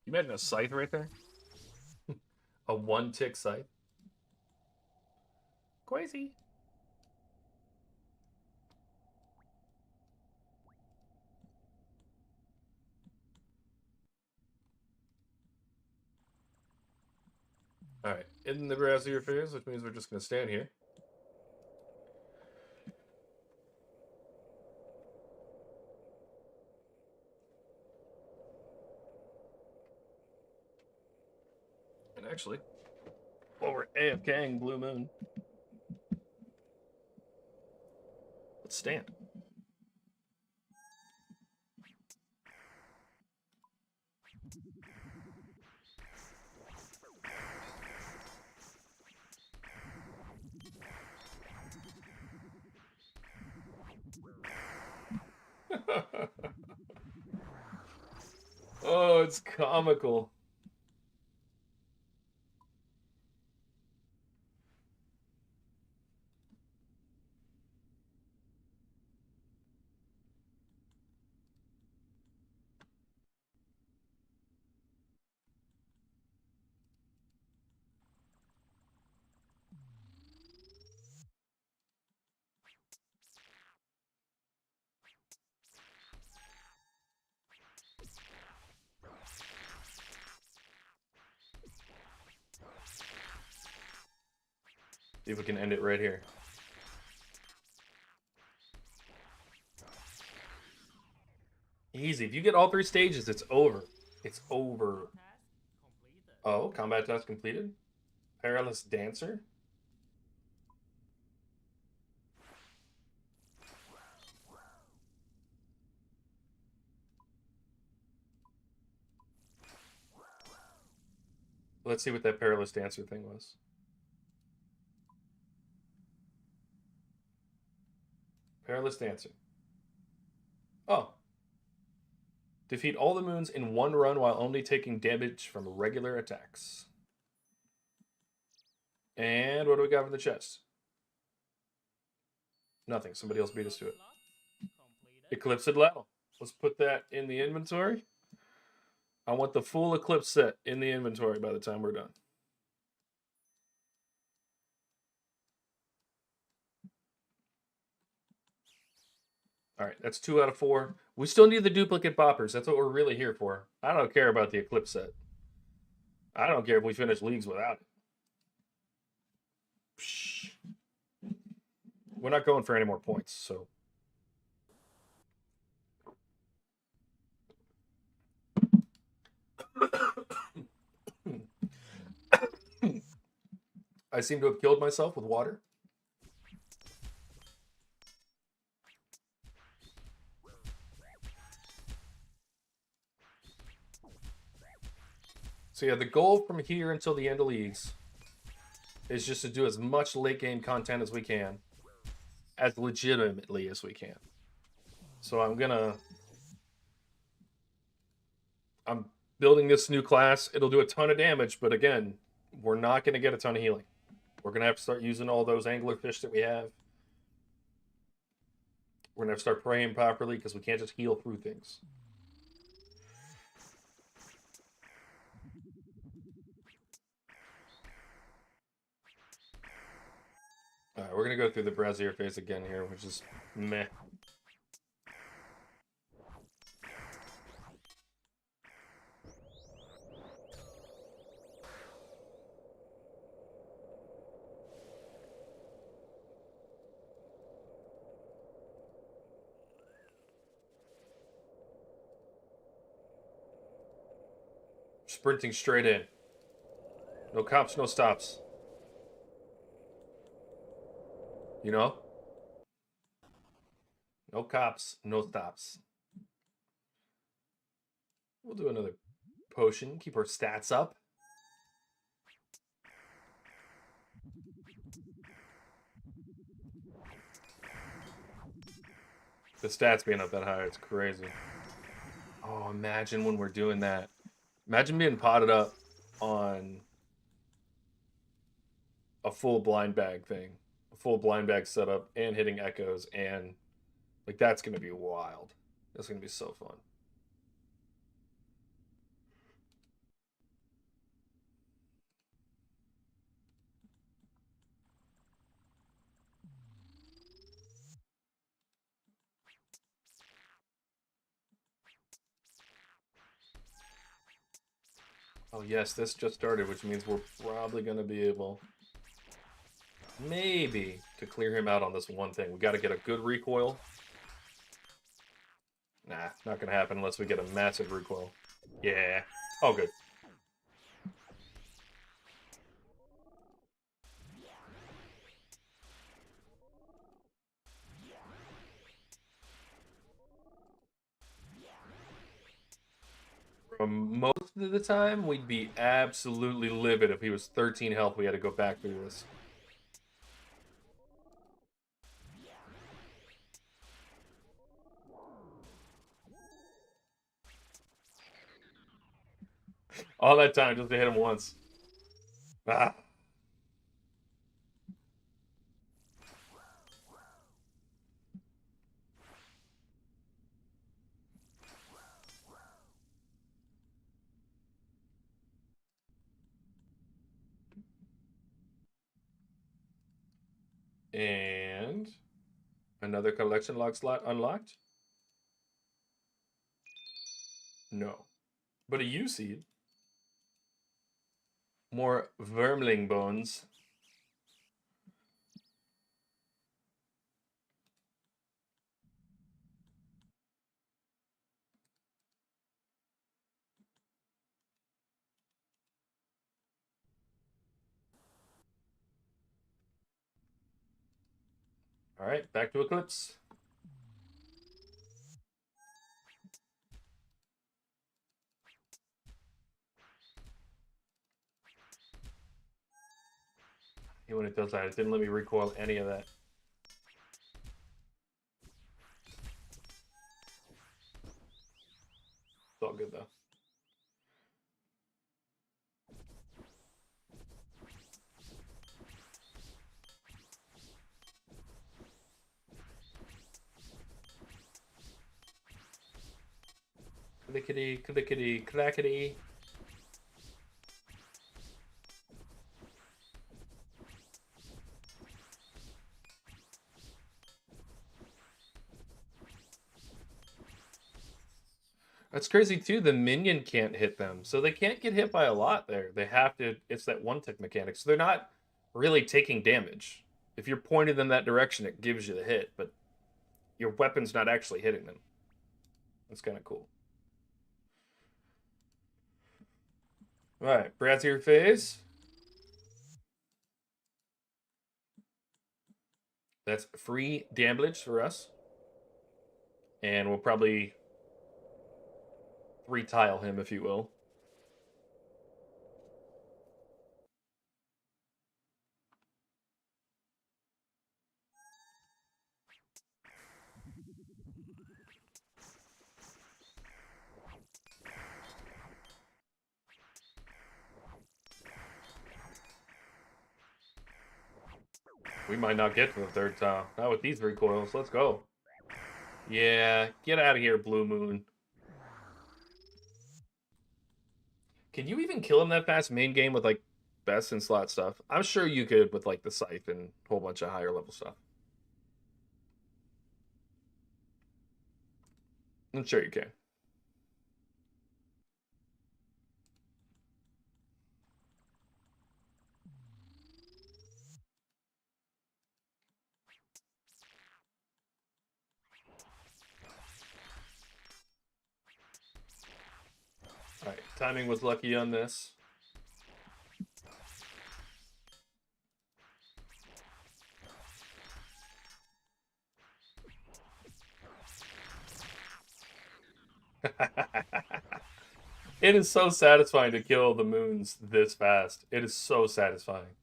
You imagine a scythe right there? A one-tick scythe? Crazy. Alright, in the grass of your face, which means we're just going to stand here. And actually, while we're AFKing Blue Moon, let's stand. Oh, it's comical. See if we can end it right here. Easy. If you get all 3 stages, it's over. It's over. Task completed. Oh, combat task completed? Perilous Dancer? Let's see what that Perilous Dancer thing was. Perilous Dancer. Oh. Defeat all the moons in one run while only taking damage from regular attacks. And what do we got for the chest? Nothing. Somebody else beat us to it. Slot completed. Eclipsed Ladle. Let's put that in the inventory. I want the full Eclipse set in the inventory by the time we're done. All right, that's 2 out of 4. We still need the duplicate boppers. That's what we're really here for. I don't care about the Eclipse set. I don't care if we finish leagues without it. Psh. We're not going for any more points, so. I seem to have killed myself with water. So yeah, the goal from here until the end of leagues is just to do as much late game content as we can, as legitimately as we can. So I'm building this new class. It'll do a ton of damage, but again, we're not gonna get a ton of healing. We're gonna have to start using all those anglerfish that we have. We're gonna have to start praying properly because we can't just heal through things. Alright, we're gonna go through the brazier phase again here, which is meh. Sprinting straight in. No cops, no stops. You know? No cops, no stops. We'll do another potion, keep our stats up. The stats being up that high, it's crazy. Oh, imagine when we're doing that. Imagine being potted up on a full blind bag thing, a full blind bag setup, and hitting echoes, and like that's gonna be wild. That's gonna be so fun. Oh yes, this just started, which means we're probably gonna be able, maybe, to clear him out on this one thing. We got to get a good recoil. Nah, not gonna happen unless we get a massive recoil. Yeah. Oh, good. Most of the time, we'd be absolutely livid if he was 13 health. We had to go back through this. All that time just to hit him once. Ah. And another collection log slot unlocked? No. But a U seed. More vermling bones. All right, back to Eclipse. When it does that, it didn't let me recoil any of that. It's all good though. Clickety, clickety, clackety. That's crazy too. The minion can't hit them, so they can't get hit by a lot there. They have to. It's that one tick mechanic, so they're not really taking damage. If you're pointed in that direction, it gives you the hit, but your weapon's not actually hitting them. That's kind of cool. All right, Brazier phase. That's free damage for us, and we'll probably retile him, if you will. We might not get to the third tile. Not with these recoils. Let's go. Yeah, get out of here, Blue Moon. Can you even kill him that fast main game with, like, best in slot stuff? I'm sure you could with, like, the Scythe and a whole bunch of higher level stuff. I'm sure you can. Alright, timing was lucky on this. It is so satisfying to kill the moons this fast. It is so satisfying.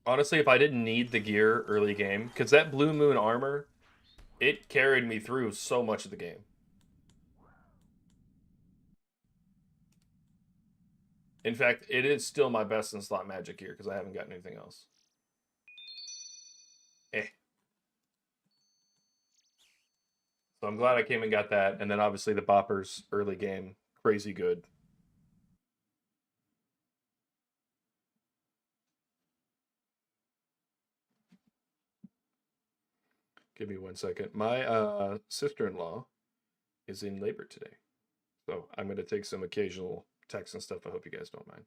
Honestly, if I didn't need the gear early game, because that Blue Moon armor, it carried me through so much of the game. In fact, it is still my best in slot magic gear because I haven't gotten anything else. So I'm glad I came and got that. And then obviously the Boppers early game, crazy good. Give me 1 second. My sister-in-law is in labor today. So I'm going to take some occasional texts and stuff. I hope you guys don't mind.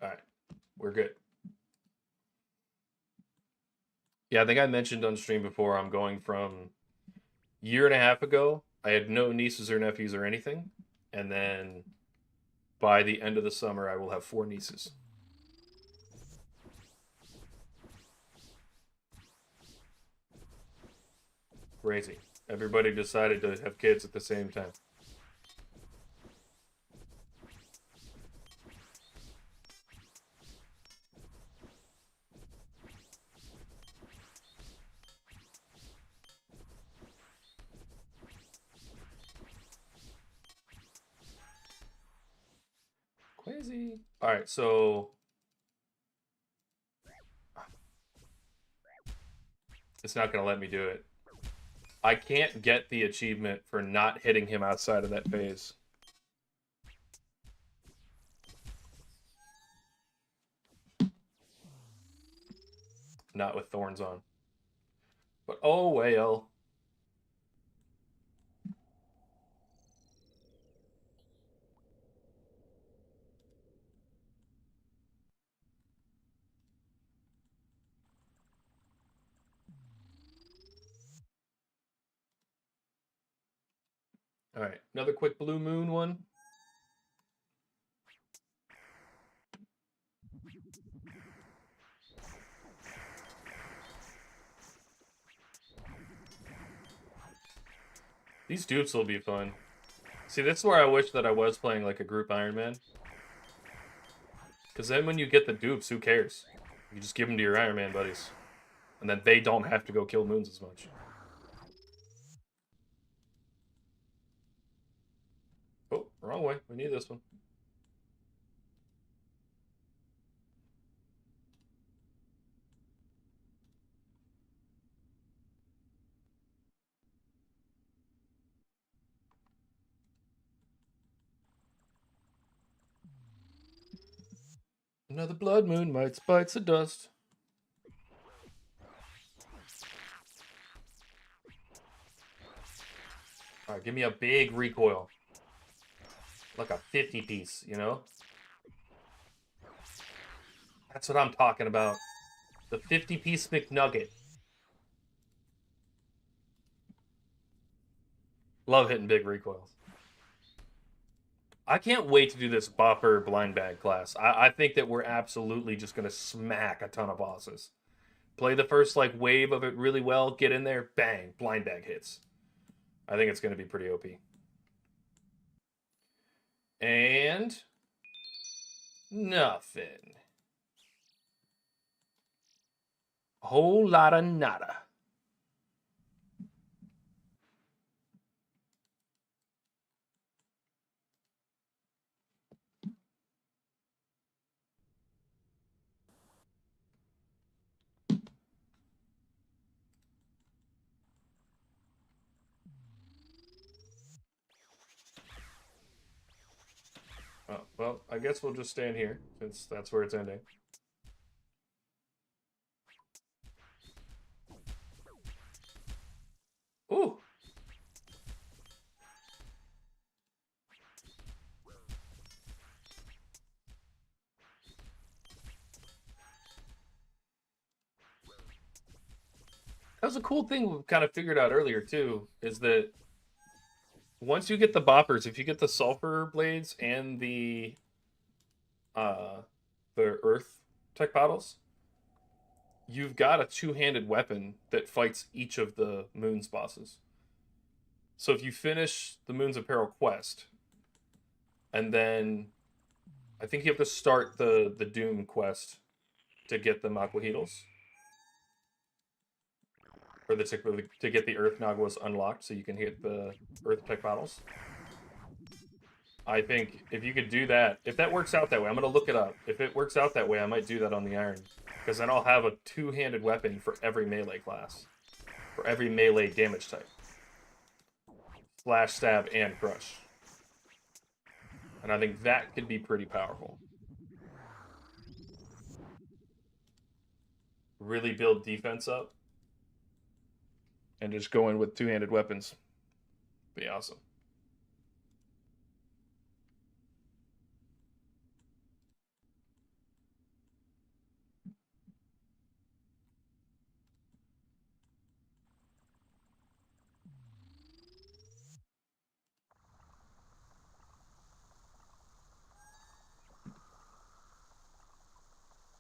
All right, we're good. Yeah, I think I mentioned on stream before, I'm going from year and a half ago, I had no nieces or nephews or anything. And then by the end of the summer, I will have 4 nieces. Crazy. Everybody decided to have kids at the same time. Crazy. All right, so it's not going to let me do it. I can't get the achievement for not hitting him outside of that phase. Not with thorns on. But oh well. All right, another quick Blue Moon one. These dupes will be fun. See, this is where I wish that I was playing like a group Iron Man. Because then when you get the dupes, who cares? You just give them to your Iron Man buddies. And then they don't have to go kill moons as much. Oh, wrong way. We need this one. Another blood moon might bites the dust. All right, give me a big recoil. Like a 50 piece, you know? That's what I'm talking about. The 50 piece McNugget. Love hitting big recoils. I can't wait to do this Bopper blind bag class. I think that we're absolutely just going to smack a ton of bosses. Play the first like wave of it really well, get in there, bang, blind bag hits. I think it's going to be pretty OP. And nothing. Whole lot of nada. Oh, well, I guess we'll just stand here since that's where it's ending. Ooh. That was a cool thing we kind of figured out earlier too, is that once you get the boppers, if you get the sulfur blades and the earth tech bottles, you've got a two-handed weapon that fights each of the moon's bosses. So if you finish the Moon's Apparel quest, and then I think you have to start the Doom quest to get the Maquahitos. Or to get the Earth Naguas unlocked so you can hit the Earth Tech bottles. I think if you could do that, if that works out that way, I'm going to look it up. If it works out that way, I might do that on the Iron. Because then I'll have a two-handed weapon for every melee class. For every melee damage type. Slash, stab, and crush. And I think that could be pretty powerful. Really build defense up. And just go in with two-handed weapons. Be awesome.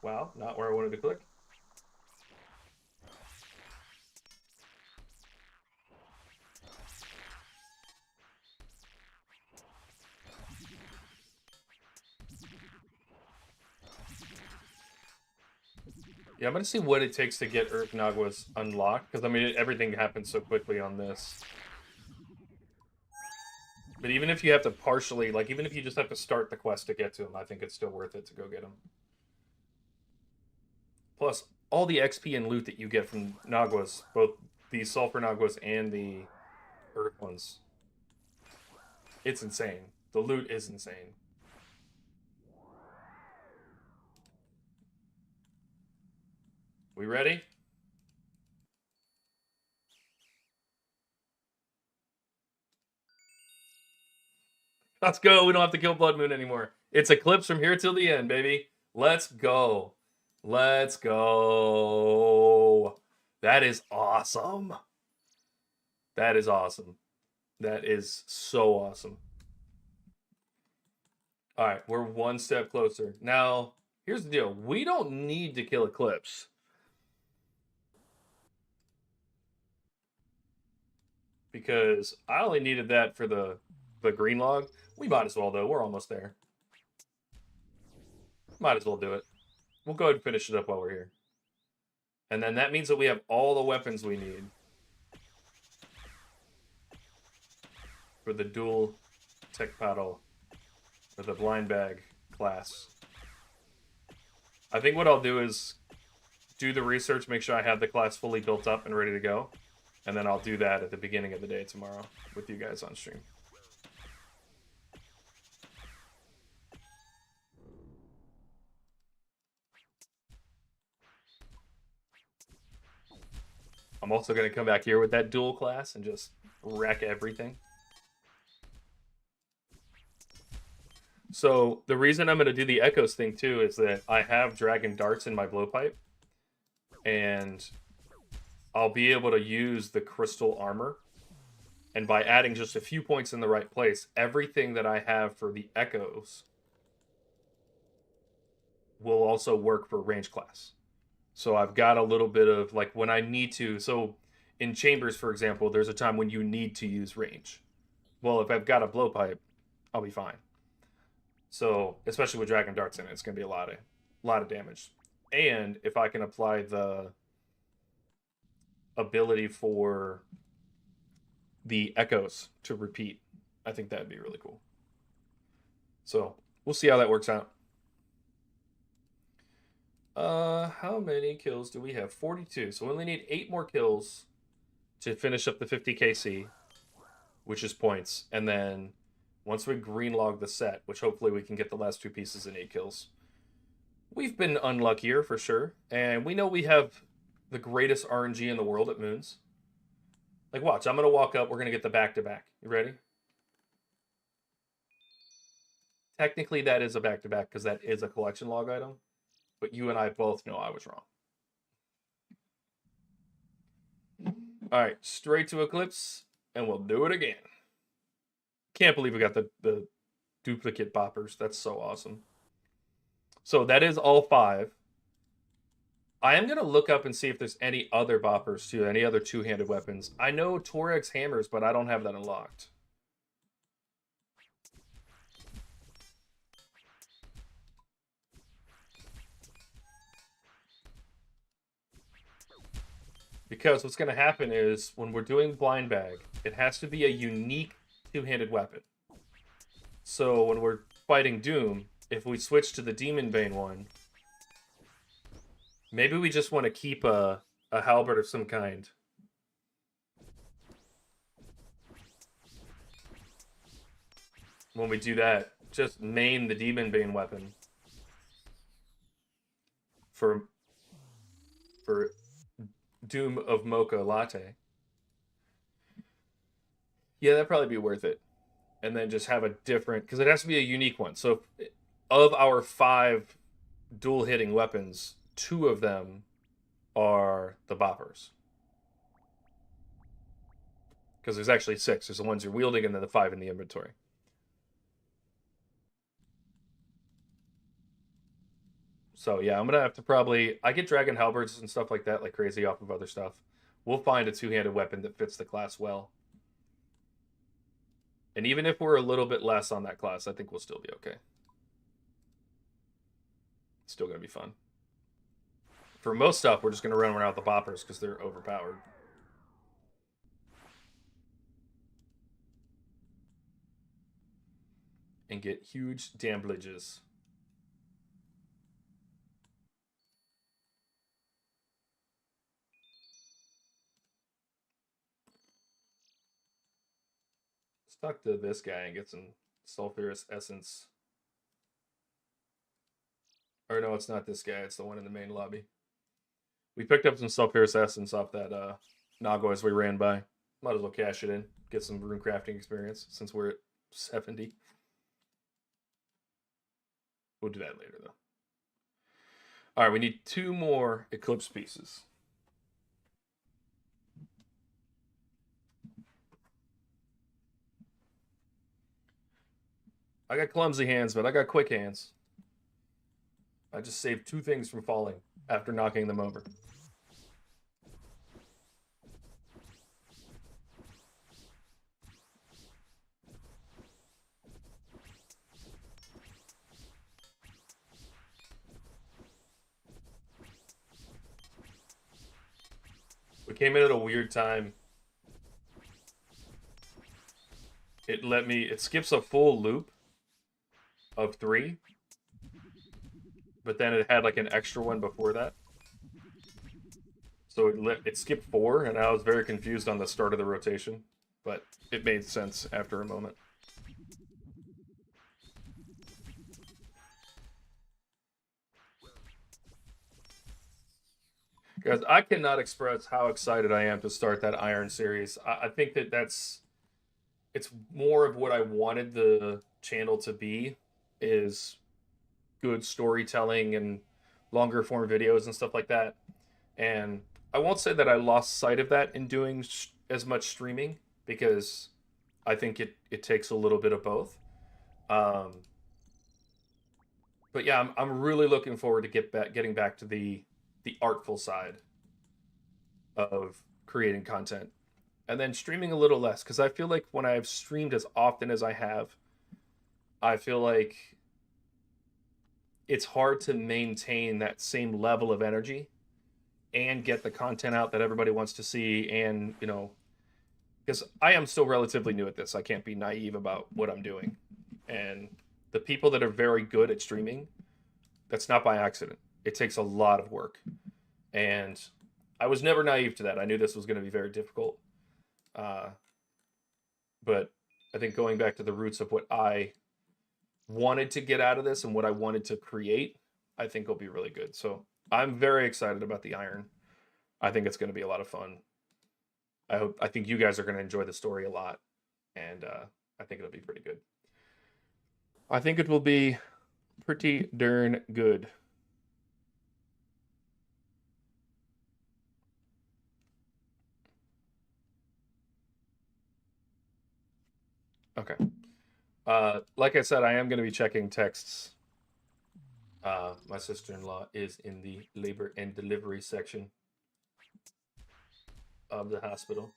Wow, not where I wanted to click. Yeah, I'm going to see what it takes to get Earth Naguas unlocked. Because, I mean, everything happens so quickly on this. But even if you have to partially, like, even if you just have to start the quest to get to them, I think it's still worth it to go get them. Plus, all the XP and loot that you get from Naguas, both the Sulfur Naguas and the Earth ones, it's insane. The loot is insane. We ready? Let's go. We don't have to kill Blood Moon anymore. It's Eclipse from here till the end, baby. Let's go. Let's go. That is awesome. That is awesome. That is so awesome. All right, we're one step closer. Now, here's the deal. We don't need to kill Eclipse. Because I only needed that for the green log. We might as well, though. We're almost there. Might as well do it. We'll go ahead and finish it up while we're here. And then that means that we have all the weapons we need for the dual tech paddle for the blind bag class. I think what I'll do is do the research, make sure I have the class fully built up and ready to go. And then I'll do that at the beginning of the day tomorrow with you guys on stream. I'm also going to come back here with that dual class and just wreck everything. So the reason I'm going to do the Echoes thing too is that I have Dragon Darts in my blowpipe. And I'll be able to use the crystal armor. And by adding just a few points in the right place, everything that I have for the Echoes will also work for range class. So I've got a little bit of like when I need to. So in chambers, for example, there's a time when you need to use range. Well, if I've got a blowpipe, I'll be fine. So especially with dragon darts in it, it's gonna be a lot of damage. And if I can apply the ability for the echoes to repeat, I think that'd be really cool. So we'll see how that works out. How many kills do we have? 42. So we only need 8 more kills to finish up the 50 KC, which is points. And then once we green log the set, which hopefully we can get the last 2 pieces in 8 kills. We've been unluckier for sure, and we know we have the greatest RNG in the world at Moons. Like, watch, I'm gonna walk up, we're gonna get the back-to-back. You ready? Technically, that is a back-to-back because that is a collection log item, but you and I both know I was wrong. All right, straight to Eclipse, and we'll do it again. Can't believe we got the duplicate boppers. That's so awesome. So that is all 5. I am going to look up and see if there's any other boppers too, any other two-handed weapons. I know Torex hammers, but I don't have that unlocked. Because what's going to happen is when we're doing blind bag, it has to be a unique two-handed weapon. So when we're fighting Doom, if we switch to the Demon Bane one, maybe we just want to keep a halberd of some kind. When we do that, just main the Demon Bane weapon for Doom of Mocha Latte. Yeah, that'd probably be worth it. And then just have a different, because it has to be a unique one. So of our 5 dual hitting weapons, 2 of them are the boppers. Because there's actually 6. There's the ones you're wielding and then the 5 in the inventory. So yeah, I'm gonna have to probably, I get dragon halberds and stuff like that like crazy off of other stuff. We'll find a two-handed weapon that fits the class well. And even if we're a little bit less on that class, I think we'll still be okay. It's still gonna be fun. For most stuff, we're just gonna run around with the boppers because they're overpowered. And get huge damages. Let's talk to this guy and get some sulfurous essence. Or no, it's not this guy. It's the one in the main lobby. We picked up some sulfurous essence off that Nago as we ran by. Might as well cash it in. Get some rune crafting experience since we're at 70. We'll do that later, though. All right, we need 2 more Eclipse pieces. I got clumsy hands, but I got quick hands. I just saved 2 things from falling after knocking them over. We came in at a weird time. It skips a full loop of 3, but then it had like an extra one before that. So it skipped 4, and I was very confused on the start of the rotation, but it made sense after a moment. Guys, I cannot express how excited I am to start that Iron series. I think it's more of what I wanted the channel to be, is good storytelling and longer form videos and stuff like that. And I won't say that I lost sight of that in doing as much streaming, because I think it takes a little bit of both. But yeah, I'm really looking forward to getting back to the the artful side of creating content, and then streaming a little less, because I feel like when I've streamed as often as I have, I feel like it's hard to maintain that same level of energy and get the content out that everybody wants to see. And, because I am still relatively new at this, I can't be naive about what I'm doing. And the people that are very good at streaming, that's not by accident. It takes a lot of work. And I was never naive to that. I knew this was going to be very difficult. Uh, but I think going back to the roots of what I wanted to get out of this and what I wanted to create, I think will be really good. So I'm very excited about the Iron. I think it's going to be a lot of fun. I think you guys are going to enjoy the story a lot, and I think it'll be pretty good. I think it will be pretty darn good. Okay. Like I said, I am going to be checking texts. My sister-in-law is in the labor and delivery section of the hospital.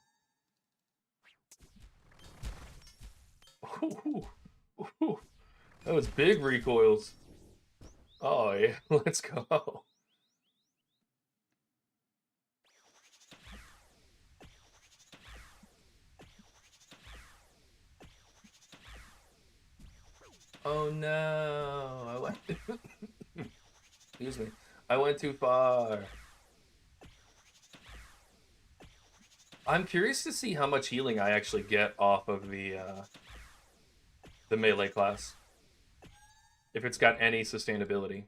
Ooh, ooh, that was big recoils. Oh yeah, let's go. Oh no, I went. Excuse me, I went too far. I'm curious to see how much healing I actually get off of the melee class. If it's got any sustainability.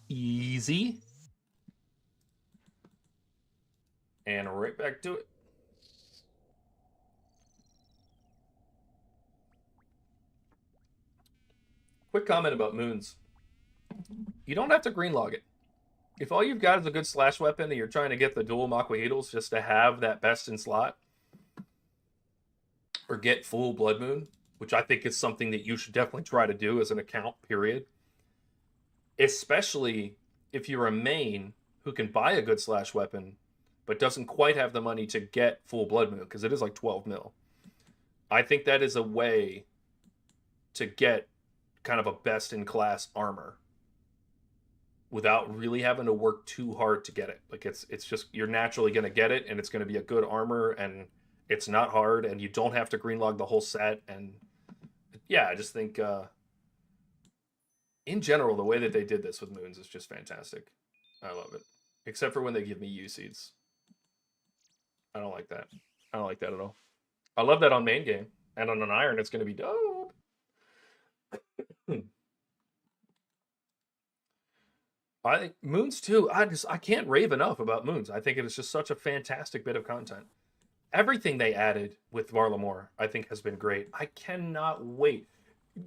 Easy. And right back to it. Quick comment about moons. You don't have to green log it. If all you've got is a good slash weapon and you're trying to get the dual Maquaheedles just to have that best in slot, or get full Blood Moon, which I think is something that you should definitely try to do as an account, period. Especially if you're a main who can buy a good slash weapon, but doesn't quite have the money to get full Blood Moon, because it is like 12 mil. I think that is a way to get kind of a best in class armor without really having to work too hard to get it. Like it's just you're naturally going to get it, and it's going to be a good armor, and it's not hard, and you don't have to green log the whole set. And yeah, I just think in general the way that they did this with moons is just fantastic. I love it, except for when they give me U seeds. I don't like that. I don't like that at all. I love that on main game, and on an Iron it's going to be dope. I think moons too. I can't rave enough about moons. I think it is just such a fantastic bit of content. Everything they added with Varlamore, I think, has been great. I cannot wait.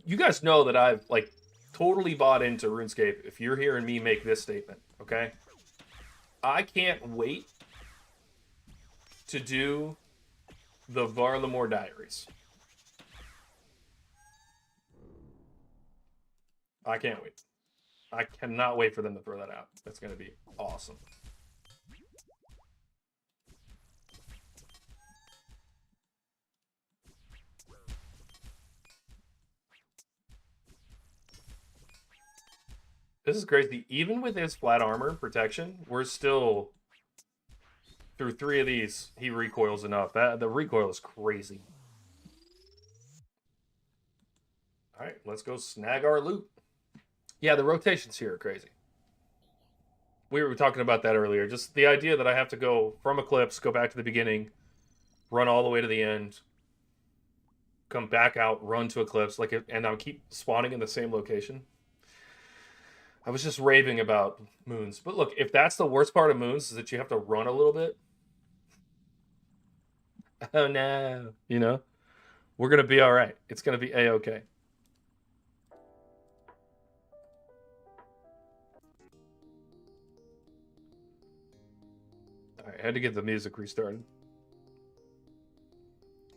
You guys know that I've like totally bought into RuneScape. If you're hearing me make this statement, okay? I can't wait to do the Varlamore Diaries. I can't wait. I cannot wait for them to throw that out. That's going to be awesome. This is crazy. Even with his flat armor protection, we're still through 3 of these. He recoils enough. The recoil is crazy. All right, let's go snag our loot. Yeah, the rotations here are crazy. We were talking about that earlier. Just the idea that I have to go from Eclipse, go back to the beginning, run all the way to the end, come back out, run to Eclipse, and I'll keep spawning in the same location. I was just raving about moons. But look, if that's the worst part of moons, is that you have to run a little bit. Oh no. We're going to be all right. It's going to be A-okay. All right, I had to get the music restarted.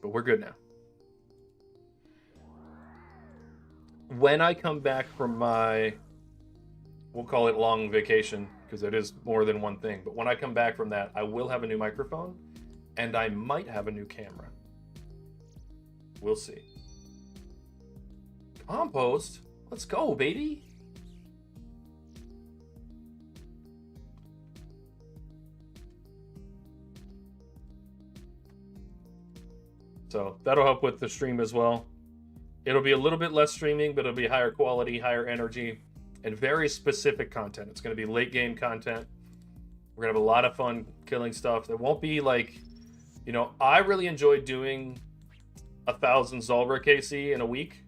But we're good now. When I come back from my, we'll call it long vacation, because it is more than one thing, but when I come back from that, I will have a new microphone, and I might have a new camera. We'll see. Compost? Let's go, baby! So that'll help with the stream as well. It'll be a little bit less streaming, but it'll be higher quality, higher energy, and very specific content. It's going to be late game content. We're going to have a lot of fun killing stuff. There won't be like, you know, I really enjoyed doing 1,000 Zulrah KC in a week.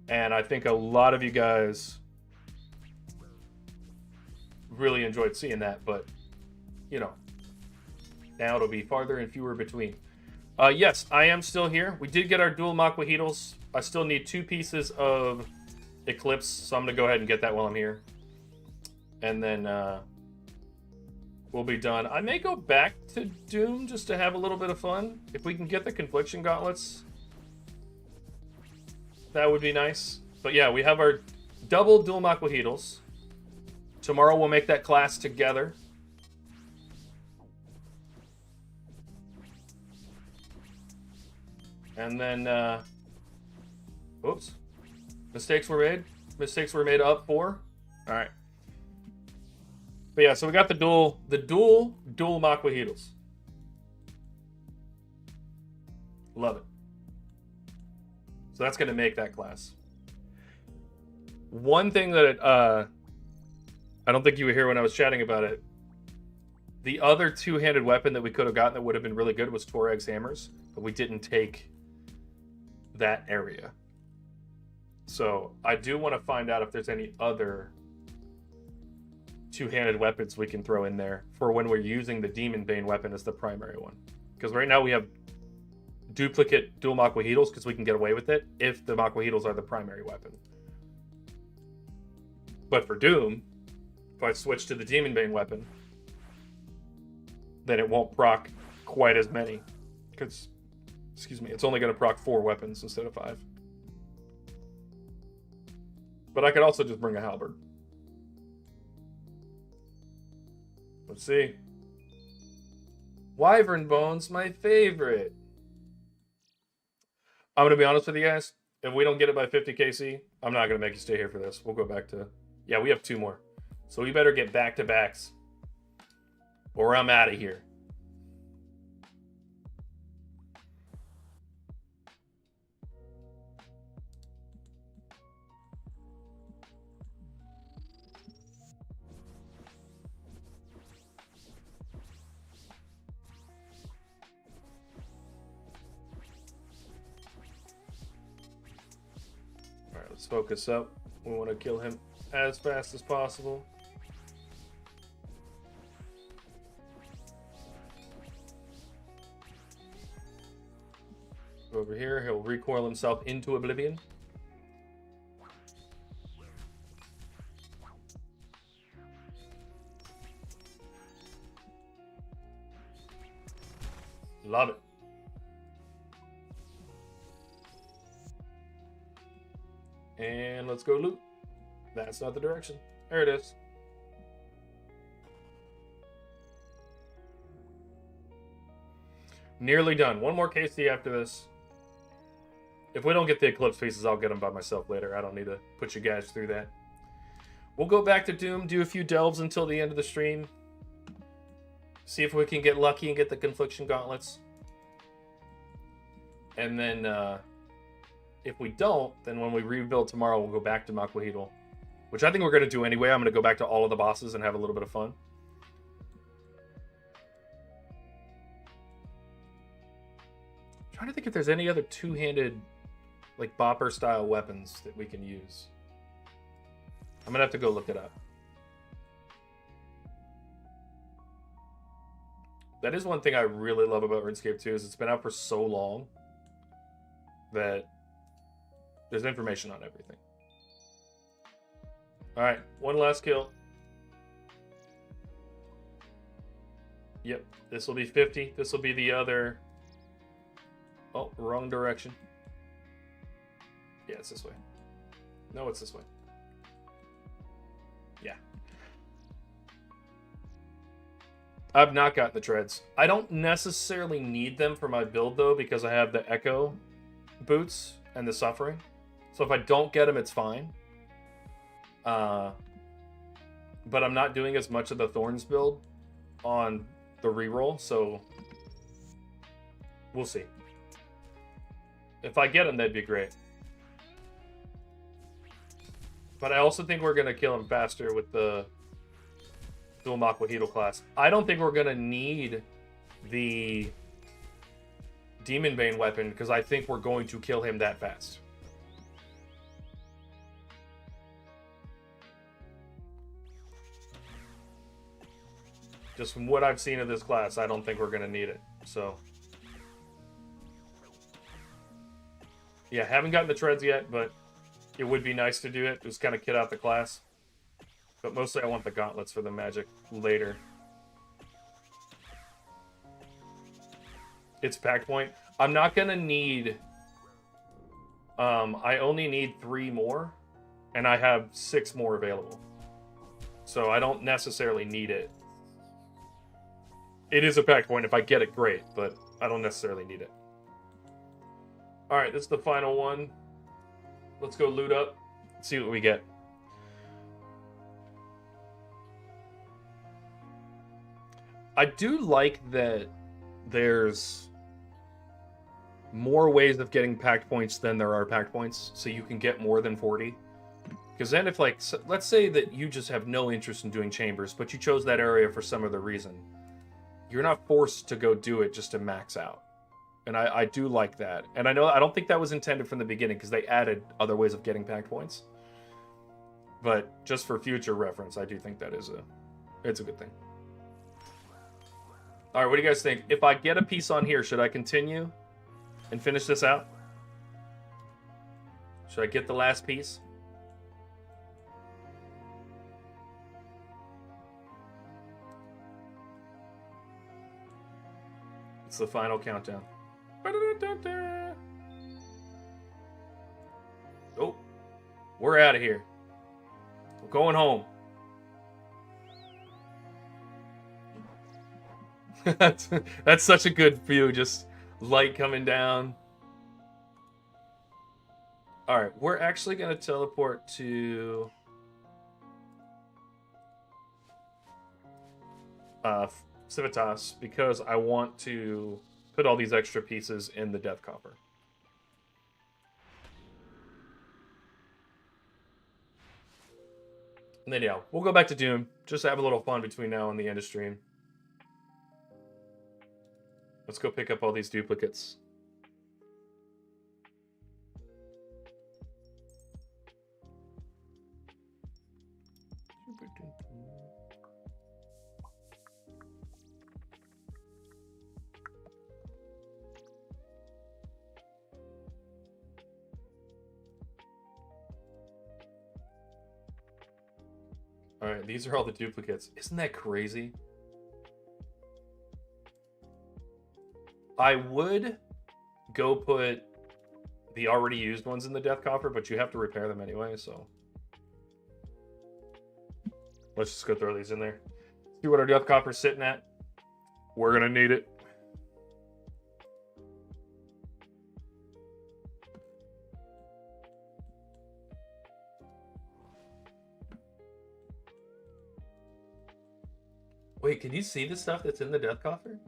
And I think a lot of you guys really enjoyed seeing that, but, you know, now it'll be farther and fewer between. Yes, I am still here. We did get our dual Maquahitos. I still need 2 pieces of Eclipse, so I'm going to go ahead and get that while I'm here. And then we'll be done. I may go back to Doom just to have a little bit of fun. If we can get the Confliction Gauntlets, that would be nice. But yeah, we have our double dual Maquahitos. Tomorrow we'll make that class together. And then, oops. Mistakes were made. Mistakes were made up 4. All right. But yeah, so we got the dual Maquahitos. Love it. So that's going to make that class. One thing that I don't think you were here when I was chatting about it. The other 2-handed weapon that we could have gotten that would have been really good was Torag's hammers, but we didn't take that area. So I do want to find out if there's any other 2-handed weapons we can throw in there for when we're using the Demon Bane weapon as the primary one. Because right now we have duplicate dual Maquahitos because we can get away with it if the Maquahitos are the primary weapon. But for Doom, if I switch to the Demon Bane weapon, then it won't proc quite as many. Because, excuse me, it's only going to proc 4 weapons instead of 5. But I could also just bring a halberd. Let's see. Wyvern Bones, my favorite. I'm going to be honest with you guys. If we don't get it by 50 KC, I'm not going to make you stay here for this. We'll go back to... Yeah, we have 2 more. So we better get back-to-backs. Or I'm out of here. Alright, let's focus up. We want to kill him as fast as possible. Over here, he'll recoil himself into oblivion. Love it. And let's go loot. That's not the direction. There it is. Nearly done. One more KC after this. If we don't get the Eclipse pieces, I'll get them by myself later. I don't need to put you guys through that. We'll go back to Doom, do a few delves until the end of the stream. See if we can get lucky and get the Confliction Gauntlets. And then, if we don't, then when we rebuild tomorrow, we'll go back to Maquahito. Which I think we're going to do anyway. I'm going to go back to all of the bosses and have a little bit of fun. I'm trying to think if there's any other two-handed, like, bopper-style weapons that we can use. I'm going to have to go look it up. That is one thing I really love about RuneScape 2 is it's been out for so long that there's information on everything. Alright, one last kill. Yep, this will be 50. This will be the other Oh, wrong direction. Yeah, it's this way. No, it's this way. Yeah. I've not got the treads. I don't necessarily need them for my build, though, because I have the Echo boots and the Suffering. So if I don't get them, it's fine. But I'm not doing as much of the Thorns build on the reroll, so we'll see. If I get them, that'd be great. But I also think we're going to kill him faster with the Dual Maquahito class. I don't think we're going to need the Demon Bane weapon because I think we're going to kill him that fast. Just from what I've seen of this class, I don't think we're going to need it. So, yeah, haven't gotten the treads yet, but it would be nice to do it. Just kind of kid out the class. But mostly I want the gauntlets for the magic later. It's pack point. I'm not going to need... I only need 3 more, and I have 6 more available. So I don't necessarily need it. It is a pack point. If I get it, great, but I don't necessarily need it. Alright, this is the final one. Let's go loot up. See what we get. I do like that there's more ways of getting packed points than there are packed points, so you can get more than 40. Because then if, like, let's say that you just have no interest in doing chambers, but you chose that area for some other reason. You're not forced to go do it just to max out. And I do like that. And I don't think that was intended from the beginning because they added other ways of getting packed points. But just for future reference, I do think that it's a good thing. All right, what do you guys think? If I get a piece on here, should I continue and finish this out? Should I get the last piece? It's the final countdown. Oh, we're out of here. We're going home. That's such a good view, just light coming down. All right, we're actually going to teleport to Civitas because I want to put all these extra pieces in the Death Copper. And then, yeah, we'll go back to Doom. Just have a little fun between now and the end of stream. Let's go pick up all these duplicates. Alright, these are all the duplicates. Isn't that crazy? I would go put the already used ones in the Death Coffer, but you have to repair them anyway, so... Let's just go throw these in there. See what our Death Coffer's sitting at. We're gonna need it. Wait, can you see the stuff that's in the Death Coffer?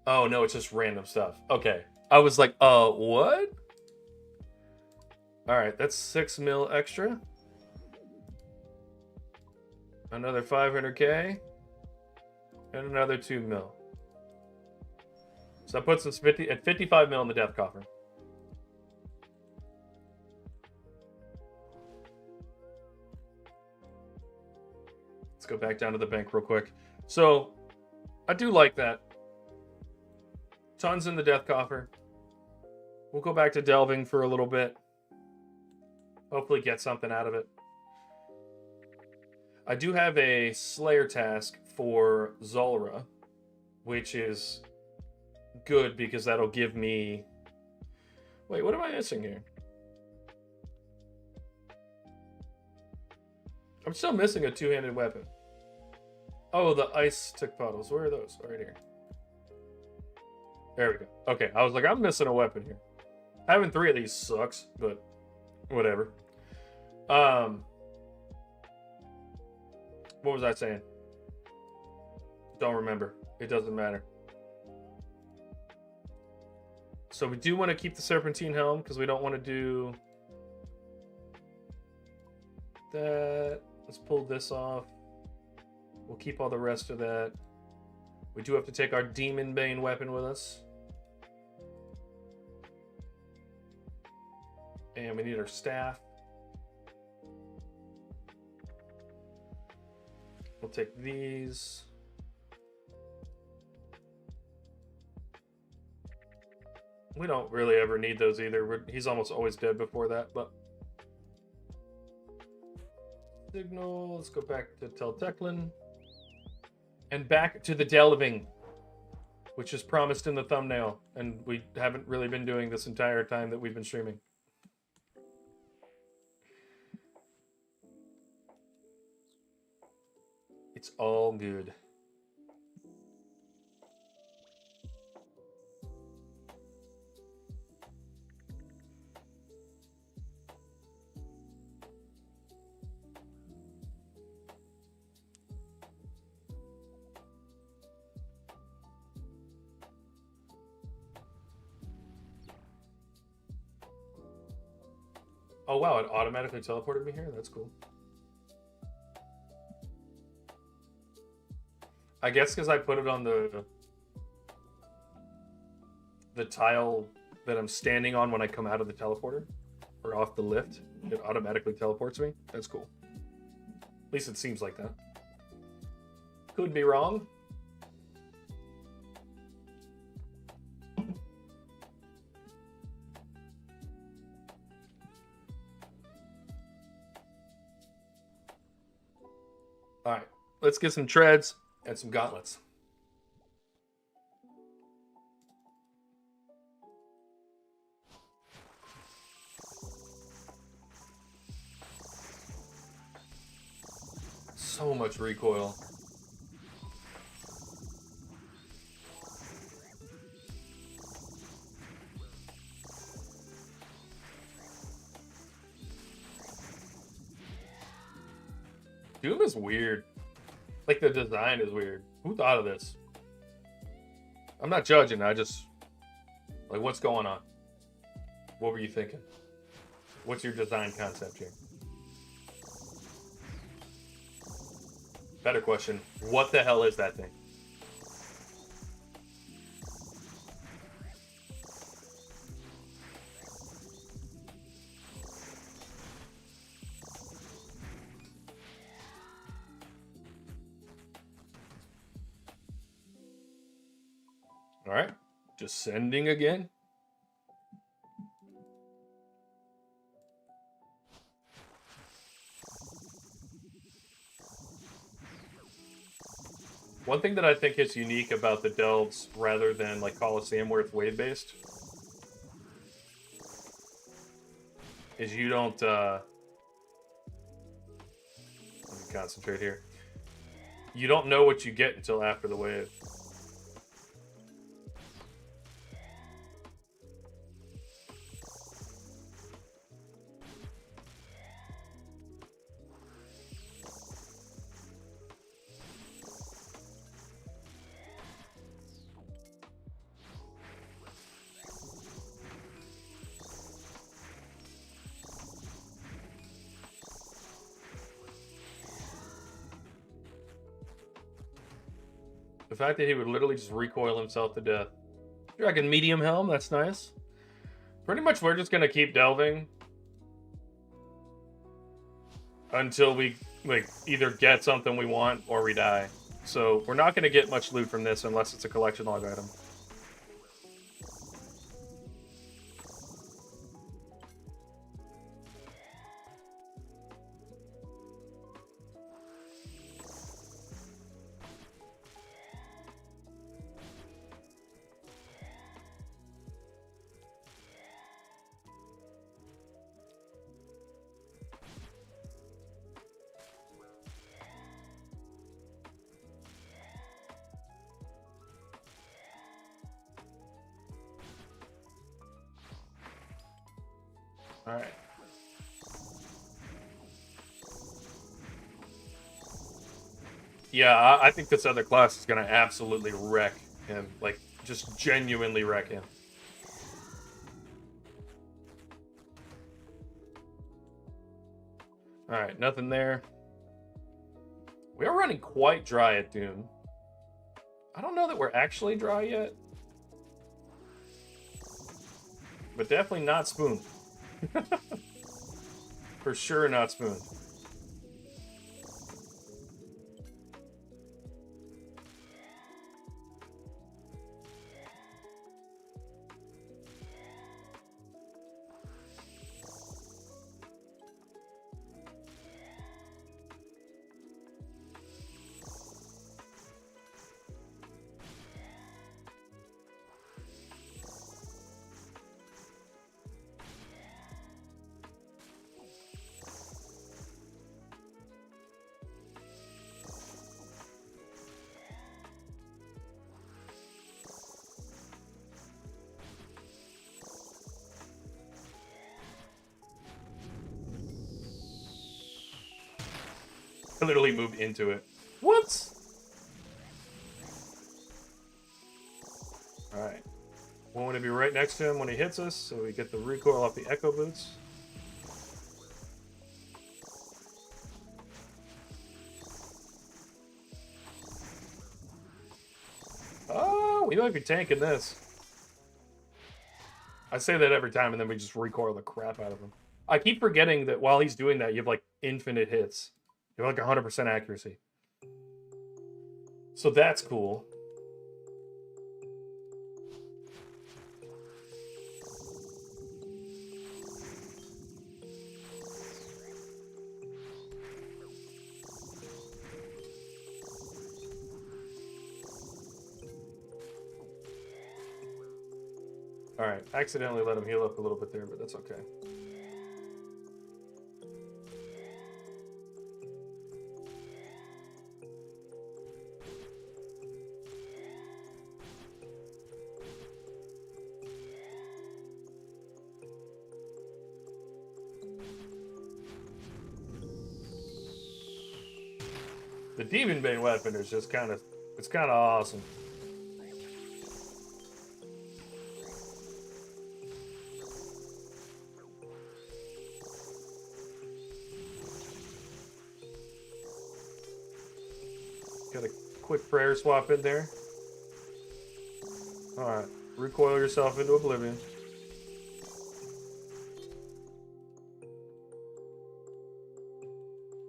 Oh, no, it's just random stuff. Okay. I was like, what? Alright, that's 6 mil extra. Another 500k. And another 2 mil. So that puts us 55 mil in the Death Coffer. Let's go back down to the bank real quick. So, I do like that. Tons in the Death Coffer. We'll go back to delving for a little bit. Hopefully get something out of it. I do have a Slayer task for Zulrah, which is good because that'll give me... Wait, what am I missing here? I'm still missing a two-handed weapon. Oh, the ice tick puddles. Where are those? Right here. There we go. Okay, I was like, I'm missing a weapon here. Having 3 of these sucks, but whatever. What was I saying? Don't remember. It doesn't matter. So we do want to keep the serpentine helm because we don't want to do that. Let's pull this off. We'll keep all the rest of that. We do have to take our Demon Bane weapon with us. And we need our staff. We'll take these. We don't really ever need those either. He's almost always dead before that, but... Signal. Let's go back to Tel Teclan. And back to the delving, which is promised in the thumbnail. And we haven't really been doing this entire time that we've been streaming. It's all good. Oh wow, it automatically teleported me here? That's cool. I guess because I put it on the tile that I'm standing on when I come out of the teleporter, or off the lift, it automatically teleports me. That's cool. At least it seems like that. Could be wrong. All right, let's get some treads and some gauntlets. So much recoil. Doom is weird. Like, the design is weird. Who thought of this? I'm not judging. I just... Like, what's going on? What were you thinking? What's your design concept here? Better question. What the hell is that thing? All right, descending again. One thing that I think is unique about the delves, rather than like Coliseum where it's wave based, is you don't. Let me concentrate here. You don't know what you get until after the wave. The fact that he would literally just recoil himself to death. Dragon medium helm, that's nice. Pretty much we're just going to keep delving until we like either get something we want or we die. So we're not going to get much loot from this unless it's a collection log item. All right. Yeah, I think this other class is gonna absolutely wreck him. Like, just genuinely wreck him. All right, nothing there. We are running quite dry at Doom. I don't know that we're actually dry yet. But definitely not Spoon. For sure not Spoon. I literally moved into it. What? Alright. We want to be right next to him when he hits us, so we get the recoil off the Echo Boots. Oh, we might be tanking this. I say that every time, and then we just recoil the crap out of him. I keep forgetting that while he's doing that, you have like infinite hits. You have like 100% accuracy. So that's cool. Alright, accidentally let him heal up a little bit there, but that's okay. The Demon Bane weapon is just kind of, it's kind of awesome. Got a quick prayer swap in there. Alright, recoil yourself into oblivion.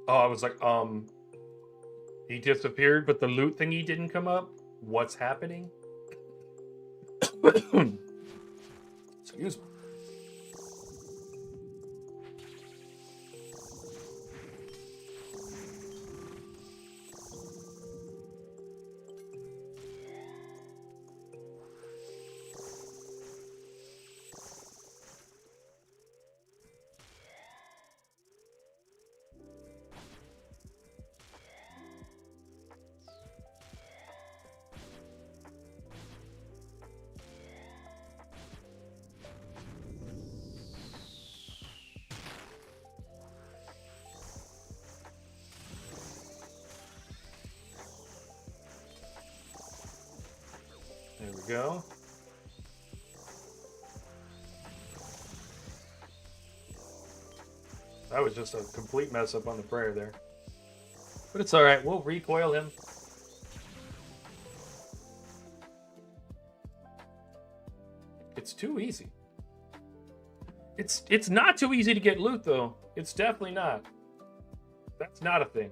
Oh, I was like, he disappeared, but the loot thingy didn't come up? What's happening? Excuse me. There we go. That was just a complete mess up on the prayer there. But it's alright, we'll recoil him. It's too easy. It's not too easy to get loot, though. It's definitely not. That's not a thing.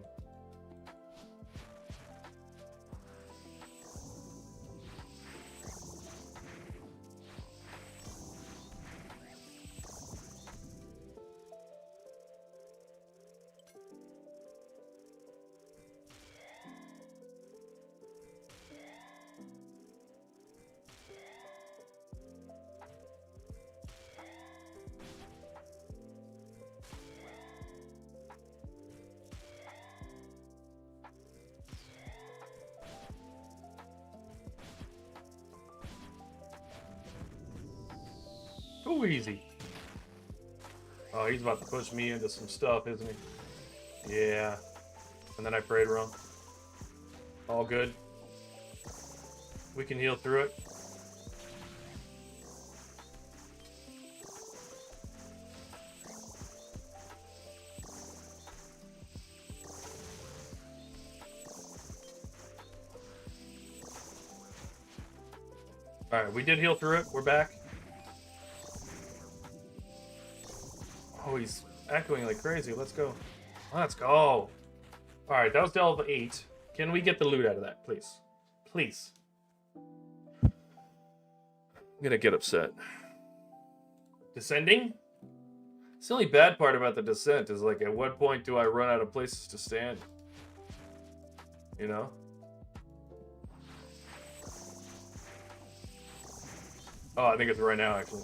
Too easy. Oh, he's about to push me into some stuff, isn't he? Yeah. And then I prayed wrong. All good. We can heal through it. Alright, we did heal through it. We're back. Oh, he's echoing like crazy. Let's go. Let's go. Alright, that was Delve 8. Can we get the loot out of that, please? Please. I'm gonna get upset. Descending? It's the only bad part about the descent is, like, at what point do I run out of places to stand? You know? Oh, I think it's right now, actually.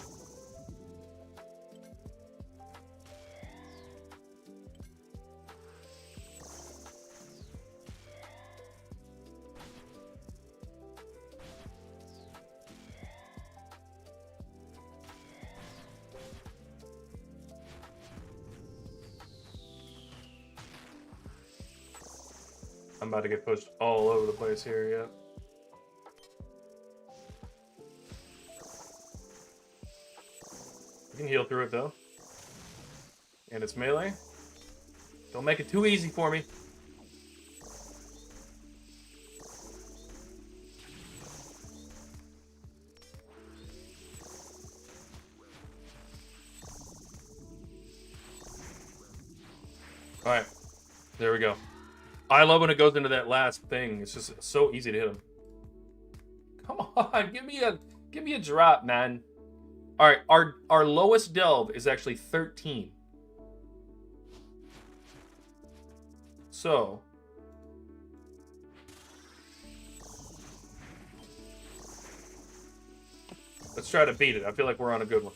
I'm about to get pushed all over the place here, yeah. You can heal through it, though. And it's melee. Don't make it too easy for me. Alright. There we go. I love when it goes into that last thing. It's just so easy to hit him. Come on, give me a drop, man. All right, our lowest delve is actually 13. So let's try to beat it. I feel like we're on a good one.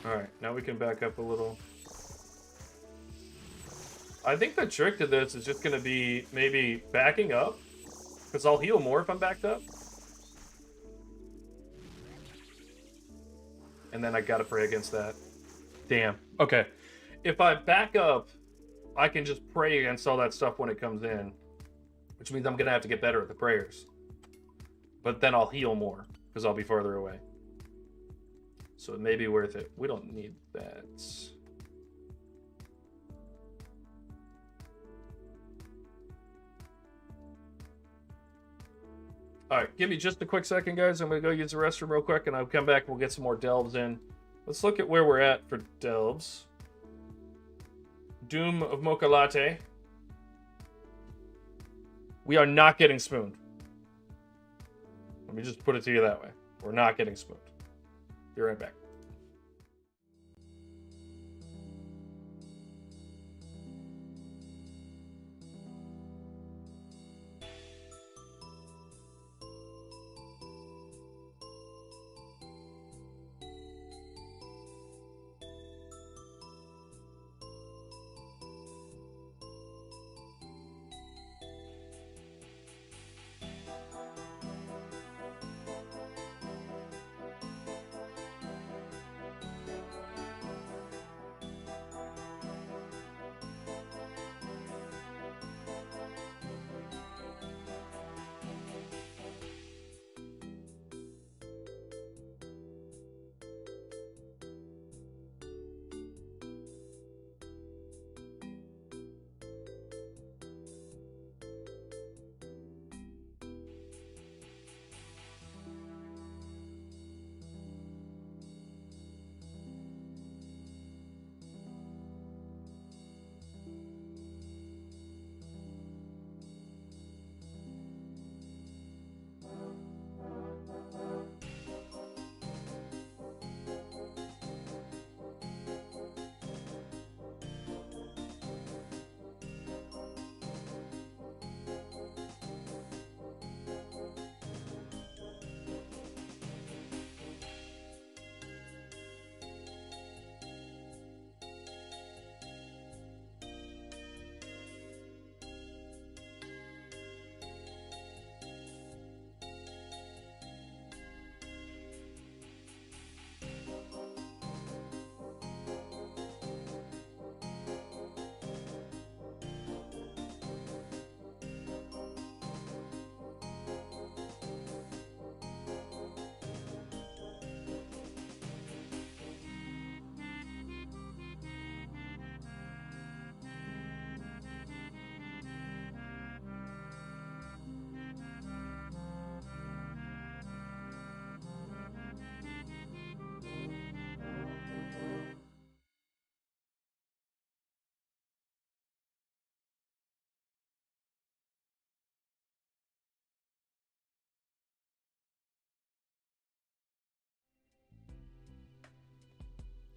Alright, now we can back up a little. I think the trick to this is just going to be maybe backing up. Because I'll heal more if I'm backed up. And then I gotta pray against that. Damn. Okay. If I back up, I can just pray against all that stuff when it comes in. Which means I'm going to have to get better at the prayers. But then I'll heal more. Because I'll be farther away. So it may be worth it. We don't need that. Alright, give me just a quick second, guys. I'm going to go use the restroom real quick, and I'll come back and we'll get some more delves in. Let's look at where we're at for delves. Doom of Mocha Latte. We are not getting spooned. Let me just put it to you that way. We're not getting spooned. Be right back.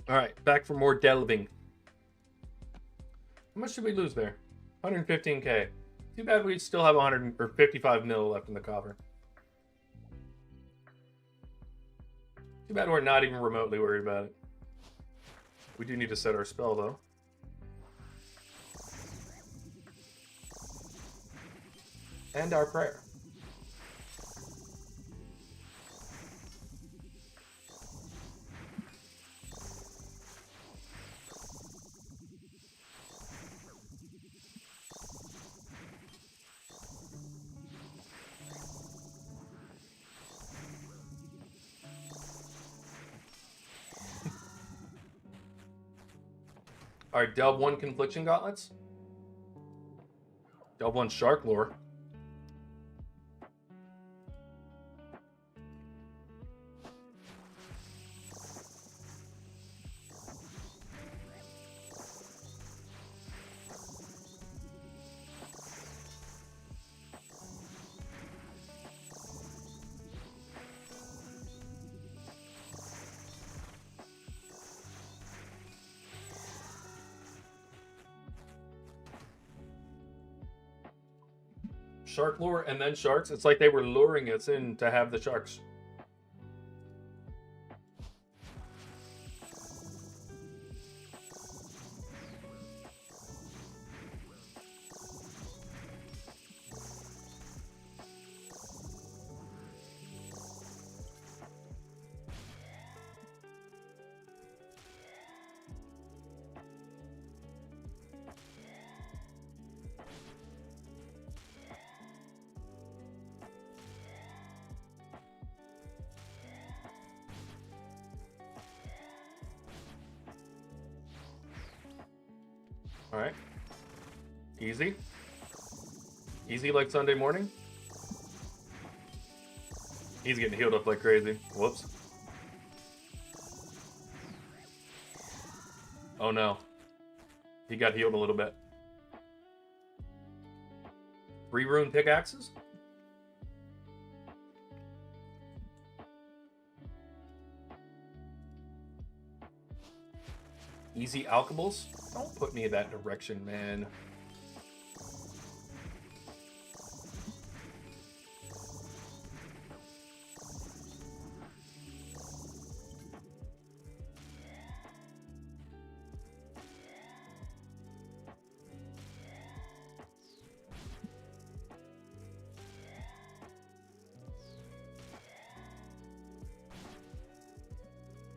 All right, back for more delving. How much did we lose there? 115k. Too bad we still have 155 mil left in the coffer. Too bad we're not even remotely worried about it. We do need to set our spell, though. And our prayer. Alright, Delve 1 Confliction Gauntlets. Delve 1 Shark Lore. Shark Lore and then Sharks. It's like they were luring us in to have the Sharks. All right. Easy. Easy like Sunday morning. He's getting healed up like crazy. Whoops. Oh no. He got healed a little bit. 3 rune pickaxes? Easy alchemables? Don't put me in that direction, man.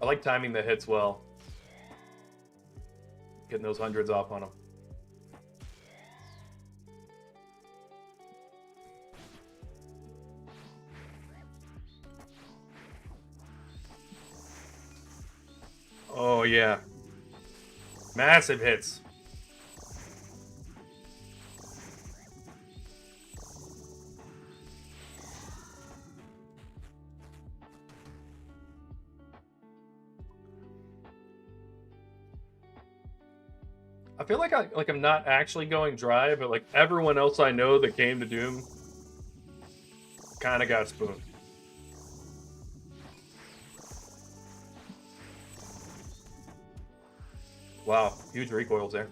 I like timing the hits well. Getting those hundreds off on him. Oh, yeah. Massive hits. I feel like I'm not actually going dry, but like everyone else I know that came to Doom kind of got spooned. Wow, huge recoils there.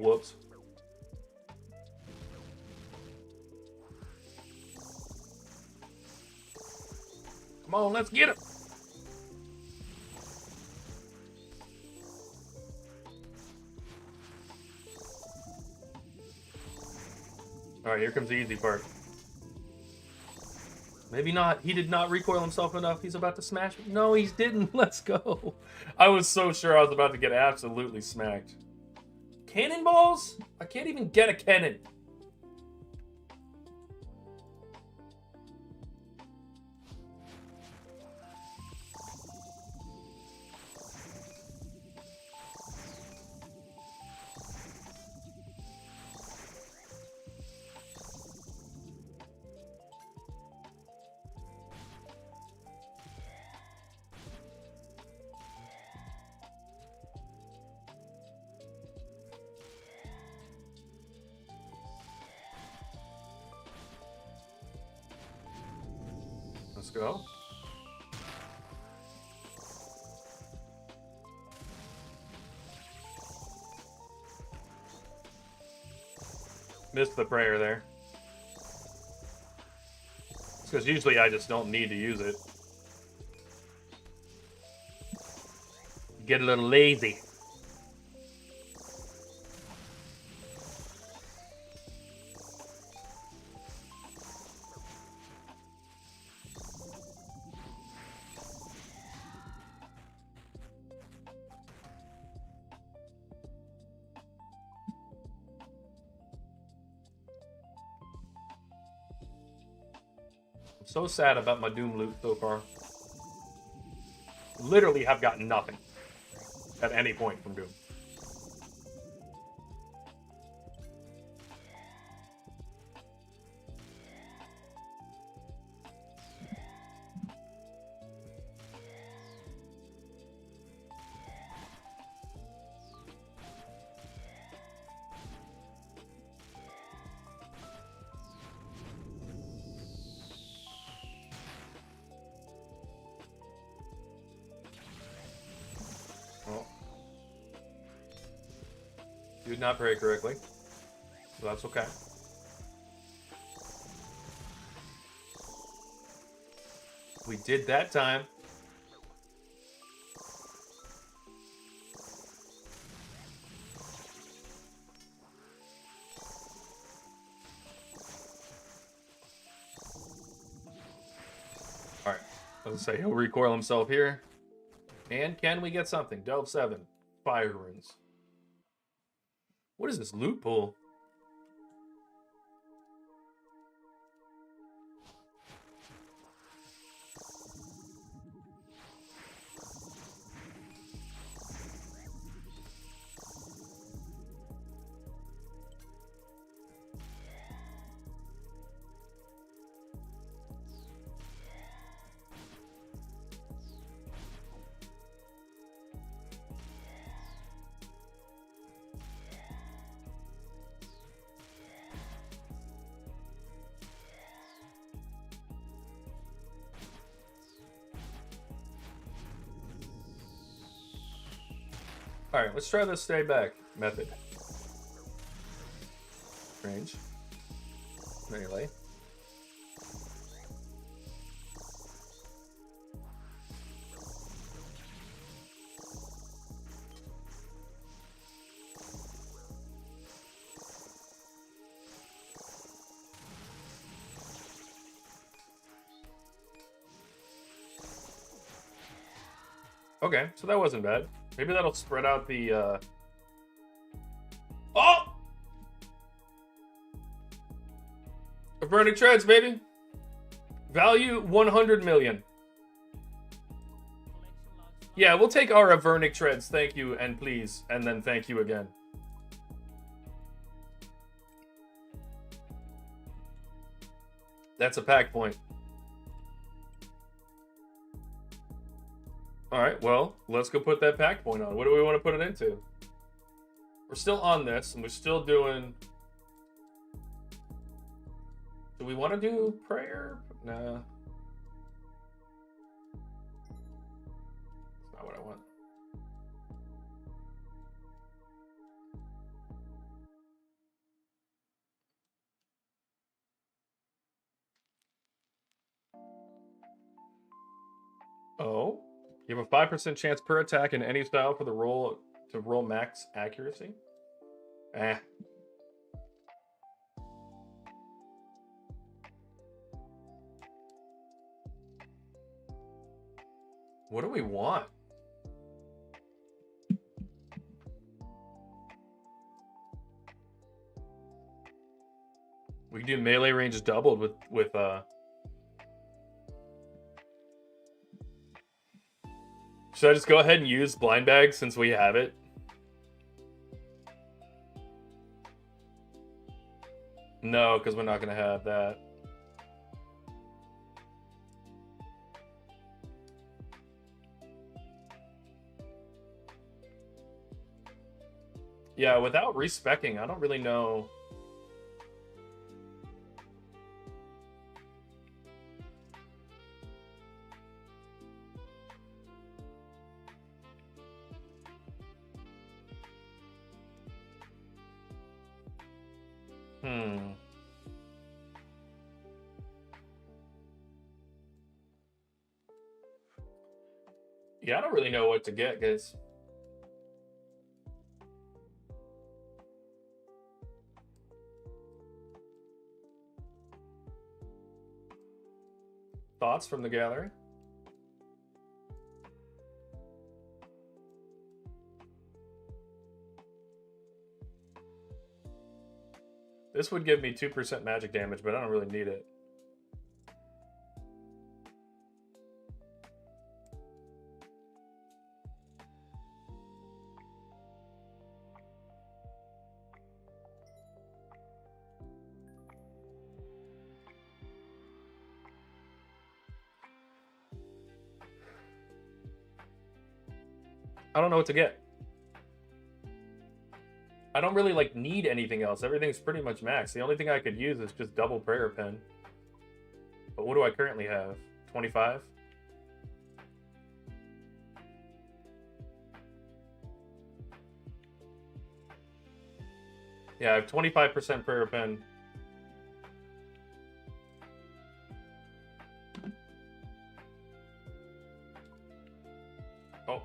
Whoops. Come on, let's get him. All right, here comes the easy part. Maybe not. He did not recoil himself enough. He's about to smash me. No, he didn't. Let's go. I was so sure I was about to get absolutely smacked. Cannonballs? I can't even get a cannon. Let's go. Missed the prayer there. Because usually I just don't need to use it. Get a little lazy. So sad about my Doom loot so far. Literally have gotten nothing at any point from Doom. Did not pray correctly, so that's okay. We did that time. All right, let's say he'll recoil himself here. And can we get something? Delve 7, Fire Runes. What is this loot pool? All right, let's try the stay back method. Range. Melee. Okay, so that wasn't bad. Maybe that'll spread out the, Oh! Burning Treads, baby! Value 100 million. Yeah, we'll take our Avernic Treads, thank you, and please, and then thank you again. That's a pack point. Alright, well, let's go put that pack point on. What do we want to put it into? We're still on this, and we're still doing... Do we want to do prayer? Nah. That's not what I want. Oh. You have a 5% chance per attack in any style for the roll to roll max accuracy. What do we want? We can do melee range doubled with Should I just go ahead and use blind bag since we have it? No, because we're not gonna have that. Yeah, without respecking, I don't really know. Hmm. Yeah, I don't really know what to get, guys. Thoughts from the gallery? This would give me 2% magic damage, but I don't really need it. I don't know what to get. I don't really like need anything else. Everything's pretty much max. The only thing I could use is just double prayer pen. But what do I currently have? 25? Yeah, I have 25% prayer pen. Oh.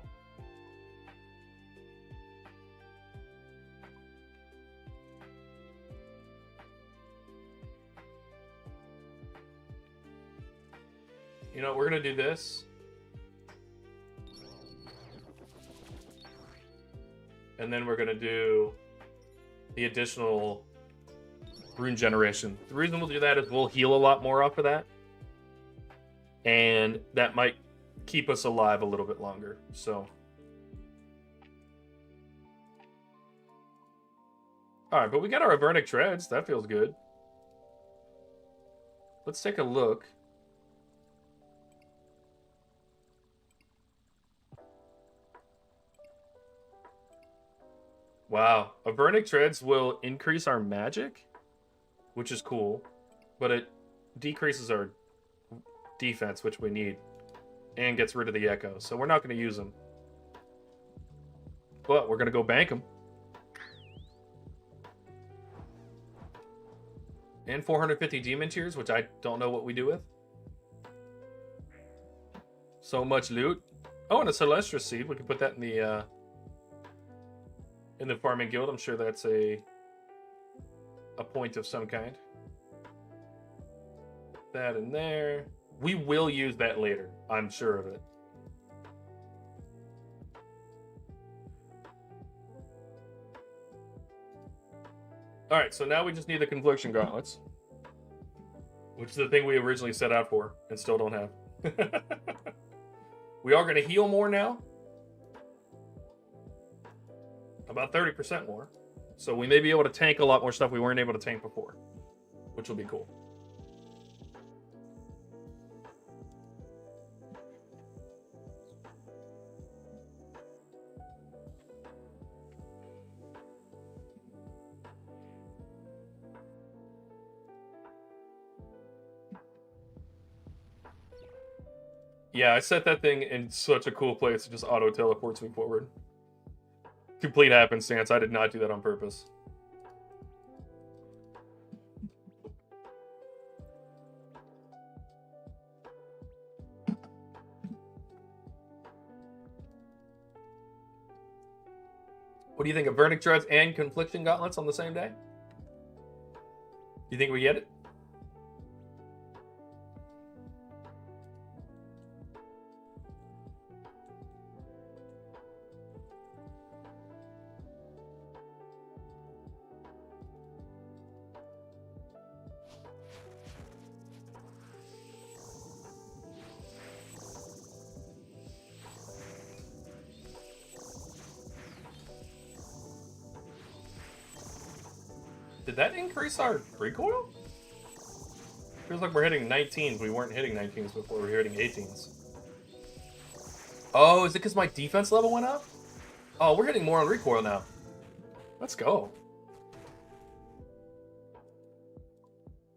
You know, we're gonna do this. And then we're gonna do the additional rune generation. The reason we'll do that is we'll heal a lot more off of that. And that might keep us alive a little bit longer. So. Alright, but we got our Avernic Treads. That feels good. Let's take a look. Wow. Avernic Treads will increase our magic, which is cool, but it decreases our defense, which we need, and gets rid of the echo. So we're not going to use them. But we're going to go bank them. And 450 Demon Tears, which I don't know what we do with. So much loot. Oh, and a Celestial Seed. We can put that in the farming guild. I'm sure that's a point of some kind. That in there. We will use that later. I'm sure of it. Alright, so now we just need the Confliction Gauntlets. Which is the thing we originally set out for and still don't have. We are going to heal more now. About 30% more. So we may be able to tank a lot more stuff we weren't able to tank before. Which will be cool. Yeah, I set that thing in such a cool place. It just auto teleports me forward. Complete happenstance. I did not do that on purpose. What do you think of Verdict Dreads and Confliction Gauntlets on the same day? You think we get it? Did that increase our recoil? Feels like we're hitting 19s. We weren't hitting 19s before. We were hitting 18s. Oh, is it because my defense level went up? Oh, we're hitting more on recoil now. Let's go.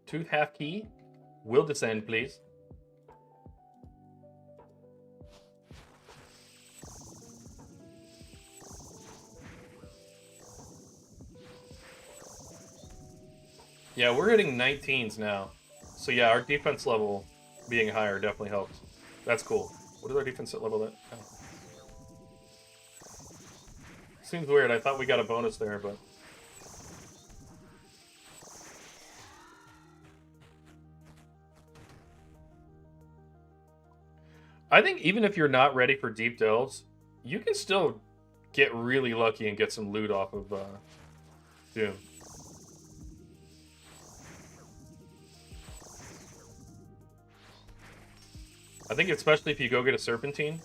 Tooth half key. Will descend, please. Yeah, we're hitting 19s now. So yeah, our defense level being higher definitely helped. That's cool. What is our defense level at? Oh. Seems weird. I thought we got a bonus there, but... I think even if you're not ready for deep delves, you can still get really lucky and get some loot off of Doom. I think especially if you go get a Serpentine.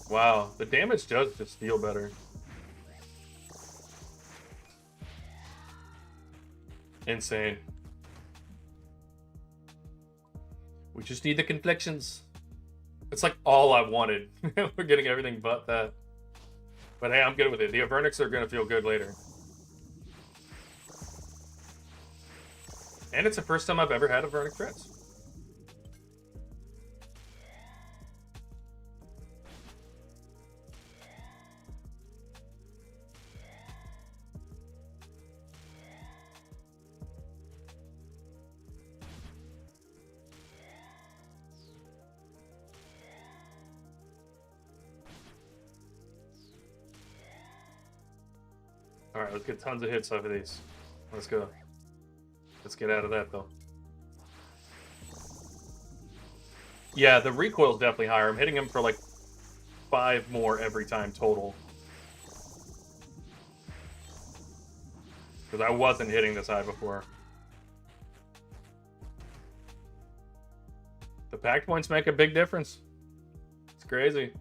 Wow, the damage does just feel better. Insane. We just need the conflictions. It's like all I wanted. We're getting everything but that. But hey, I'm good with it. The Avernics are going to feel good later. And it's the first time I've ever had Avernic threats. Alright, let's get tons of hits off of these. Let's go. Let's get out of that, though. Yeah, the recoil's definitely higher. I'm hitting him for like 5 more every time total. Because I wasn't hitting this high before. The pack points make a big difference. It's crazy.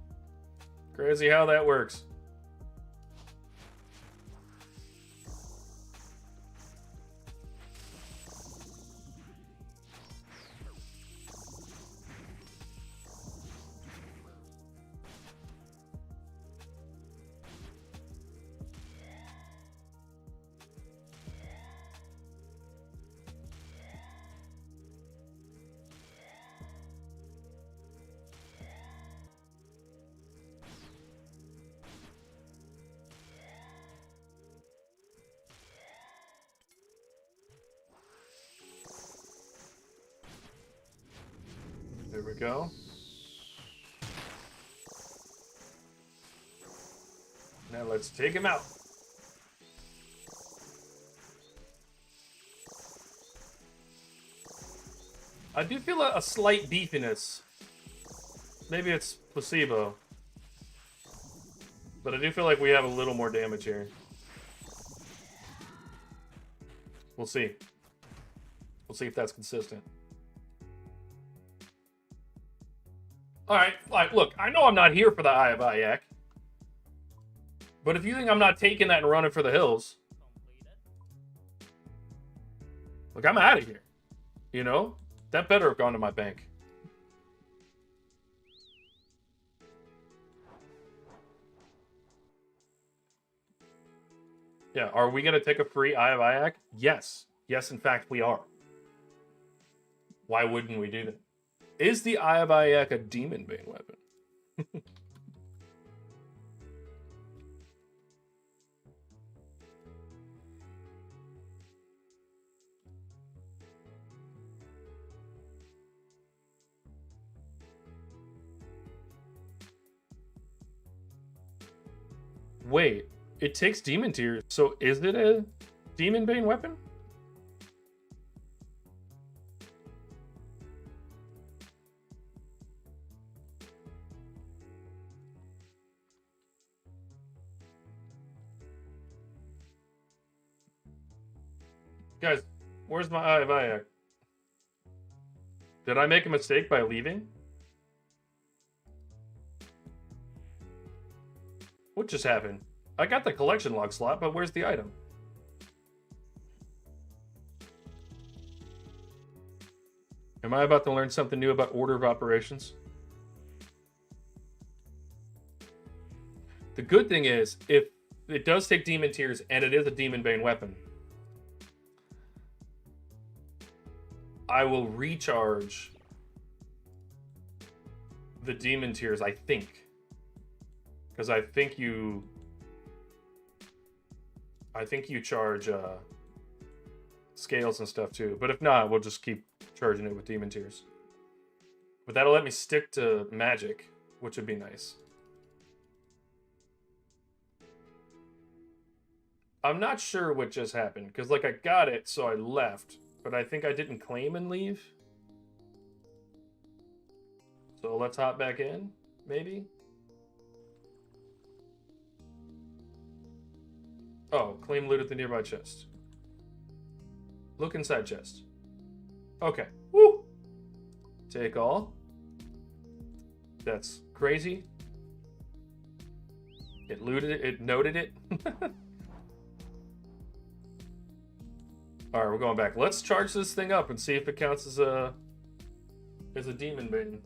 Crazy how that works. There we go. Now let's take him out. I do feel a slight beefiness. Maybe it's placebo. But I do feel like we have a little more damage here. We'll see. We'll see if that's consistent. Alright, look, I know I'm not here for the Eye of Ayak. But if you think I'm not taking that and running for the hills, look, I'm out of here. You know? That better have gone to my bank. Yeah, are we going to take a free Eye of Ayak? Yes. Yes, in fact, we are. Why wouldn't we do that? Is the Eye of Ayak a Demon Bane weapon? Wait, it takes Demon Tier, so is it a Demon Bane weapon? Guys, where's my Eye of Ayak? Did I make a mistake by leaving? What just happened? I got the collection log slot, but where's the item? Am I about to learn something new about order of operations? The good thing is, if it does take Demon Tears and it is a Demon Bane weapon, I will recharge the Demon Tears, I think. Because I think you charge scales and stuff too. But if not, we'll just keep charging it with Demon Tears. But that'll let me stick to magic, which would be nice. I'm not sure what just happened, because like I got it, so I left. But I think I didn't claim and leave. So let's hop back in, maybe? Oh, claim loot at the nearby chest. Look inside chest. Okay. Woo! Take all. That's crazy. It looted it. It noted it. All right, we're going back. Let's charge this thing up and see if it counts as a Demon Bane.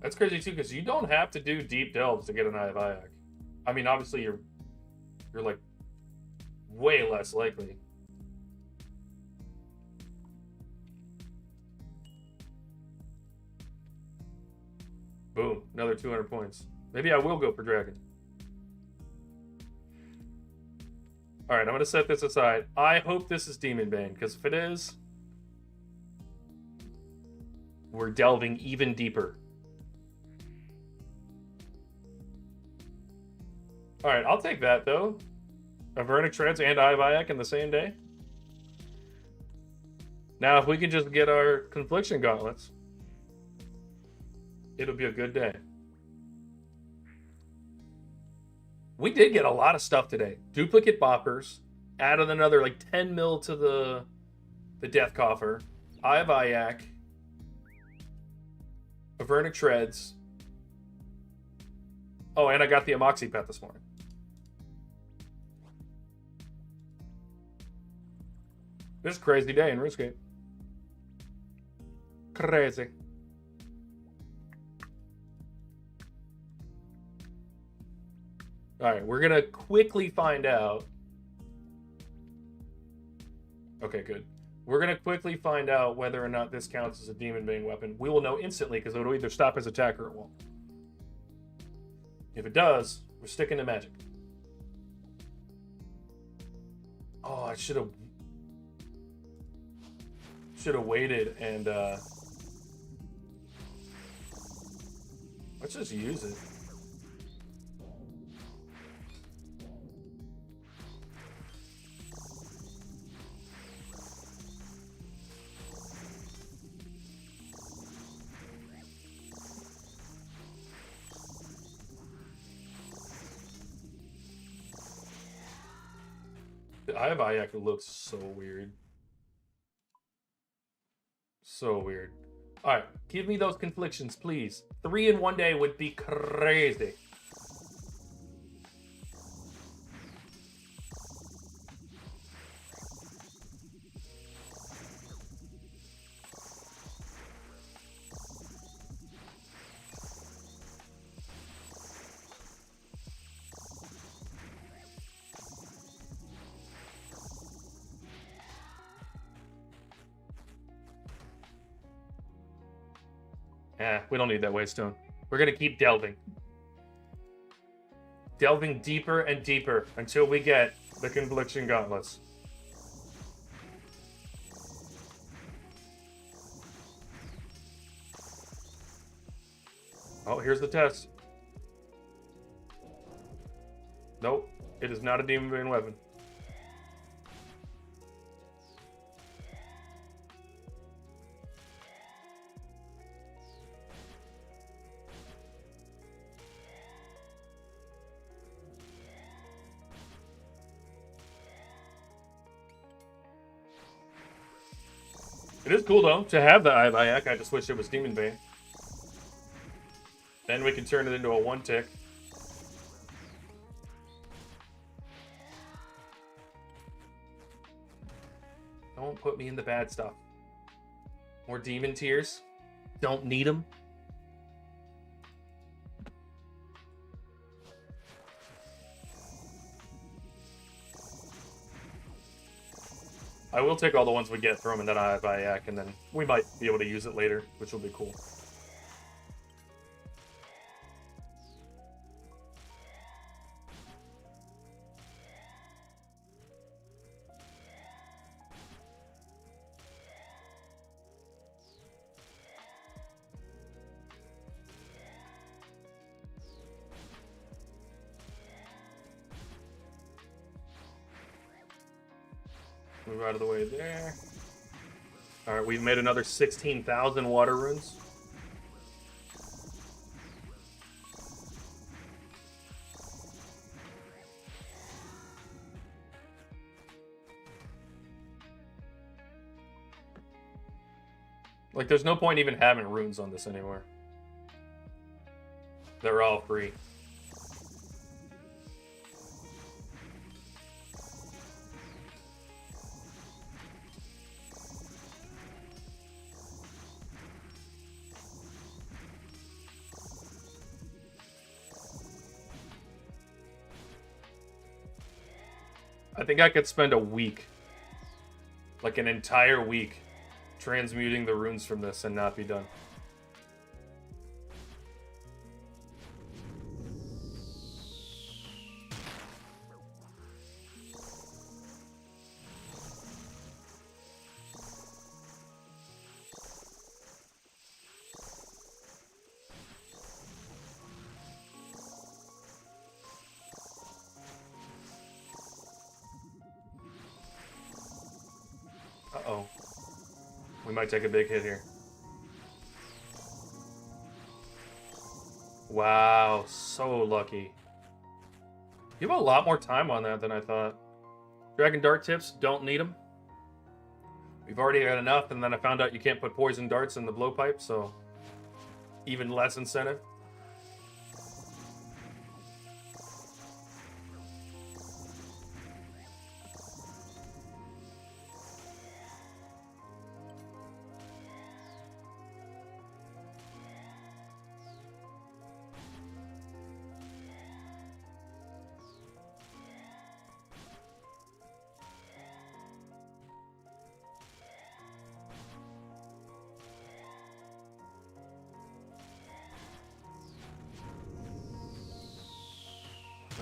That's crazy too, because you don't have to do deep delves to get an Eye of Ayak. I mean, obviously you're like way less likely. Boom, another 200 points. Maybe I will go for Dragon. All right, I'm gonna set this aside. I hope this is Demon Bane, because if it is, we're delving even deeper. All right, I'll take that, though. Avernic Treads and Eye of Ayak in the same day. Now, if we can just get our Confliction Gauntlets, it'll be a good day. We did get a lot of stuff today. Duplicate Boppers. Added another, like, 10 mil to the Death Coffer. Eye of Ayak. Avernic Treads. Oh, and I got the Amoxie Pet this morning. This is a crazy day in RuneScape. Crazy. Alright, we're gonna quickly find out. Okay, good. We're gonna quickly find out whether or not this counts as a Demon Bane weapon. We will know instantly because it'll either stop his attack or it won't. If it does, we're sticking to magic. Oh, I should have waited and let's just use it. The Eye of Ayak looks so weird. So weird. Alright, give me those conflictions, please. 3 in one day would be crazy. We don't need that waystone. We're gonna keep delving. Delving deeper and deeper until we get the Confliction Gauntlets. Oh, here's the test. Nope, it is not a Demon Bane weapon. It is cool, though, to have the Eye of Ayak. I just wish it was Demon Bane. Then we can turn it into a one-tick. Don't put me in the bad stuff. More demon tears. Don't need them. I will take all the ones we get from and then I have Iac, and then we might be able to use it later, which will be cool. Move out of the way there. Alright, we've made another 16,000 water runes. Like, there's no point even having runes on this anymore. They're all free. I think I could spend a week, like an entire week, transmuting the runes from this and not be done. Uh-oh. We might take a big hit here. Wow, so lucky. You have a lot more time on that than I thought. Dragon Dart tips, don't need them. We've already got enough, and then I found out you can't put poison darts in the blowpipe, so even less incentive.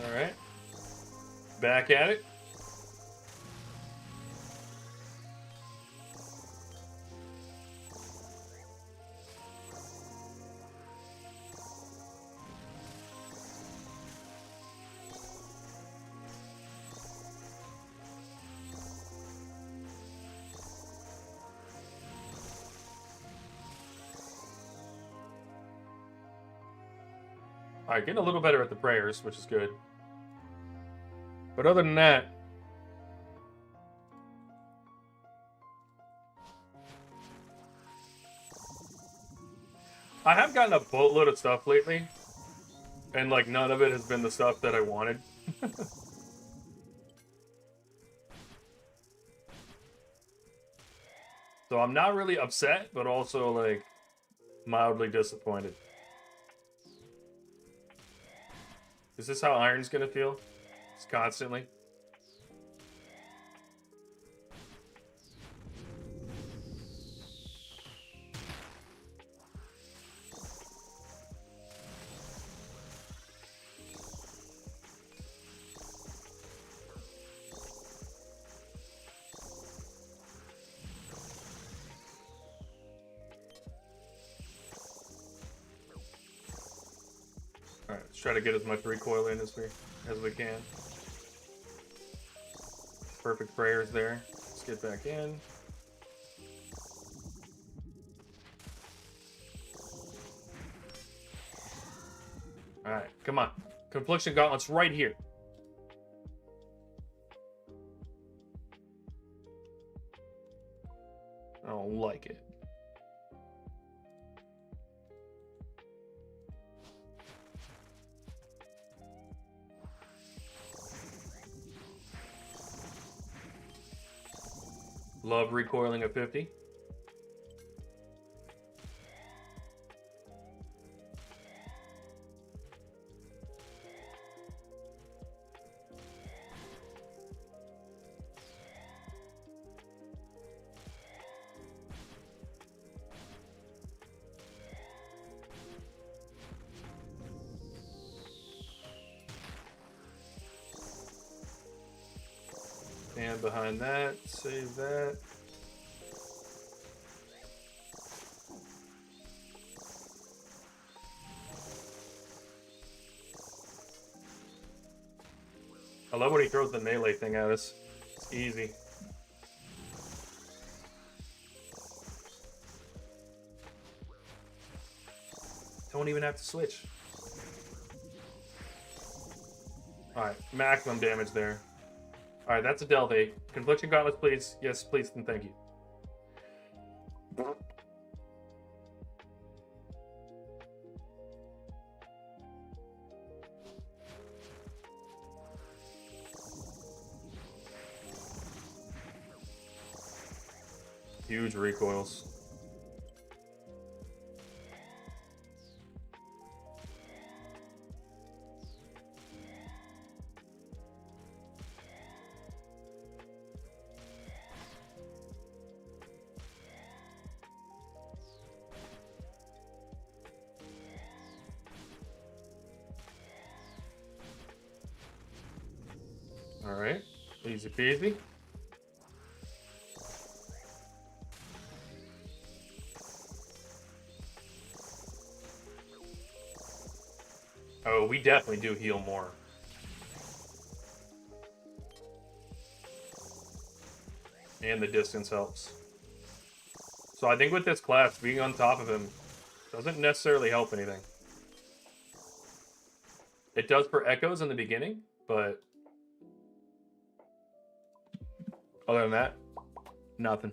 Alright. Back at it. Alright, getting a little better at the prayers, which is good. But other than that, I have gotten a boatload of stuff lately, and like none of it has been the stuff that I wanted. So I'm not really upset, but also like mildly disappointed. Is this how Iron's gonna feel? Just constantly. Alright, let's try to get as much recoil in as we can. Perfect prayers there. Let's get back in. Alright, come on. Confliction Gauntlets right here. I don't like it. Love recoiling at 50. And behind that, save that. I love when he throws the melee thing at us. It's easy. Don't even have to switch. Alright, maximum damage there. Alright, that's a Delve 8. Confliction Gauntlets, please. Yes, please, and thank you. Huge recoils. All right, easy peasy. Oh, we definitely do heal more. And the distance helps. So I think with this class, being on top of him doesn't necessarily help anything. It does for echoes in the beginning, but other than that, nothing.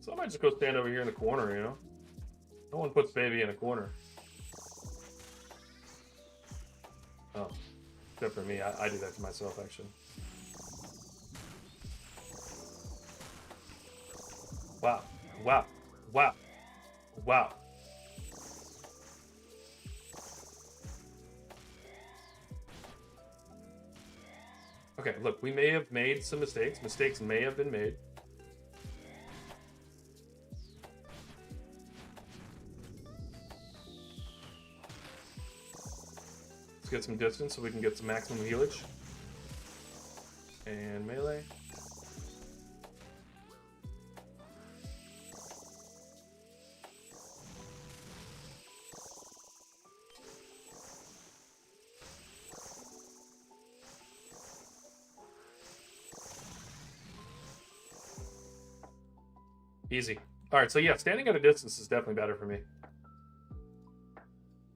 So I might just go stand over here in the corner, you know? No one puts baby in a corner. Oh, except for me. I do that to myself, actually. Wow. Wow. Wow. Wow. Okay, look, we may have made some mistakes. Mistakes may have been made. Let's get some distance so we can get some maximum healage. And melee. Easy. Alright, so yeah, standing at a distance is definitely better for me.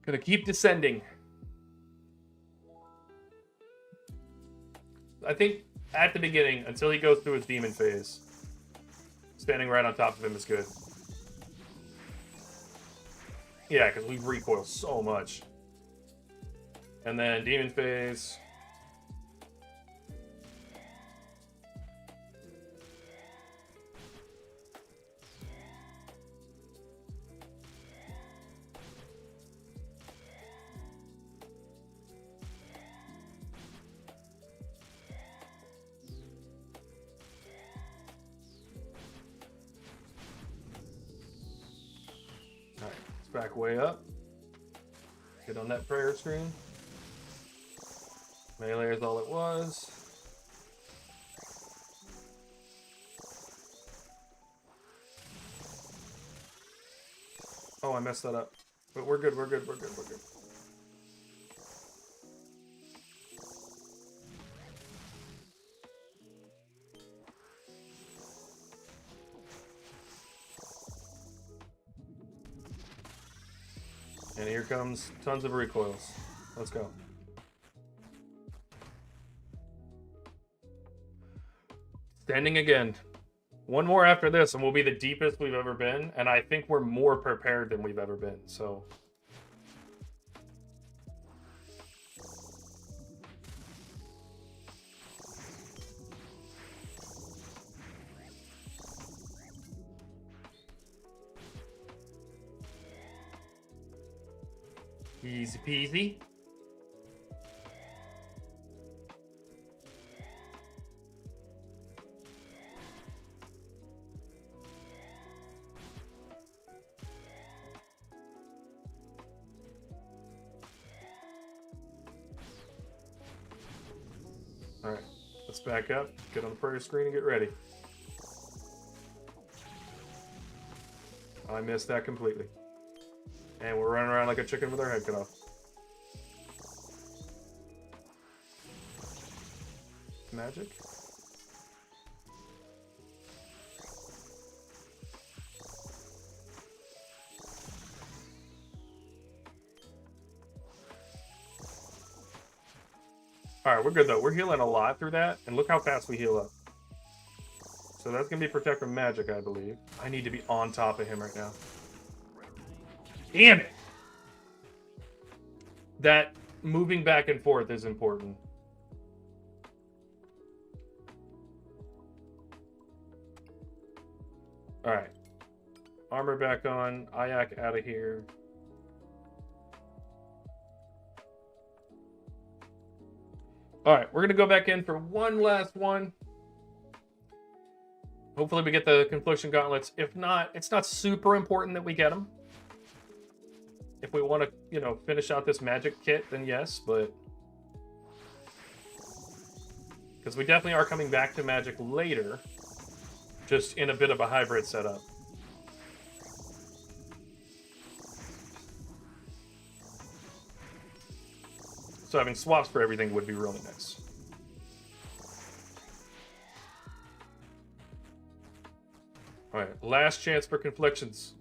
Gonna keep descending. I think at the beginning, until he goes through his demon phase, standing right on top of him is good. Yeah, because we recoil so much. And then demon phase. Back way up. Get on that prayer screen. Melee is all it was. Oh, I messed that up. But we're good, we're good, we're good, we're good. And here comes tons of recoils. Let's go. Standing again. One more after this, and we'll be the deepest we've ever been. And I think we're more prepared than we've ever been. So. Easy peasy. Alright, let's back up, get on the prayer screen, and get ready. I missed that completely. And we're running around like a chicken with our head cut off. Magic? Alright, we're good though. We're healing a lot through that, and look how fast we heal up. So that's going to be protect from magic, I believe. I need to be on top of him right now. Damn it! That moving back and forth is important. Alright. Armor back on. Ayak out of here. Alright, we're going to go back in for one last one. Hopefully we get the Confliction Gauntlets. If not, it's not super important that we get them. If we want to, you know, finish out this magic kit, then yes, but... because we definitely are coming back to magic later. Just in a bit of a hybrid setup. So having swaps for everything would be really nice. Alright, last chance for Conflictions.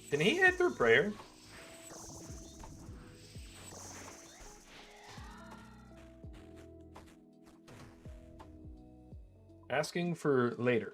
Can he hit through prayer? Asking for later.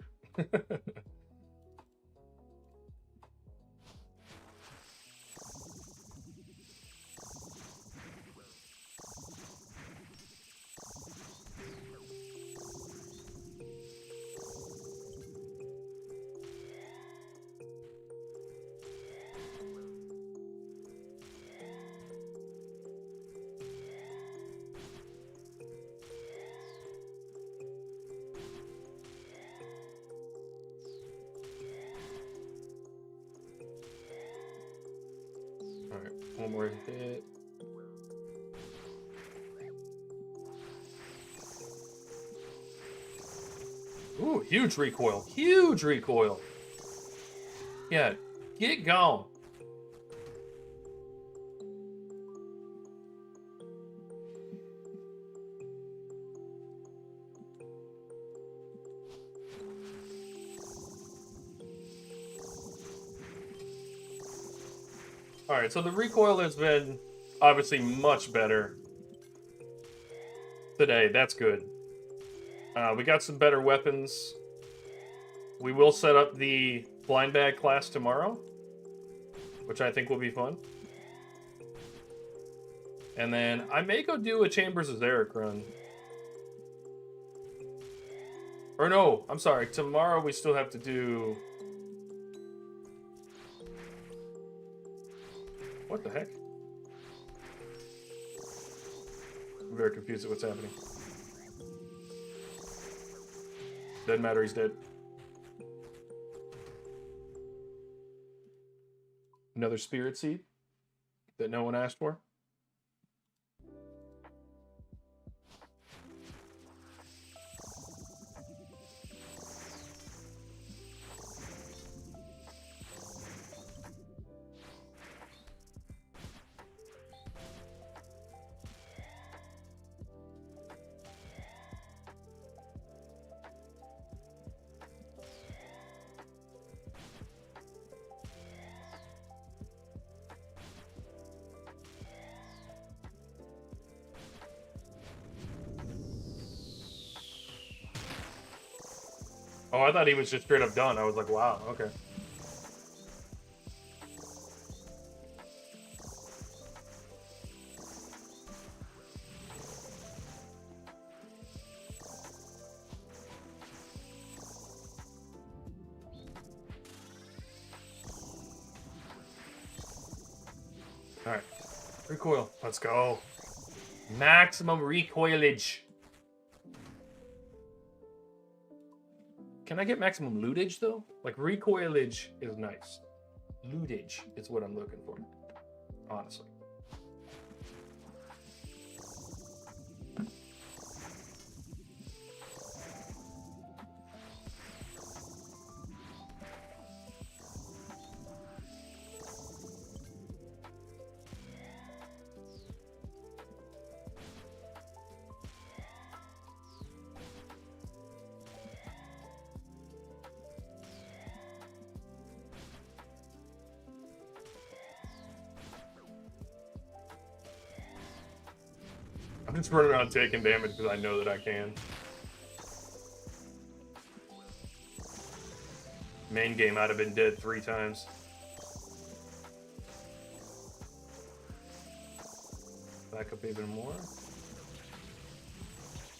Alright, one more hit. Ooh, huge recoil. Huge recoil. Yeah, get gone. Alright, so the recoil has been obviously much better today. That's good. We got some better weapons. We will set up the blind bag class tomorrow, which I think will be fun. And then I may go do a Chambers of Zarek run. Or no, I'm sorry. Tomorrow we still have to do... what the heck? I'm very confused at what's happening. Doesn't matter, he's dead. Another spirit seed that no one asked for. Oh, I thought he was just straight up done. I was like, wow, okay. Alright. Recoil. Let's go. Maximum recoilage. Can I get maximum lootage, though? Like, recoilage is nice. Lootage is what I'm looking for. Honestly. I'm just running around taking damage because I know that I can. Main game, I'd have been dead 3 times. Back up even more.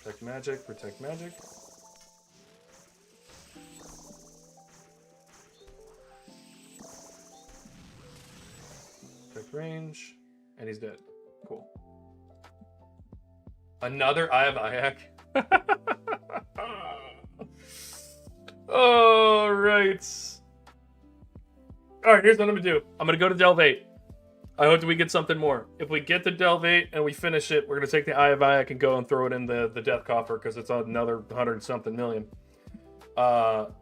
Protect magic, protect magic. Protect range. And he's dead. Cool. Another Eye of Ayak. All right. All right, here's what I'm going to do. I'm going to go to Delve 8. I hope that we get something more. If we get to Delve 8 and we finish it, we're going to take the Eye of Ayak and go and throw it in the Death Coffer because it's another 100-something million. But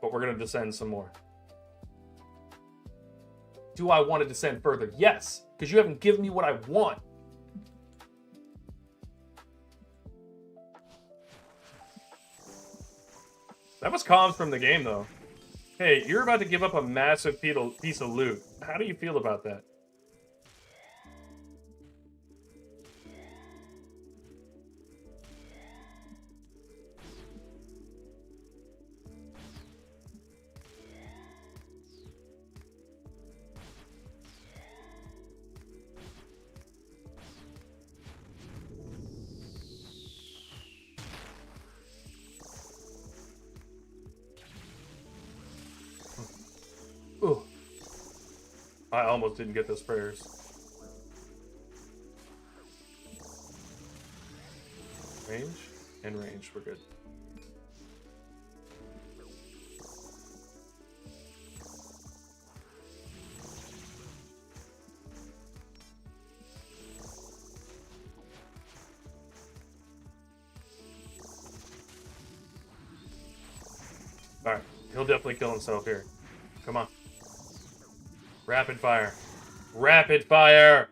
we're going to descend some more. Do I want to descend further? Yes, because you haven't given me what I want. That was comms from the game, though. Hey, you're about to give up a massive piece of loot. How do you feel about that? Ooh. I almost didn't get those prayers. Range and range, we're good. Alright, he'll definitely kill himself here. Come on. Rapid fire. Rapid fire!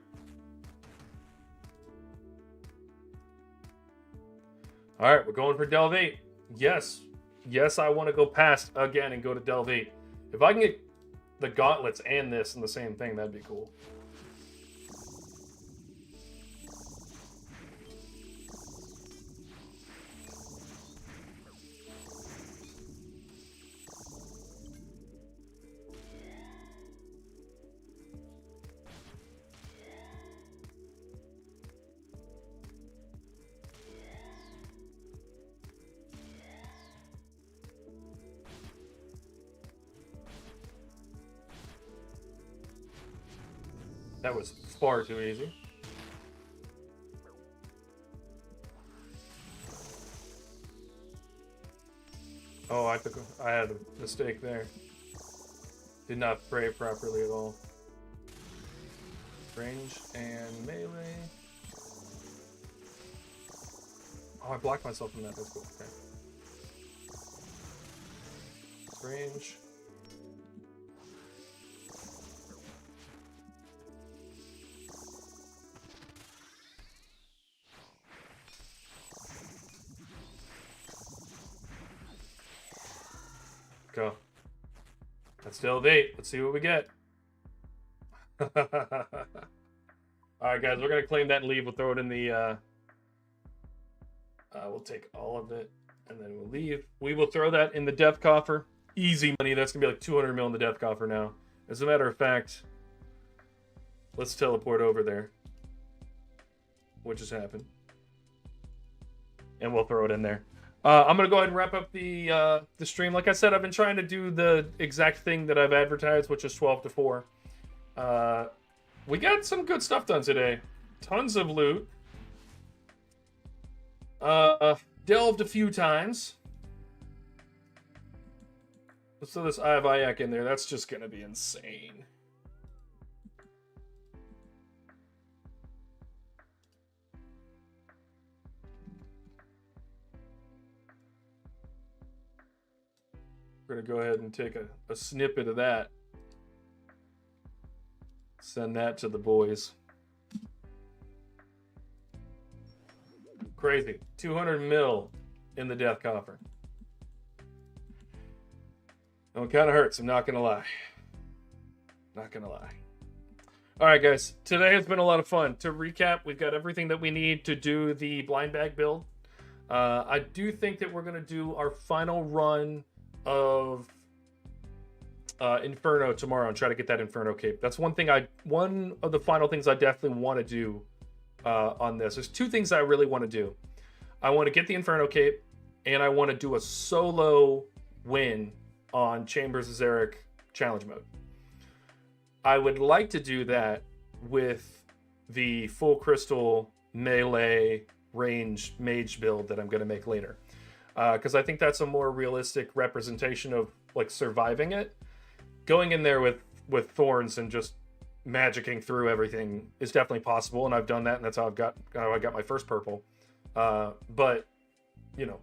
Alright, we're going for Delve 8. Yes. Yes, I want to go past again and go to Delve 8. If I can get the Gauntlets and this in the same thing, that'd be cool. That was far too easy. Oh, I had a mistake there. Did not pray properly at all. Range and melee. Oh, I blocked myself from that. That's cool. Okay. Range. Go. Let's Delve 8. Let's see what we get. Alright, guys. We're going to claim that and leave. We'll throw it in the... we'll take all of it. And then we'll leave. We will throw that in the death coffer. Easy money. That's going to be like 200 mil in the death coffer now. As a matter of fact, let's teleport over there. What just happened? And we'll throw it in there. I'm going to go ahead and wrap up the stream. Like I said, I've been trying to do the exact thing that I've advertised, which is 12 to 4. We got some good stuff done today. Tons of loot. Delved a few times. Let's throw this Eye of Ayak in there. That's just going to be insane. We're going to go ahead and take a snippet of that. Send that to the boys. Crazy. 200 mil in the death coffer. Oh, it kind of hurts, I'm not going to lie. Not going to lie. All right, guys. Today has been a lot of fun. To recap, we've got everything that we need to do the blind bag build. I do think that we're going to do our final run of Inferno tomorrow and try to get that Inferno cape. That's one of the final things I definitely want to do on this. There's two things I really want to do. I want to get the Inferno cape, and I want to do a solo win on Chambers of Zarek challenge mode. I would like to do that with the full crystal melee range mage build that I'm going to make later, because I think that's a more realistic representation of like surviving it. Going in there with thorns and just magicking through everything is definitely possible, and I've done that, and that's how I got my first purple. But you know,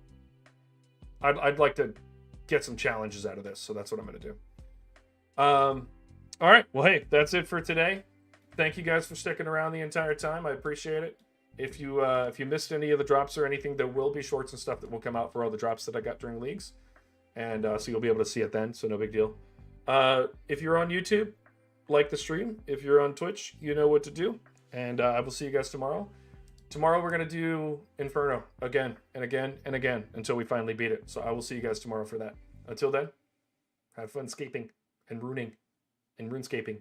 I'd like to get some challenges out of this, so that's what I'm going to do. All right, well, hey, that's it for today. Thank you guys for sticking around the entire time. I appreciate it. If you missed any of the drops or anything, there will be shorts and stuff that will come out for all the drops that I got during leagues, and so you'll be able to see it then, so no big deal. If you're on YouTube, like the stream. If you're on Twitch, you know what to do. And I will see you guys tomorrow. Tomorrow we're going to do Inferno again and again and again until we finally beat it. So I will see you guys tomorrow for that. Until then, have fun scaping and runing and runescaping.